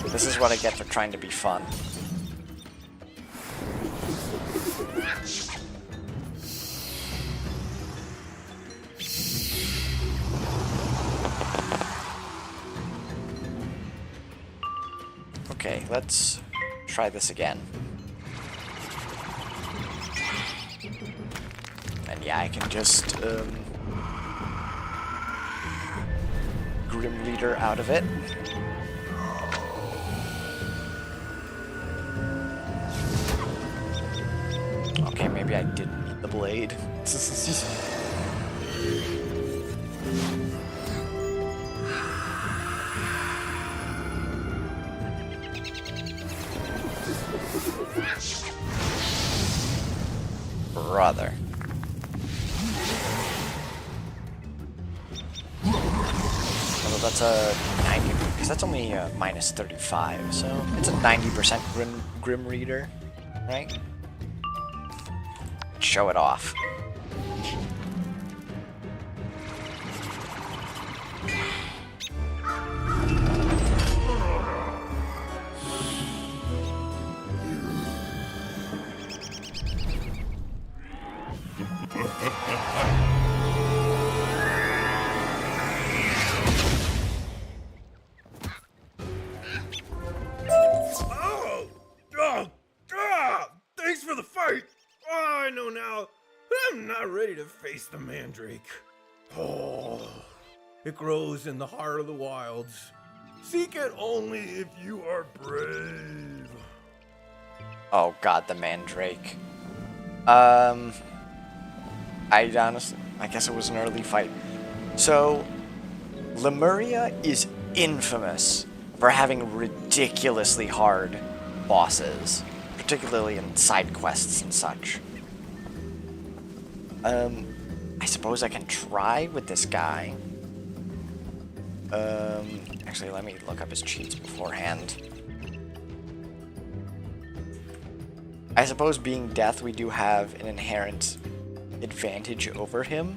This is what I get for trying to be fun. Okay, let's try this again. And yeah, I can just Grim Reader out of it. Okay, maybe I didn't need the blade. Brother. Well, that's a 90, because that's only minus 35, so it's a 90% Grim Reader, right? Let's show it off. Thanks for the fight! Oh, I know now, but I'm not ready to face the Mandrake. Oh, it grows in the heart of the wilds. Seek it only if you are brave. Oh god, the Mandrake. I honestly, I guess it was an early fight. So, Lemuria is infamous for having ridiculously hard bosses, particularly in side quests and such. I suppose I can try with this guy. Actually, let me look up his cheats beforehand. I suppose being death, we do have an inherent advantage over him,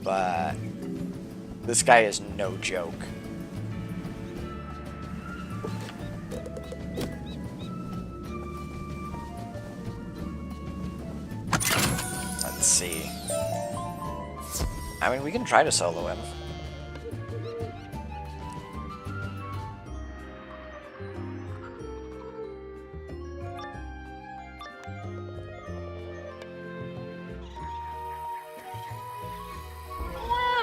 but this guy is no joke. Let's see. I mean, we can try to solo him.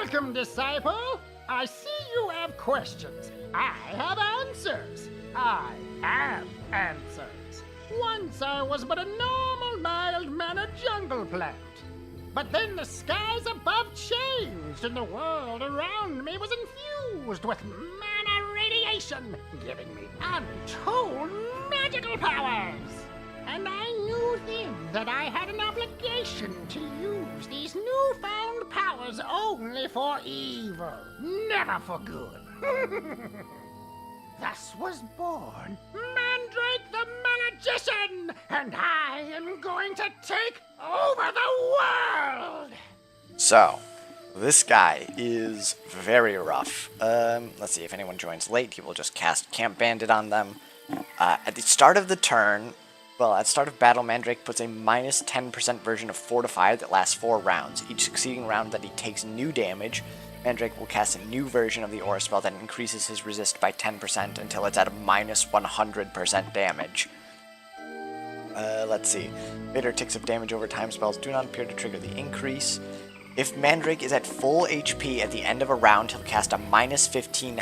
Welcome, disciple. I see you have questions. I have answers. I am answers. Once I was but a normal, mild-mannered jungle plant. But then the skies above changed, and the world around me was infused with mana radiation, giving me untold magical powers. And I knew then that I had an obligation to use these newfound powers only for evil, never for good. Thus was born Mandrake the Magician, and I am going to take over the world! So, this guy is very rough. Let's see, if anyone joins late, he will just cast Camp Bandit on them. At the start of the turn, at the start of battle, Mandrake puts a minus 10% version of Fortify that lasts 4 rounds. Each succeeding round that he takes new damage, Mandrake will cast a new version of the aura spell that increases his resist by 10% until it's at a minus 100% damage. Let's see. Greater ticks of damage over time spells do not appear to trigger the increase. If Mandrake is at full HP at the end of a round, he'll cast a minus 15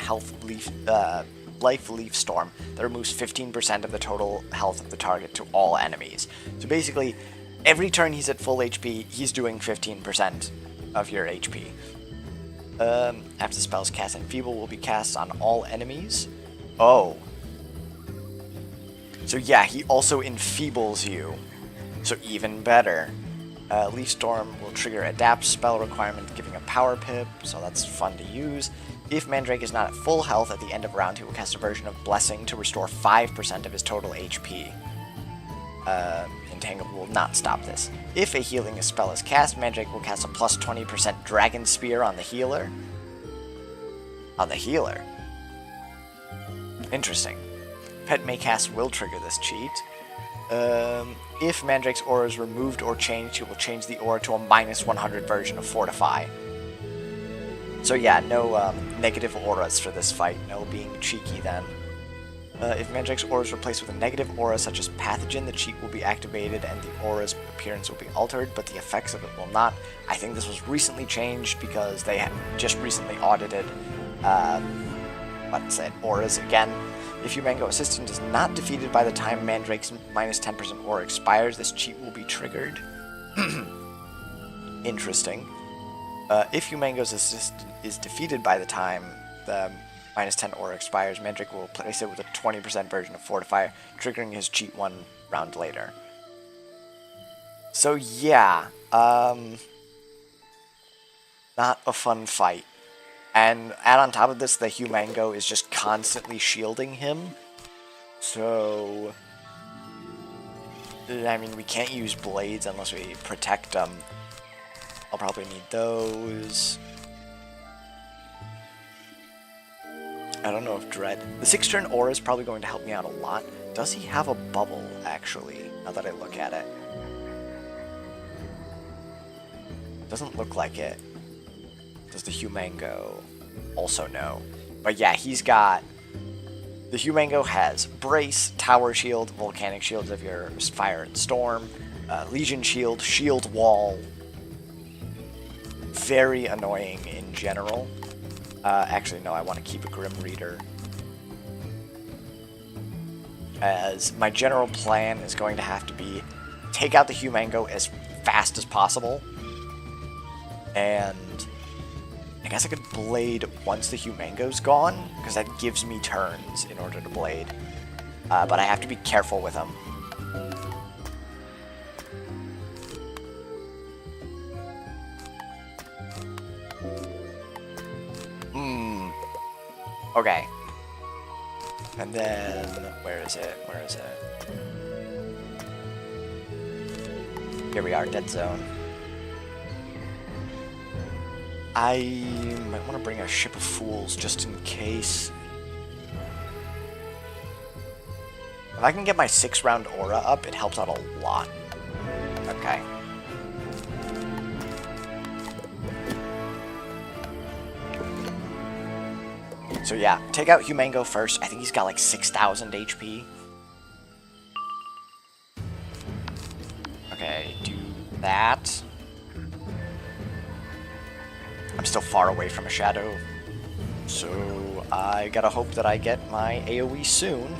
life leaf storm that removes 15% of the total health of the target to all enemies. So basically, every turn he's at full HP, he's doing 15% of your HP. After the spell's cast, Enfeeble will be cast on all enemies. Oh. So yeah, he also enfeebles you. So even better. Leaf Storm will trigger Adapt spell requirement, giving a power pip, so that's fun to use. If Mandrake is not at full health at the end of round, he will cast a version of Blessing to restore 5% of his total HP. Entangle will not stop this. If a healing spell is cast, Mandrake will cast a plus 20% Dragon Spear on the healer. On the healer? Interesting. Pet Maycast will trigger this cheat. If Mandrake's aura is removed or changed, he will change the aura to a minus 100 version of Fortify. So yeah, no negative auras for this fight. No being cheeky then. If Mandrake's aura is replaced with a negative aura such as Pathogen, the cheat will be activated and the aura's appearance will be altered, but the effects of it will not. I think this was recently changed because they have just recently audited auras again. If Humango Assistant is not defeated by the time Mandrake's minus 10% aura expires, this cheat will be triggered. Interesting. If Humango's Assistant is defeated by the time the minus 10 aura expires, Mandrake will place it with a 20% version of Fortify, triggering his cheat 1 round later. So yeah, not a fun fight. And add on top of this, the Humango is just constantly shielding him. So, I mean, we can't use blades unless we protect them. I'll probably need those. I don't know if Dread... The 6-turn aura is probably going to help me out a lot. Does he have a bubble, actually, now that I look at it? Doesn't look like it. Does the Humango? Also no. But yeah, he's got... The Humango has Brace, Tower Shield, Volcanic Shields of your Fire and Storm, Legion Shield, Shield Wall. Very annoying in general. Actually, no, I want to keep a Grim Reader. As my general plan is going to have to be take out the Humango as fast as possible. And I guess I could blade once the Humango's gone, because that gives me turns in order to blade. But I have to be careful with them. Okay. And then, where is it? Where is it? Here we are, Dead Zone. I might want to bring a Ship of Fools just in case. If I can get my 6-round aura up, it helps out a lot. Okay. So yeah, take out Humango first. I think he's got like 6,000 HP. Okay, do that. I'm still far away from a shadow. So I gotta hope that I get my AoE soon.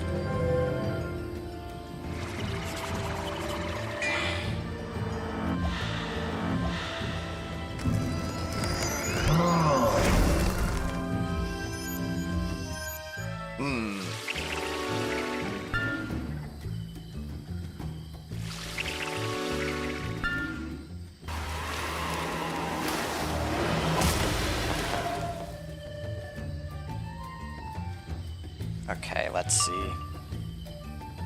Okay, let's see.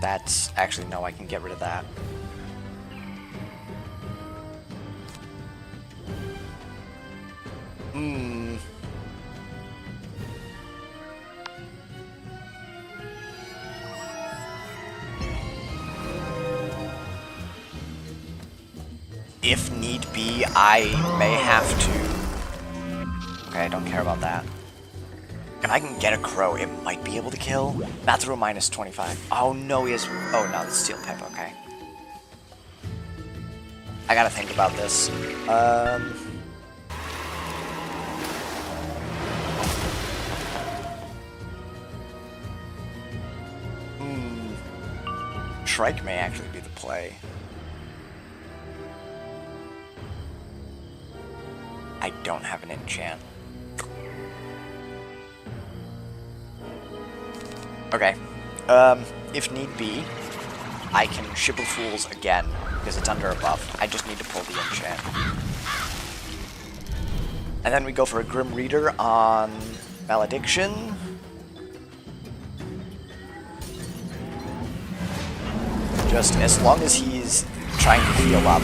That's actually, no, I can get rid of that. If need be, I may have to... Okay, I don't care about that. If I can get a crow, it might be able to kill. Not through a minus 25. Oh no, he has... Oh no, it's steel pipe, okay. I gotta think about this. Shrike may actually be the play. I don't have an enchant. Okay. If need be, I can Ship of Fools again, because it's under a buff. I just need to pull the enchant. And then we go for a Grim Reader on Malediction. Just as long as he's trying to heal up,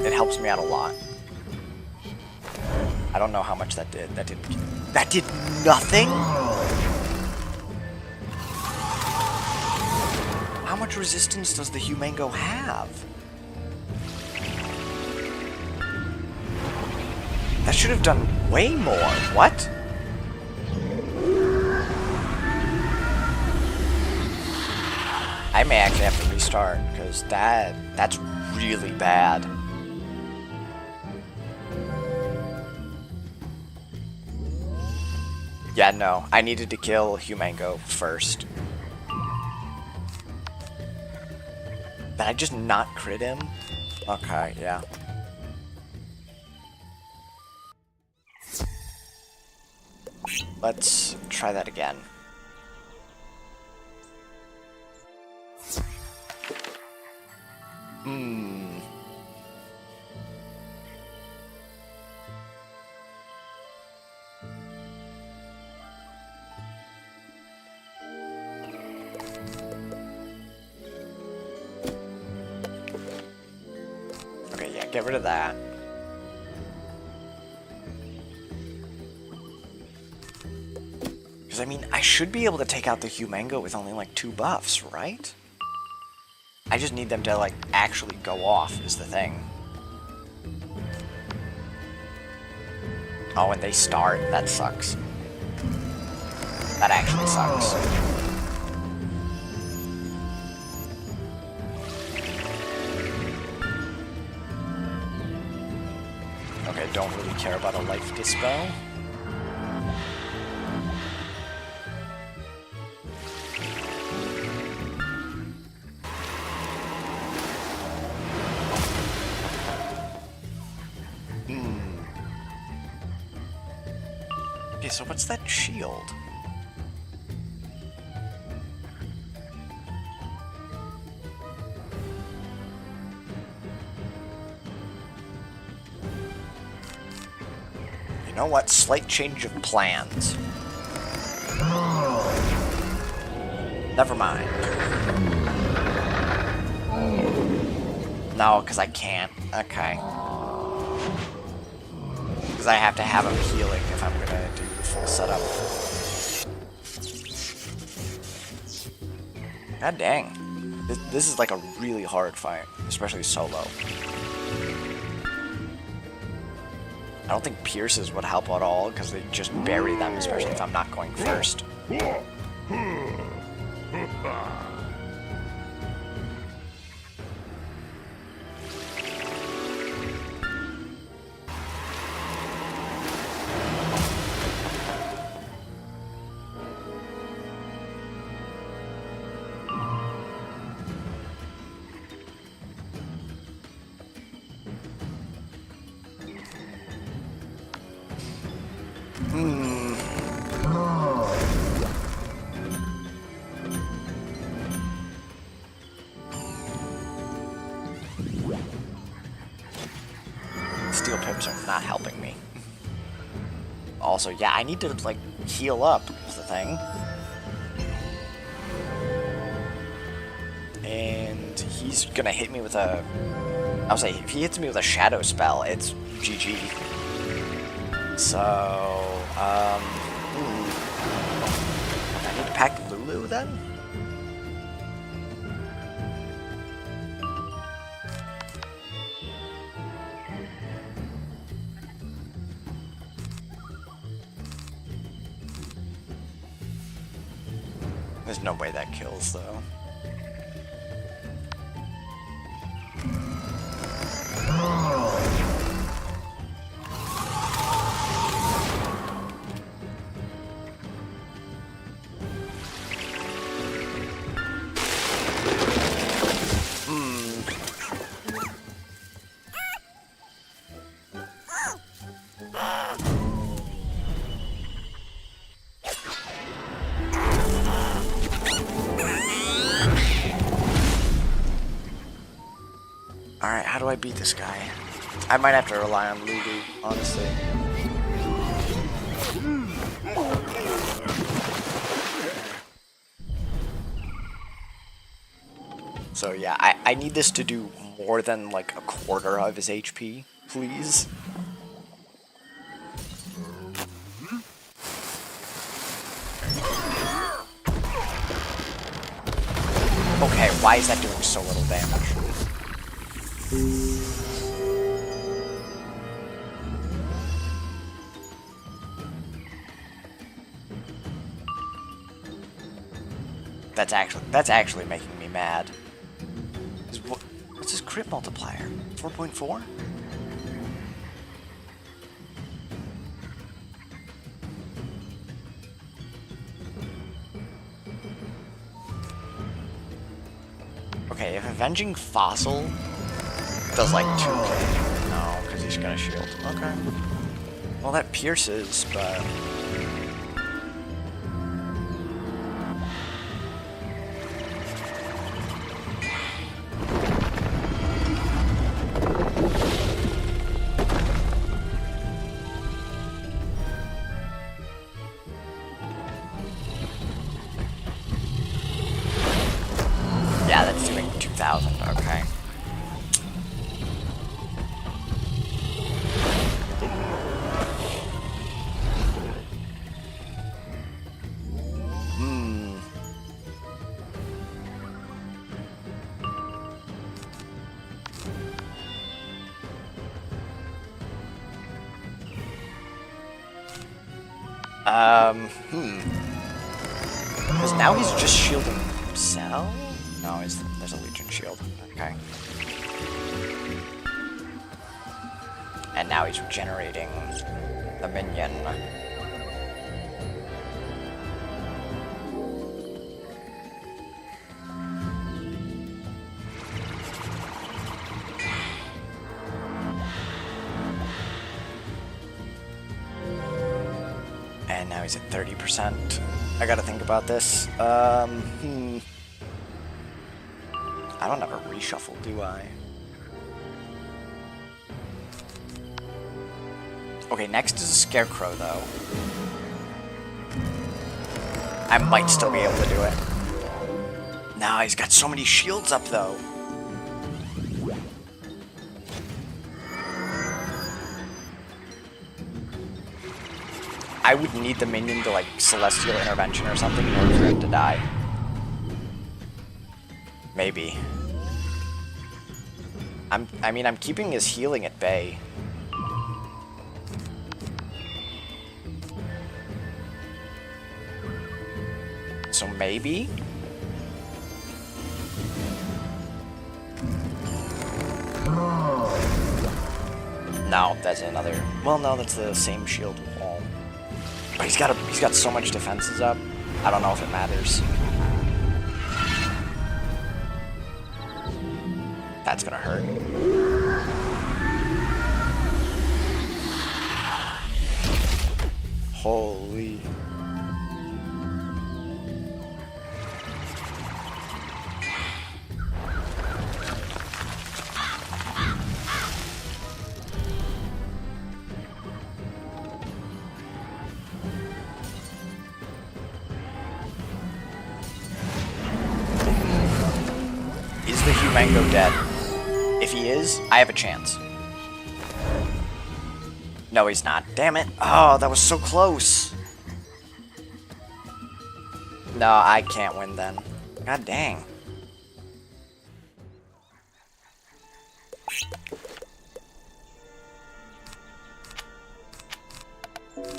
it helps me out a lot. I don't know how much that did. That did nothing? How much resistance does the Humango have? That should have done way more. What? I may actually have to restart, because that's really bad. Yeah, no. I needed to kill Humango first. Did I just not crit him? Okay, yeah. Let's try that again. Okay, yeah, get rid of that. Because, I mean, I should be able to take out the Humango with only, like, 2 buffs, right? I just need them to, like, actually go off, is the thing. Oh, and they start? That sucks. That actually sucks. Okay, don't really care about a life dispel. Okay, so what's that shield? You know what? Slight change of plans. Never mind. No, because I can't. Okay. Because I have to have him healing if I'm gonna do the full setup. God dang. This is like a really hard fight, especially solo. I don't think Pierces would help at all, because they just bury them, especially if I'm not going first. not helping me. Also, yeah, I need to, like, heal up, is the thing. And he's gonna hit me with a... I'll say, if he hits me with a shadow spell, it's GG. So, I need to pack Lulu, then? There's no way that kills, though. Alright, how do I beat this guy? I might have to rely on Lulu, honestly. So yeah, I need this to do more than like a quarter of his HP, please. Okay, why is that doing so little damage? That's actually making me mad. What's his crit multiplier? 4.4? Okay, if Avenging Fossil does like 2k. No, because he's gonna shield. Okay. Well, that pierces, but... Yeah, that's doing 2,000, okay. Because now he's just shielding himself? No, there's a Legion shield. Okay. And now he's regenerating the minion. And now he's at 30%. I gotta think about this. I don't have a reshuffle, do I? Okay, next is a Scarecrow, though. I might still be able to do it. Nah, he's got so many shields up, though. I would need the minion to, like, Celestial Intervention or something in order for him to die. Maybe. I mean, I'm keeping his healing at bay. So maybe? No, that's another... Well, no, that's the same shield wall. But he's got so much defenses up. I don't know if it matters. That's gonna hurt. Holy. Mango dead? If he is, I have a chance. No, he's not. Damn it. Oh, that was so close. No, I can't win then. God dang.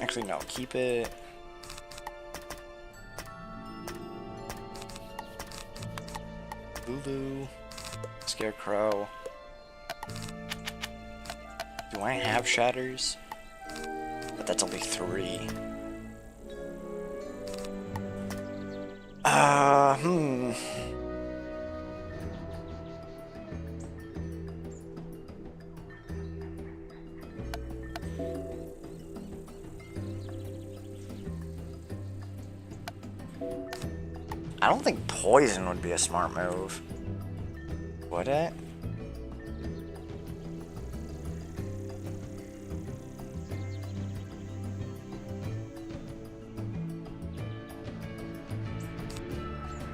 Actually, no. Keep it. Lulu. Scarecrow. Do I have shatters? But that's only 3. I don't think poison would be a smart move. Would it?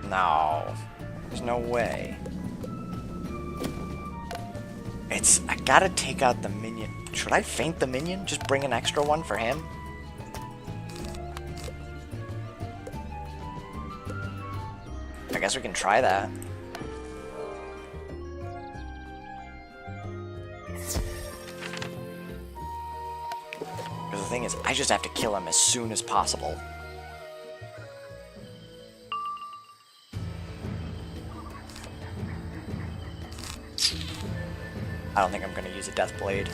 No. There's no way. I gotta take out the minion. Should I feint the minion? Just bring an extra one for him? I guess we can try that. Because the thing is, I just have to kill him as soon as possible. I don't think I'm gonna use a Death Blade.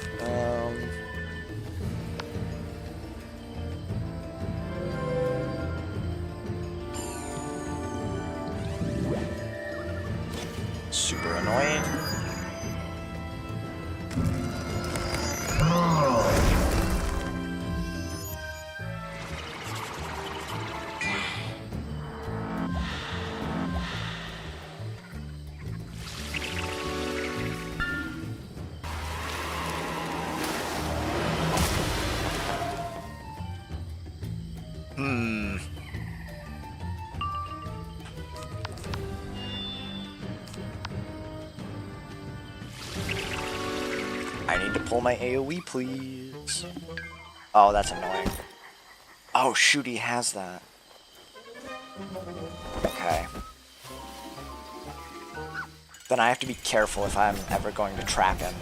Super annoying. I need to pull my AoE, please. Oh, that's annoying. Oh, shoot, he has that. Okay. Then I have to be careful if I'm ever going to trap him.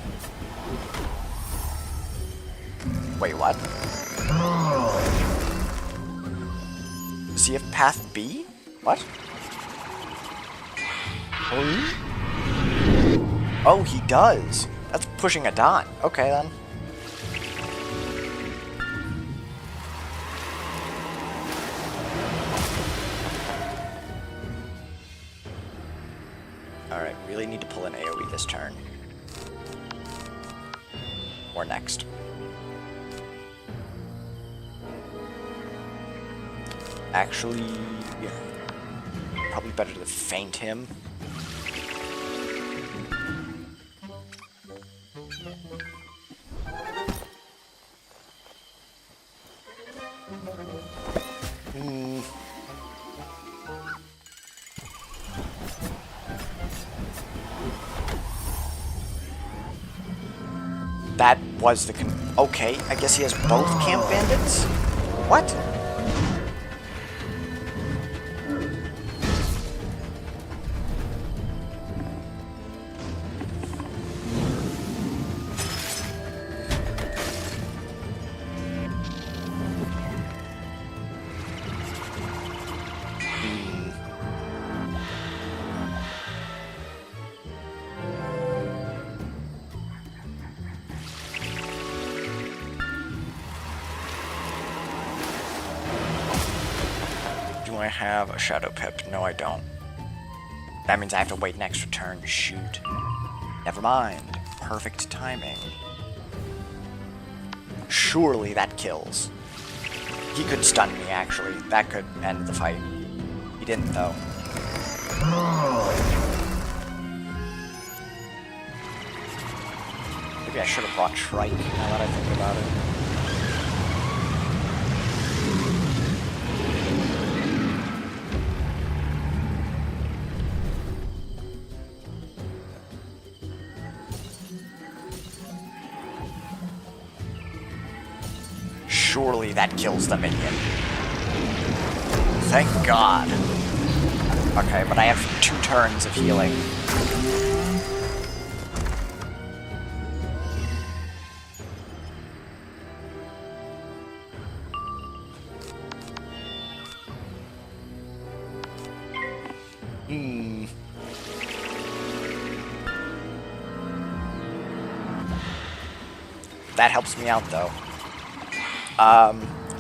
Wait, what? Does he have path B? What? Oh, he does. That's pushing a dot. Okay, then. Alright, really need to pull an AoE this turn. Or next. Actually, yeah. Probably better to feint him. That was the okay, I guess he has both camp bandits? What? Do I have a Shadow Pip? No, I don't. That means I have to wait an extra turn. Shoot. Never mind. Perfect timing. Surely that kills. He could stun me, actually. That could end the fight. He didn't, though. Maybe I should have brought Trike, now that I think about it. surely that kills the minion. Thank God. Okay, but I have 2 turns of healing. That helps me out, though.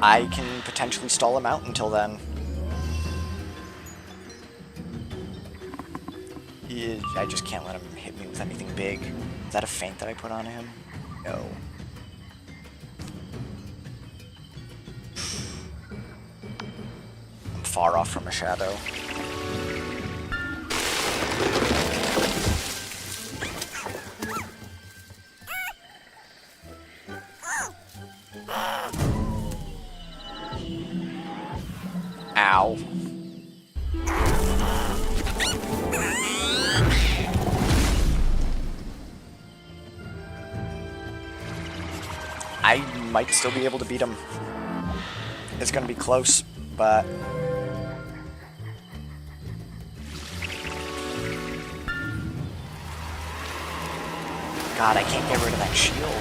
I can potentially stall him out until then. I just can't let him hit me with anything big. Is that a feint that I put on him? No. I'm far off from a shadow. Ow. I might still be able to beat him. It's gonna be close, but... God, I can't get rid of that shield.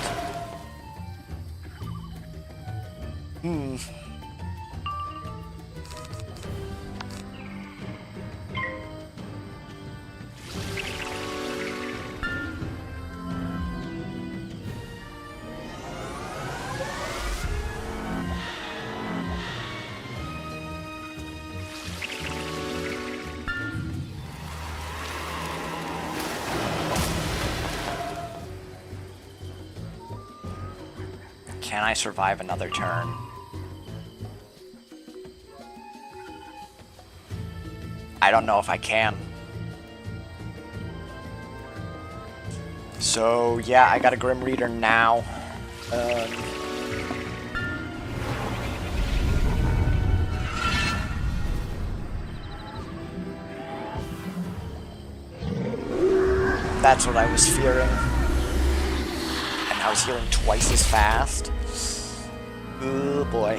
Can I survive another turn? I don't know if I can. So, yeah, I got a Grim Reader now. That's what I was fearing. And I was healing twice as fast. Oh boy.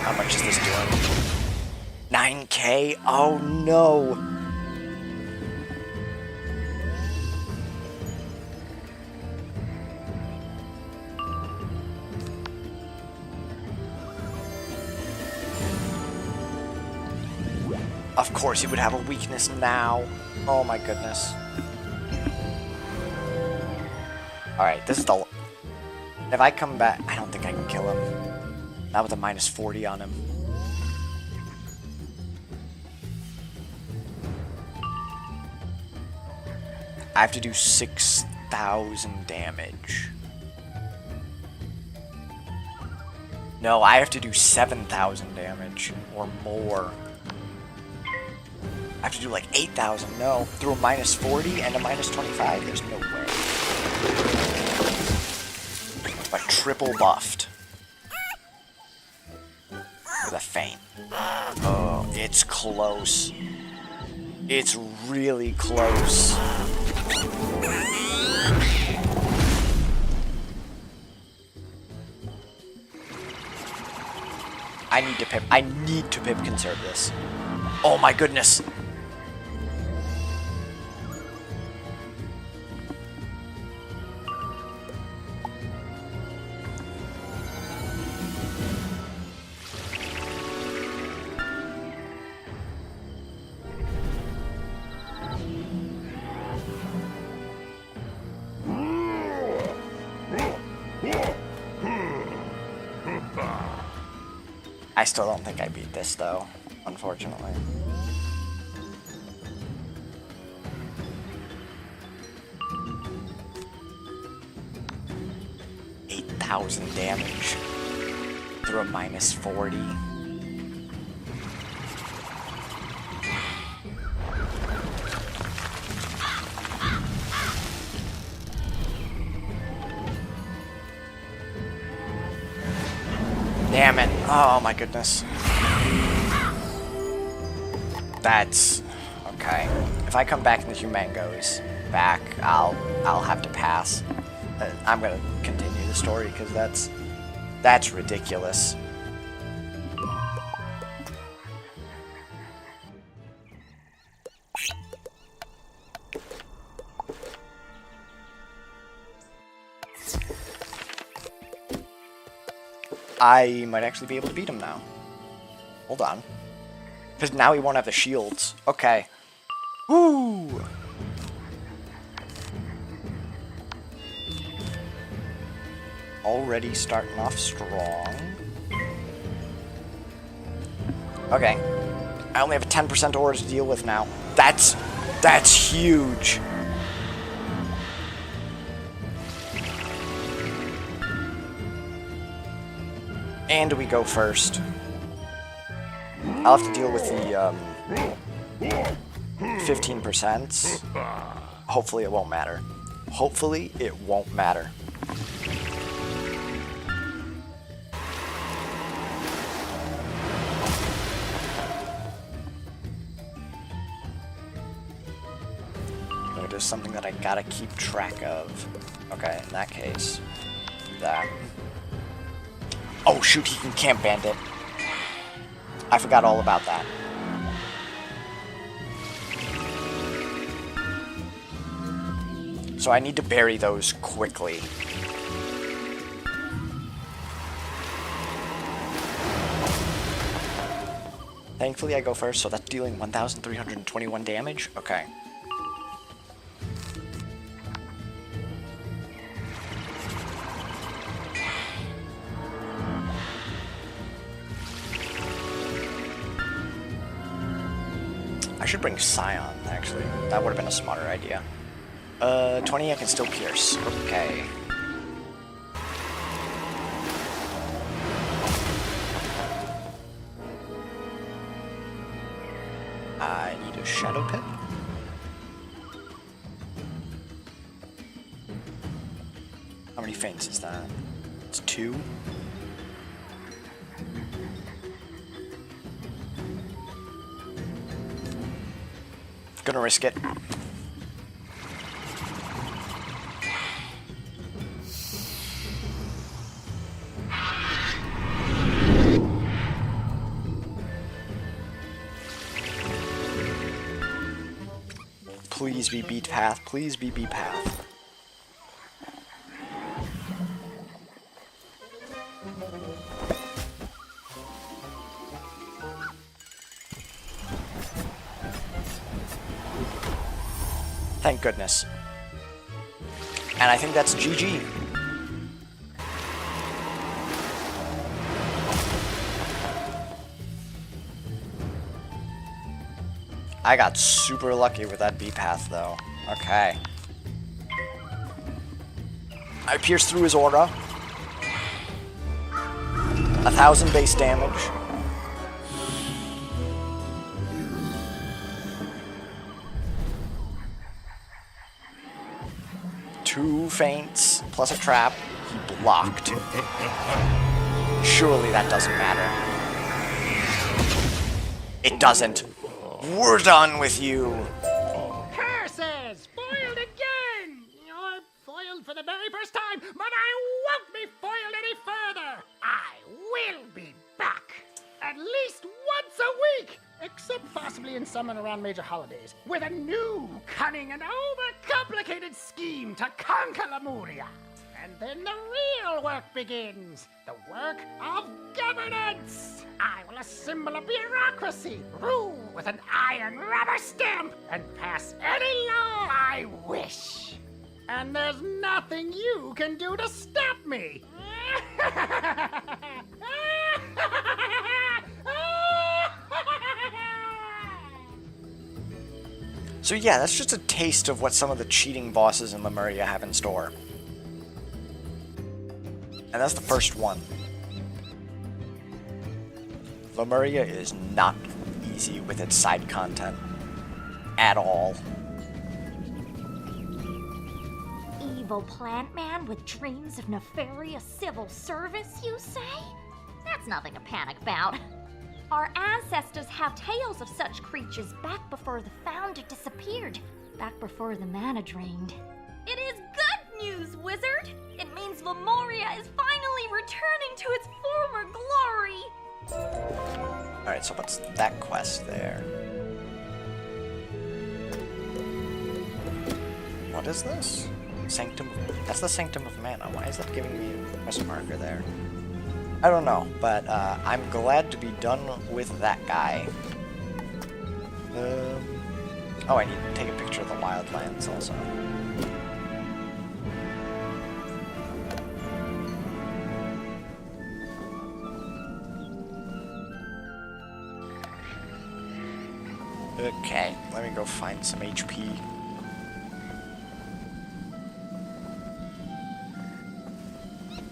How much is this doing? 9K? Oh no! Of course he would have a weakness now. Oh my goodness. Alright, this is the... If I come back... I don't think I can kill him. Not with a minus 40 on him. I have to do 6,000 damage. No, I have to do 7,000 damage or more. I have to do like 8,000. No, through a minus 40 and a minus 25, there's no way. But triple buffed. With a feint. Oh, it's close. It's really close. I need to pip conserve this. Oh my goodness. I still don't think I beat this, though, unfortunately. $8,000 damage through a minus 40. Damn it. Oh my goodness. That's okay. If I come back and the human goes back, I'll have to pass. I'm gonna continue the story because that's ridiculous. I might actually be able to beat him now. Hold on. Because now he won't have the shields. Okay. Woo! Already starting off strong. Okay. I only have a 10% aura to deal with now. That's huge. And we go first. I'll have to deal with the 15%. Hopefully it won't matter. Hopefully it won't matter. But it is something that I gotta keep track of. Okay, in that case, that. Oh shoot, he can camp bandit. I forgot all about that. So I need to bury those quickly. Thankfully I go first, so that's dealing 1,321 damage. Okay. I should bring Scion, actually. That would have been a smarter idea. 20 I can still pierce. Okay. I need a Shadow Pip. How many feints is that? It's 2. Gonna risk it. Please be beat path. Please be beat path. Thank goodness. And I think that's GG. I got super lucky with that B-path though. Okay. I pierced through his aura. 1,000 base damage. Two feints plus a trap. He blocked. Surely that doesn't matter. It doesn't. We're done with you. Curses! Foiled again! You're foiled for the very first time, but I won't be foiled any further! I will be back! At least once a week! Except possibly in some and around major holidays, with a new, cunning, and overcomplicated scheme to conquer Lemuria. And then the real work begins. The work of governance. I will assemble a bureaucracy, rule with an iron rubber stamp, and pass any law I wish. And there's nothing you can do to stop me. So yeah, that's just a taste of what some of the cheating bosses in Lemuria have in store. And that's the first one. Lemuria is not easy with its side content. At all. Evil plant man with dreams of nefarious civil service, you say? That That's nothing to panic about. Our ancestors have tales of such creatures back before the Founder disappeared, back before the mana drained. It is good news, wizard! It means Lemuria is finally returning to its former glory! Alright, so what's that quest there? What is this? Sanctum. That's the Sanctum of Mana. Why is that giving me a quest marker there? I don't know, but I'm glad to be done with that guy. Oh, I need to take a picture of the wildlands also. Okay, let me go find some HP.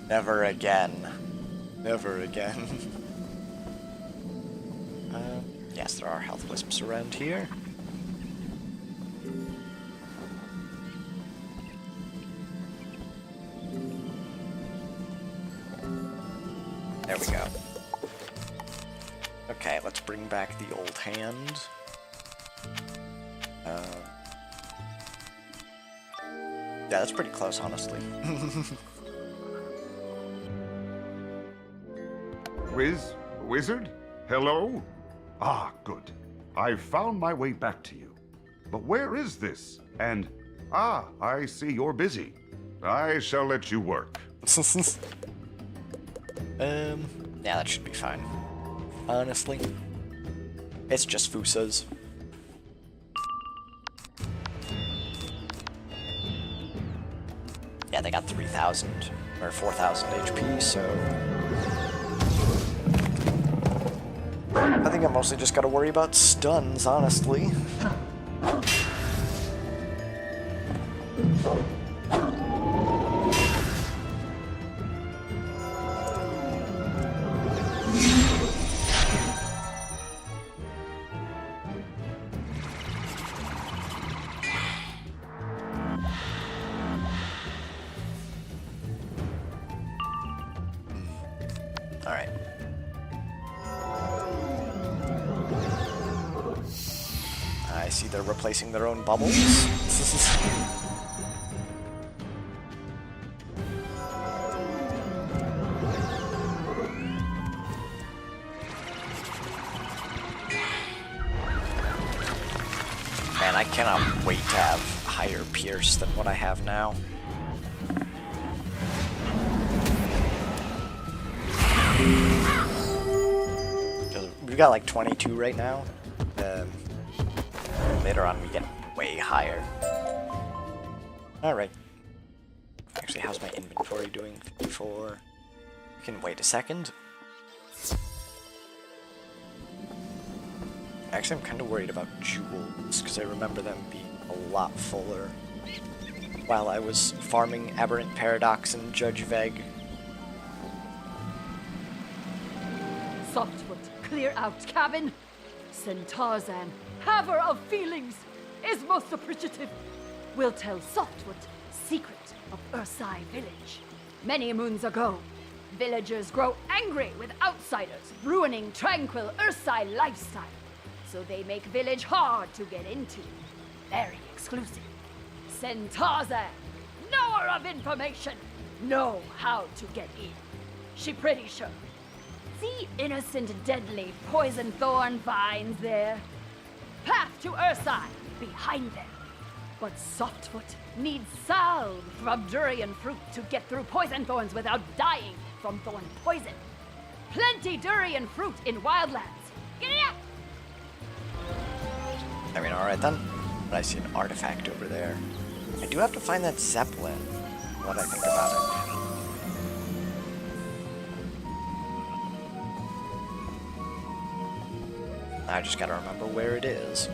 Never again. Never again. Yes, there are health wisps around here. There we go. Okay, let's bring back the old hand. Yeah, that's pretty close, honestly. Wizard? Hello? Ah, good. I've found my way back to you. But where is this? And, I see you're busy. I shall let you work. Yeah, that should be fine. Honestly. It's just Fusa's. Yeah, they got 3,000 or 4,000 HP, so I think I mostly just gotta worry about stuns, honestly. Alright. I see they're replacing their own bubbles. Man, I cannot wait to have higher Pierce than what I have now. We've got like 22 right now. Later on we get way higher. Alright. Actually, how's my inventory doing? 54. You can wait a second. Actually, I'm kind of worried about jewels, because I remember them being a lot fuller while I was farming Aberrant Paradox and Judge Veg. Softfoot, clear out cabin. Tarzan, haver of feelings, is most appreciative. We'll tell Softfoot secret of Ursai village. Many moons ago, villagers grow angry with outsiders, ruining tranquil Ursai lifestyle. So they make village hard to get into. Very exclusive. Tarzan, knower of information, know how to get in. She pretty sure. See innocent, deadly poison thorn vines there? Path to Ursai, behind them. But Softfoot needs salve from durian fruit to get through poison thorns without dying from thorn poison. Plenty durian fruit in wildlands. Get it up! I mean, alright then. But I see an artifact over there. I do have to find that Zeppelin, what I think about it. I just gotta remember where it is.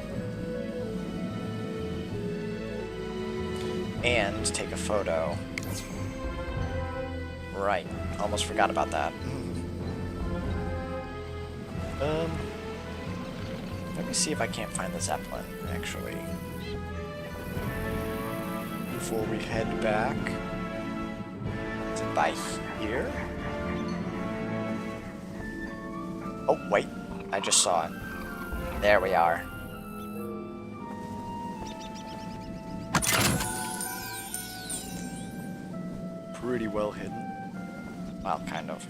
And take a photo. Right, almost forgot about that. Let me see if I can't find the Zeppelin, actually. Before we head back. Is it by here? Oh, wait. I just saw it. There we are. Pretty well hidden. Well, kind of.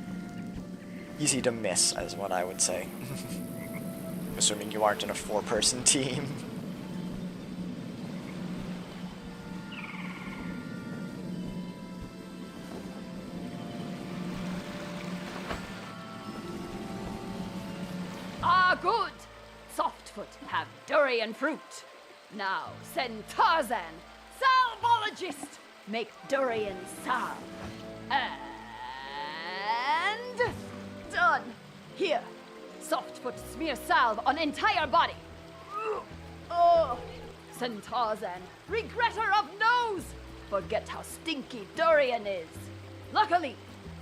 Easy to miss, is what I would say. Assuming you aren't in a 4-person team. Ah, good! Softfoot have durian fruit. Now send Tarzan, salvologist, make durian salve. And done. Here, Softfoot smear salve on entire body. Oh, send Tarzan, regretter of nose. Forget how stinky durian is. Luckily,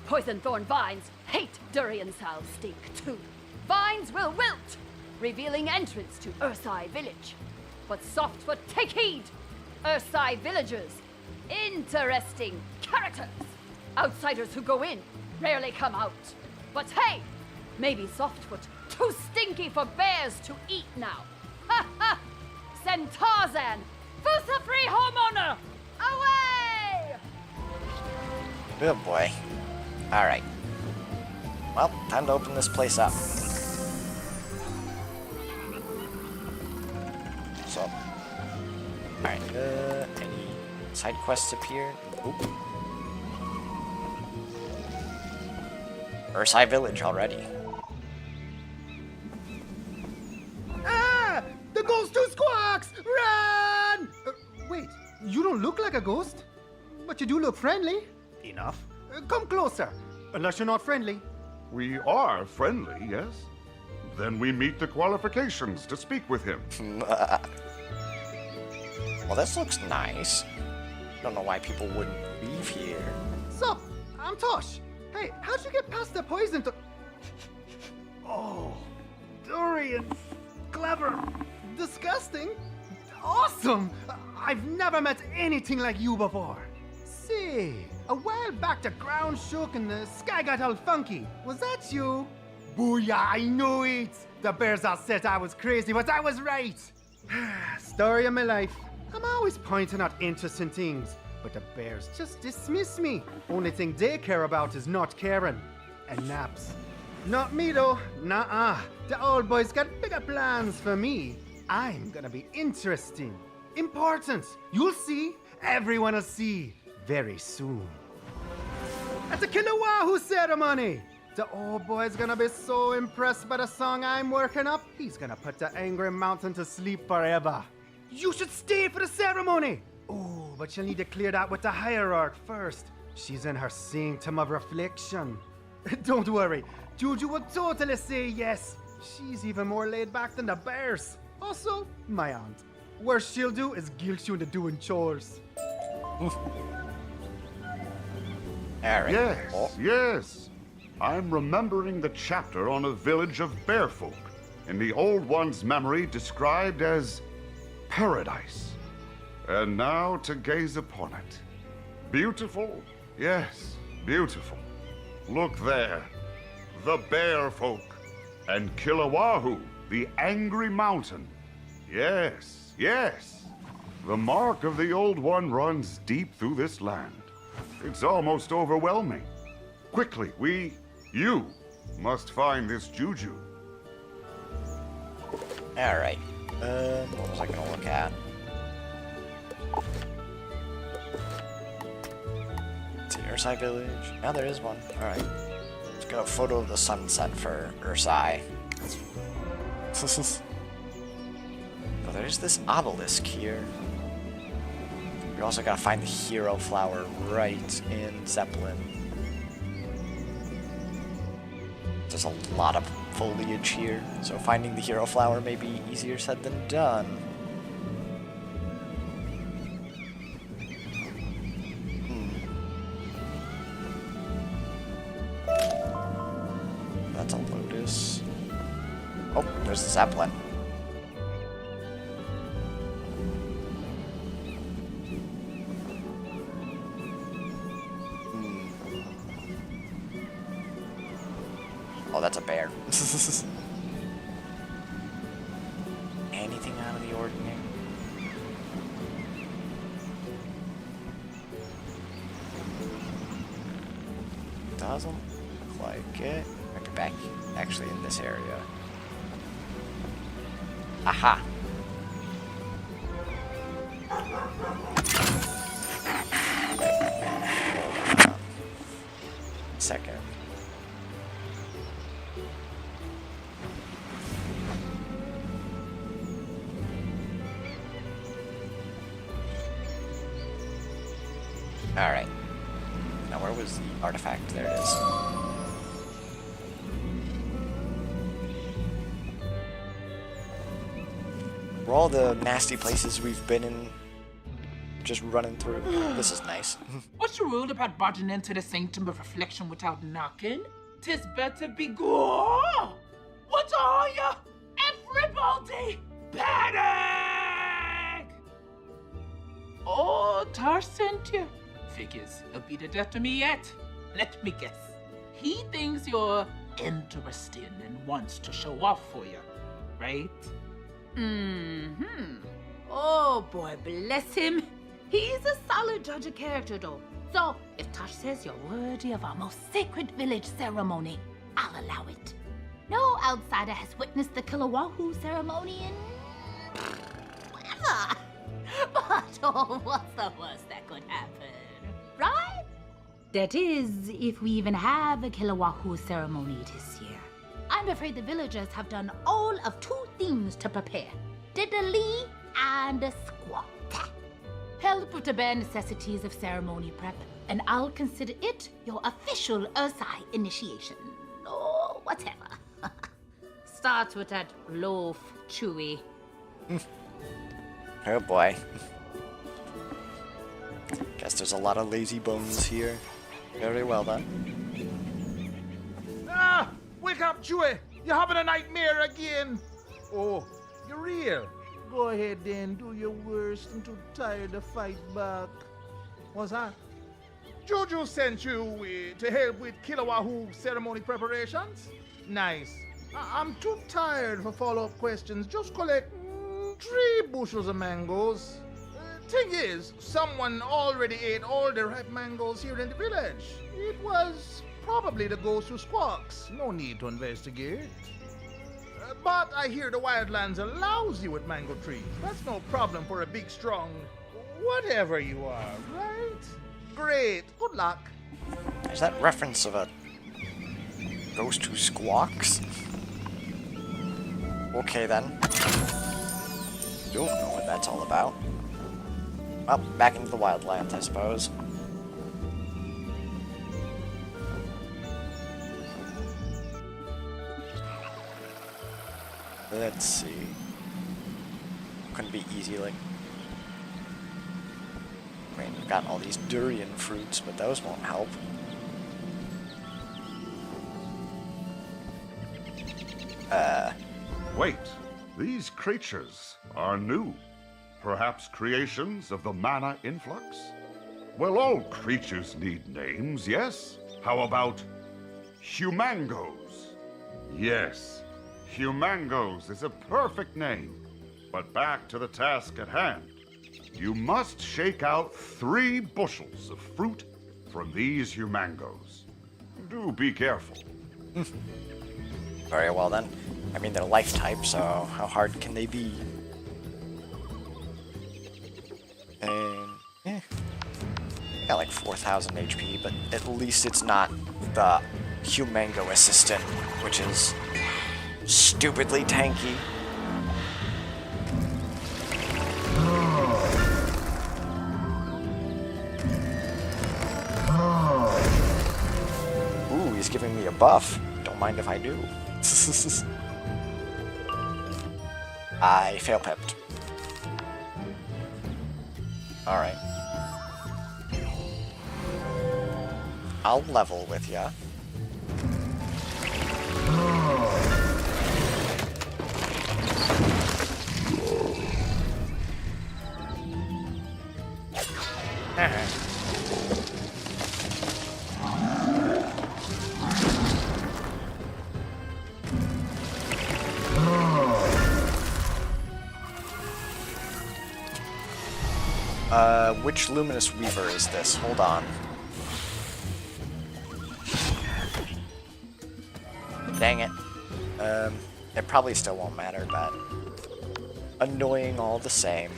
poison thorn vines hate durian salve stink too. Vines will wilt, revealing entrance to Ursai village. But Softfoot, take heed! Ursai villagers, interesting characters. Outsiders who go in rarely come out. But hey, maybe Softfoot too stinky for bears to eat now. Ha ha! Send Tarzan, Fusa-free homeowner, away! Good boy. Alright. Well, time to open this place up. So, alright, any side quests appear? Oop. Ursai village already. Ah! The ghost who squawks! Run! Wait, you don't look like a ghost, but you do look friendly. Enough. Come closer, unless you're not friendly. We are friendly, yes? Then we meet the qualifications to speak with him. Well, this looks nice. Don't know why people wouldn't leave here. Sup? I'm Tosh. Hey, how'd you get past the poison to... Oh, durian. Clever. Disgusting? Awesome! I've never met anything like you before. Say, a while back the ground shook and the sky got all funky. Was that you? Booyah, I knew it! The bears all said I was crazy, but I was right! Story of my life. I'm always pointing out interesting things, but the bears just dismiss me. Only thing they care about is not caring. And naps. Not me though, nuh-uh. The old boy's got bigger plans for me. I'm gonna be interesting. Important. You'll see. Everyone will see. Very soon. At the Kilauea ceremony! The old boy's gonna be so impressed by the song I'm working up, he's gonna put the angry mountain to sleep forever. You should stay for the ceremony! Oh, but you'll need to clear that with the hierarch first. She's in her sanctum of reflection. Don't worry, Juju will totally say yes. She's even more laid back than the bears. Also, my aunt. Worst she'll do is guilt you into doing chores. Yes, yes. I'm remembering the chapter on a village of bear folk, in the Old One's memory described as paradise. And now to gaze upon it. Beautiful? Yes, beautiful. Look there, the bear folk. And Kilauea, the angry mountain. Yes, yes. The mark of the Old One runs deep through this land. It's almost overwhelming. Quickly, you must find this Juju. Alright. What was I gonna look at? Let's see, Ursai village. Yeah, there is one. Alright. Let's get a photo of the sunset for Ursai. Oh, there's this obelisk here. We also gotta find the hero flower right in Zeppelin. There's a lot of foliage here, so finding the hero flower may be easier said than done. That's a lotus. Oh, there's the Zeppelin. Oh, that's a bear. Anything out of the ordinary? Doesn't look like it. Might be back actually in this area. Aha! Second. Alright. Now where was the artifact? There it is. Were all the nasty places we've been in just running through? This is nice. What's your rule about barging into the sanctum of reflection without knocking? 'Tis better be go. What are ya? Everybody! Panic! Oh, Tar sent you. Figures he'll be the death to me yet. Let me guess. He thinks you're interesting and wants to show off for you, right? Mm-hmm. Oh boy, bless him. He's a solid judge of character, though. So, if Tosh says you're worthy of our most sacred village ceremony, I'll allow it. No outsider has witnessed the Kilowahoo ceremony in... forever. But, oh, what's the worst that could happen, right? That is, if we even have a Kilowahoo ceremony this year. I'm afraid the villagers have done all of 2 things to prepare. Diddly and a squat. Help with the bare necessities of ceremony prep, and I'll consider it your official Ursai initiation. Or whatever. Starts with that loaf, Chewy. Oh boy. Guess there's a lot of lazy bones here. Very well then. Ah! Wake up, Chewie! You're having a nightmare again! Oh, you're real? Go ahead then, do your worst. I'm too tired to fight back. What's that? Juju sent you to help with Kilowahoo ceremony preparations? Nice. I'm too tired for follow-up questions. Just collect 3 bushels of mangoes. Thing is, someone already ate all the ripe mangoes here in the village. It was probably the ghost who squawks. No need to investigate. But I hear the Wildlands allows you with mango trees. That's no problem for a big, strong, whatever you are, right? Great. Good luck. Is that reference of a ghost who squawks? Okay then. Don't know what that's all about. Well, back into the Wildlands, I suppose. Let's see. Couldn't be easy, like... I mean, we've got all these durian fruits, but those won't help. Wait, these creatures are new. Perhaps creations of the mana influx? Well, all creatures need names, yes? How about humangos? Yes, humangos is a perfect name. But back to the task at hand. You must shake out 3 bushels of fruit from these humangos. Do be careful. Very well then. I mean, they're life type, so how hard can they be? And yeah, I got like 4,000 HP, but at least it's not the Humango Assistant, which is stupidly tanky. Ooh, he's giving me a buff. Don't mind if I do. I fail pipped. Alright. I'll level with ya. Which Luminous Weaver is this? Hold on. Dang it. It probably still won't matter, but annoying all the same.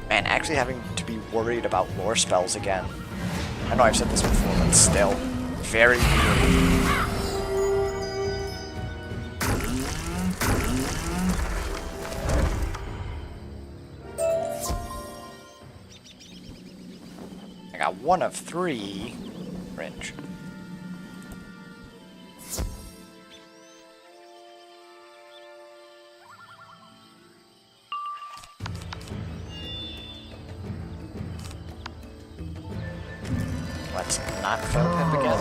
Man, actually having to be worried about lore spells again. I know I've said this before, but still. Very weird. I got 1 of 3 fringe. Let's not fail him again.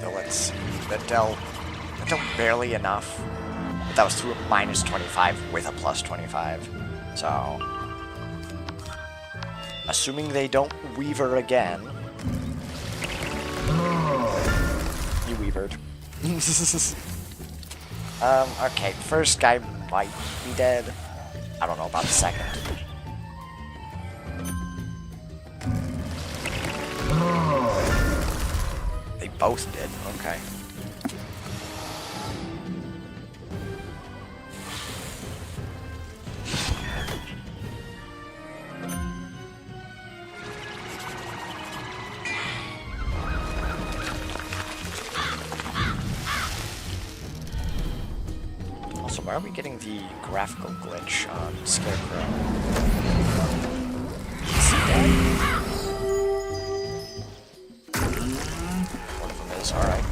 So let's see. That dealt barely enough. But that was through a minus 25 with a plus 25. So, assuming they don't Weaver again. You Weavered. Okay, first guy might be dead. I don't know about the second. They both did, okay. Also, why are we getting the graphical glitch on Scarecrow? Is he dead? One of them is, alright.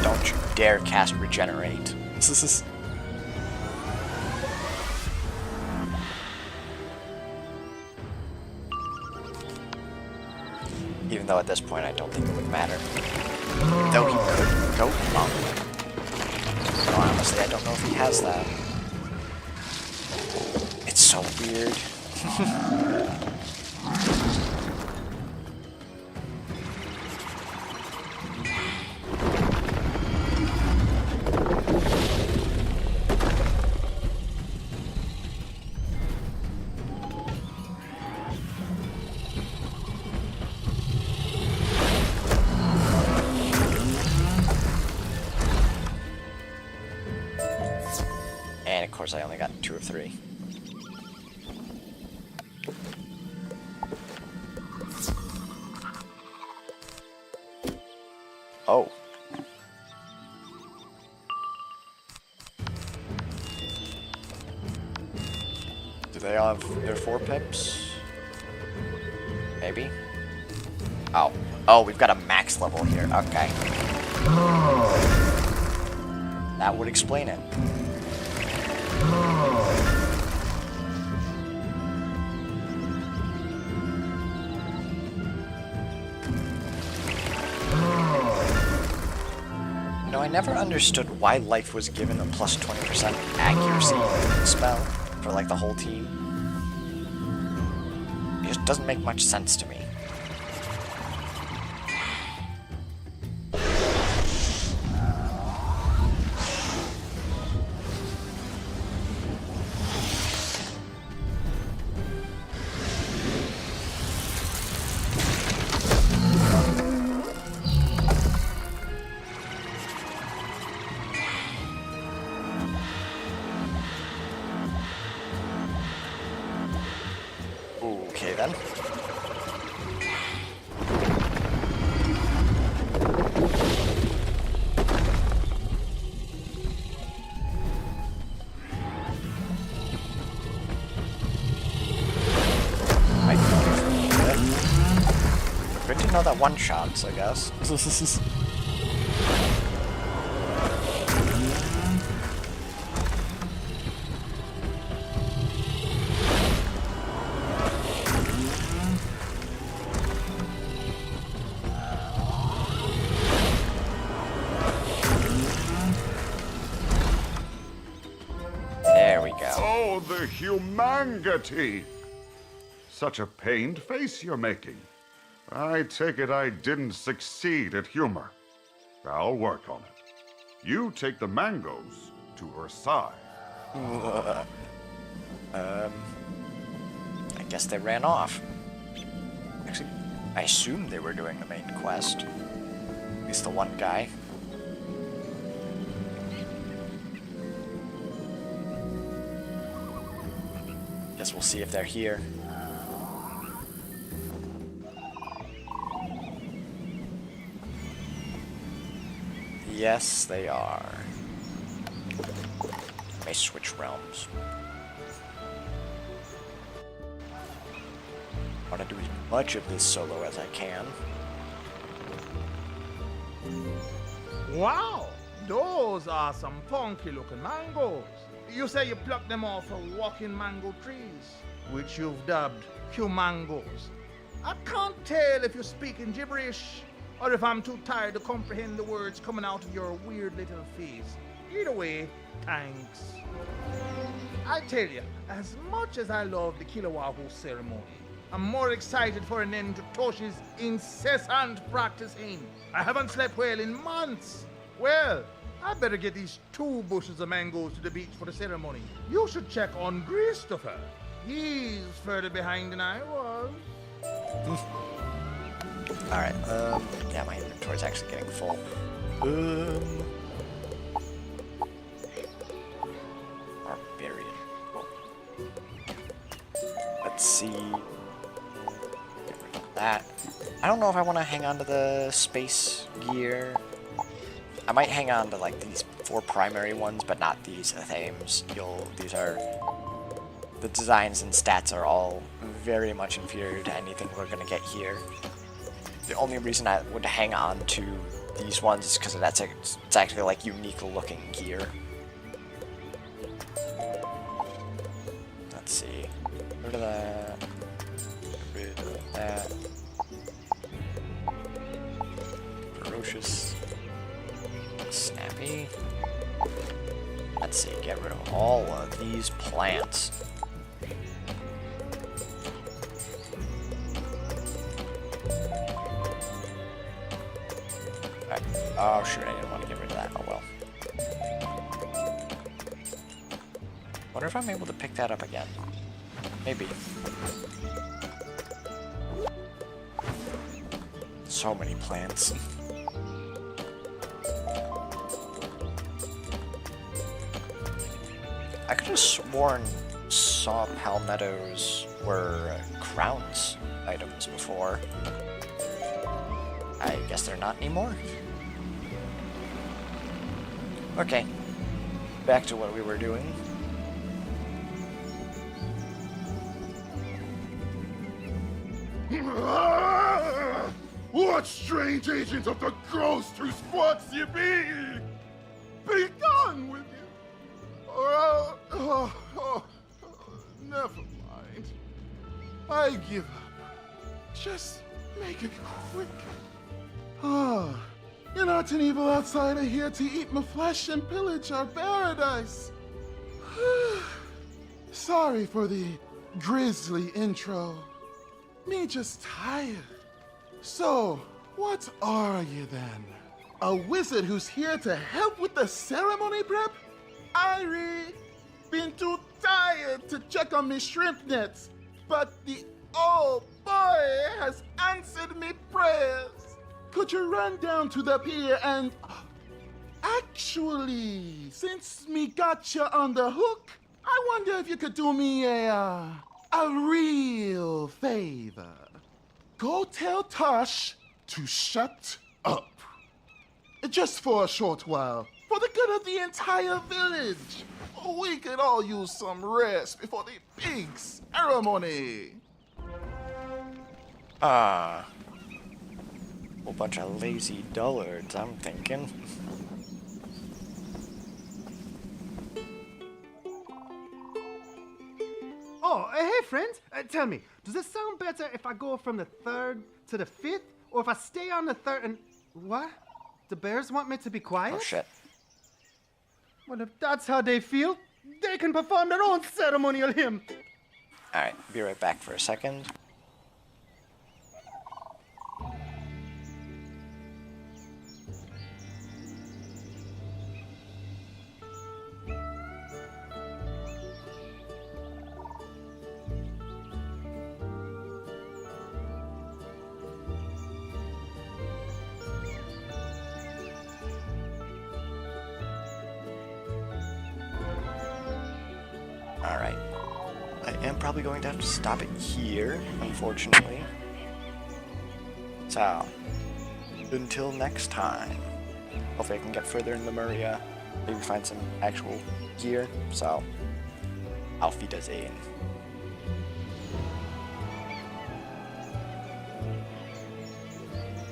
Don't you dare cast Regenerate. This is... Even though at this point I don't think it would matter. Though he could go monk. But honestly, I don't know if he has that. It's so weird. And of course I only got 2 of 3. Oh. Do they all have their 4 pips? Maybe? Oh. Oh, we've got a max level here. Okay. That would explain it. No, I never understood why life was given a plus 20% accuracy spell for like the whole team. It just doesn't make much sense to me. Okay then. Might be for me, but good to know that one shots, I guess. the humanity. Such a pained face you're making. I take it I didn't succeed at humor. I'll work on it. You take the mangoes to her side. I guess they ran off. Actually, I assumed they were doing the main quest. At least the one guy. Guess we'll see if they're here. Yes, they are. May switch realms. I want to do as much of this solo as I can. Wow, those are some funky looking mangoes. You say you plucked them off of walking mango trees, which you've dubbed humangos. I can't tell if you're speaking gibberish or if I'm too tired to comprehend the words coming out of your weird little face. Either way, thanks. I tell you, as much as I love the Kilowahu ceremony, I'm more excited for an end to Toshi's incessant practicing. I haven't slept well in months. Well, I better get these 2 bushels of mangoes to the beach for the ceremony. You should check on Christopher. He's further behind than I was. Alright, yeah, my inventory's actually getting full. Barbarian. Let's see. Get rid of that. I don't know if I want to hang on to the space gear. I might hang on to like these 4 primary ones, but not these themes. These are the designs and stats are all very much inferior to anything we're gonna get here. The only reason I would hang on to these ones is because it's actually like unique looking gear. Let's see. Get rid of that. Get rid of that. Ferocious. Snappy. Let's see, get rid of all of these plants. Alright. Oh shoot, I didn't want to get rid of that. Oh well. Wonder if I'm able to pick that up again. Maybe. So many plants. I could have sworn saw palmettos were crowns items before. I guess they're not anymore. Okay, back to what we were doing. What strange agent of the ghost whose flux ye be? Be gone with you! Never mind. I give up. Just make it quick. You're not an evil outsider here to eat my flesh and pillage our paradise. Sorry for the grisly intro. Me just tired. So, what are you then? A wizard who's here to help with the ceremony prep? I been too tired to check on me shrimp nets, but the old boy has answered me prayers. Could you run down to the pier and... Actually, since me got you on the hook, I wonder if you could do me a real favor. Go tell Tosh to shut up. Just for a short while. For the good of the entire village. We could all use some rest before the big ceremony. Whole bunch of lazy dullards, I'm thinking. Oh, hey friends, tell me, does it sound better if I go from the 3rd to the 5th? Or if I stay on the 3rd and... What? The bears want me to be quiet? Oh shit. Well, if that's how they feel, They can perform their own ceremonial hymn. Alright, be right back for a second. Alright. I am probably going to have to stop it here, unfortunately. So, until next time. Hopefully I can get further in Lemuria, maybe find some actual gear. So, auf Wiedersehen.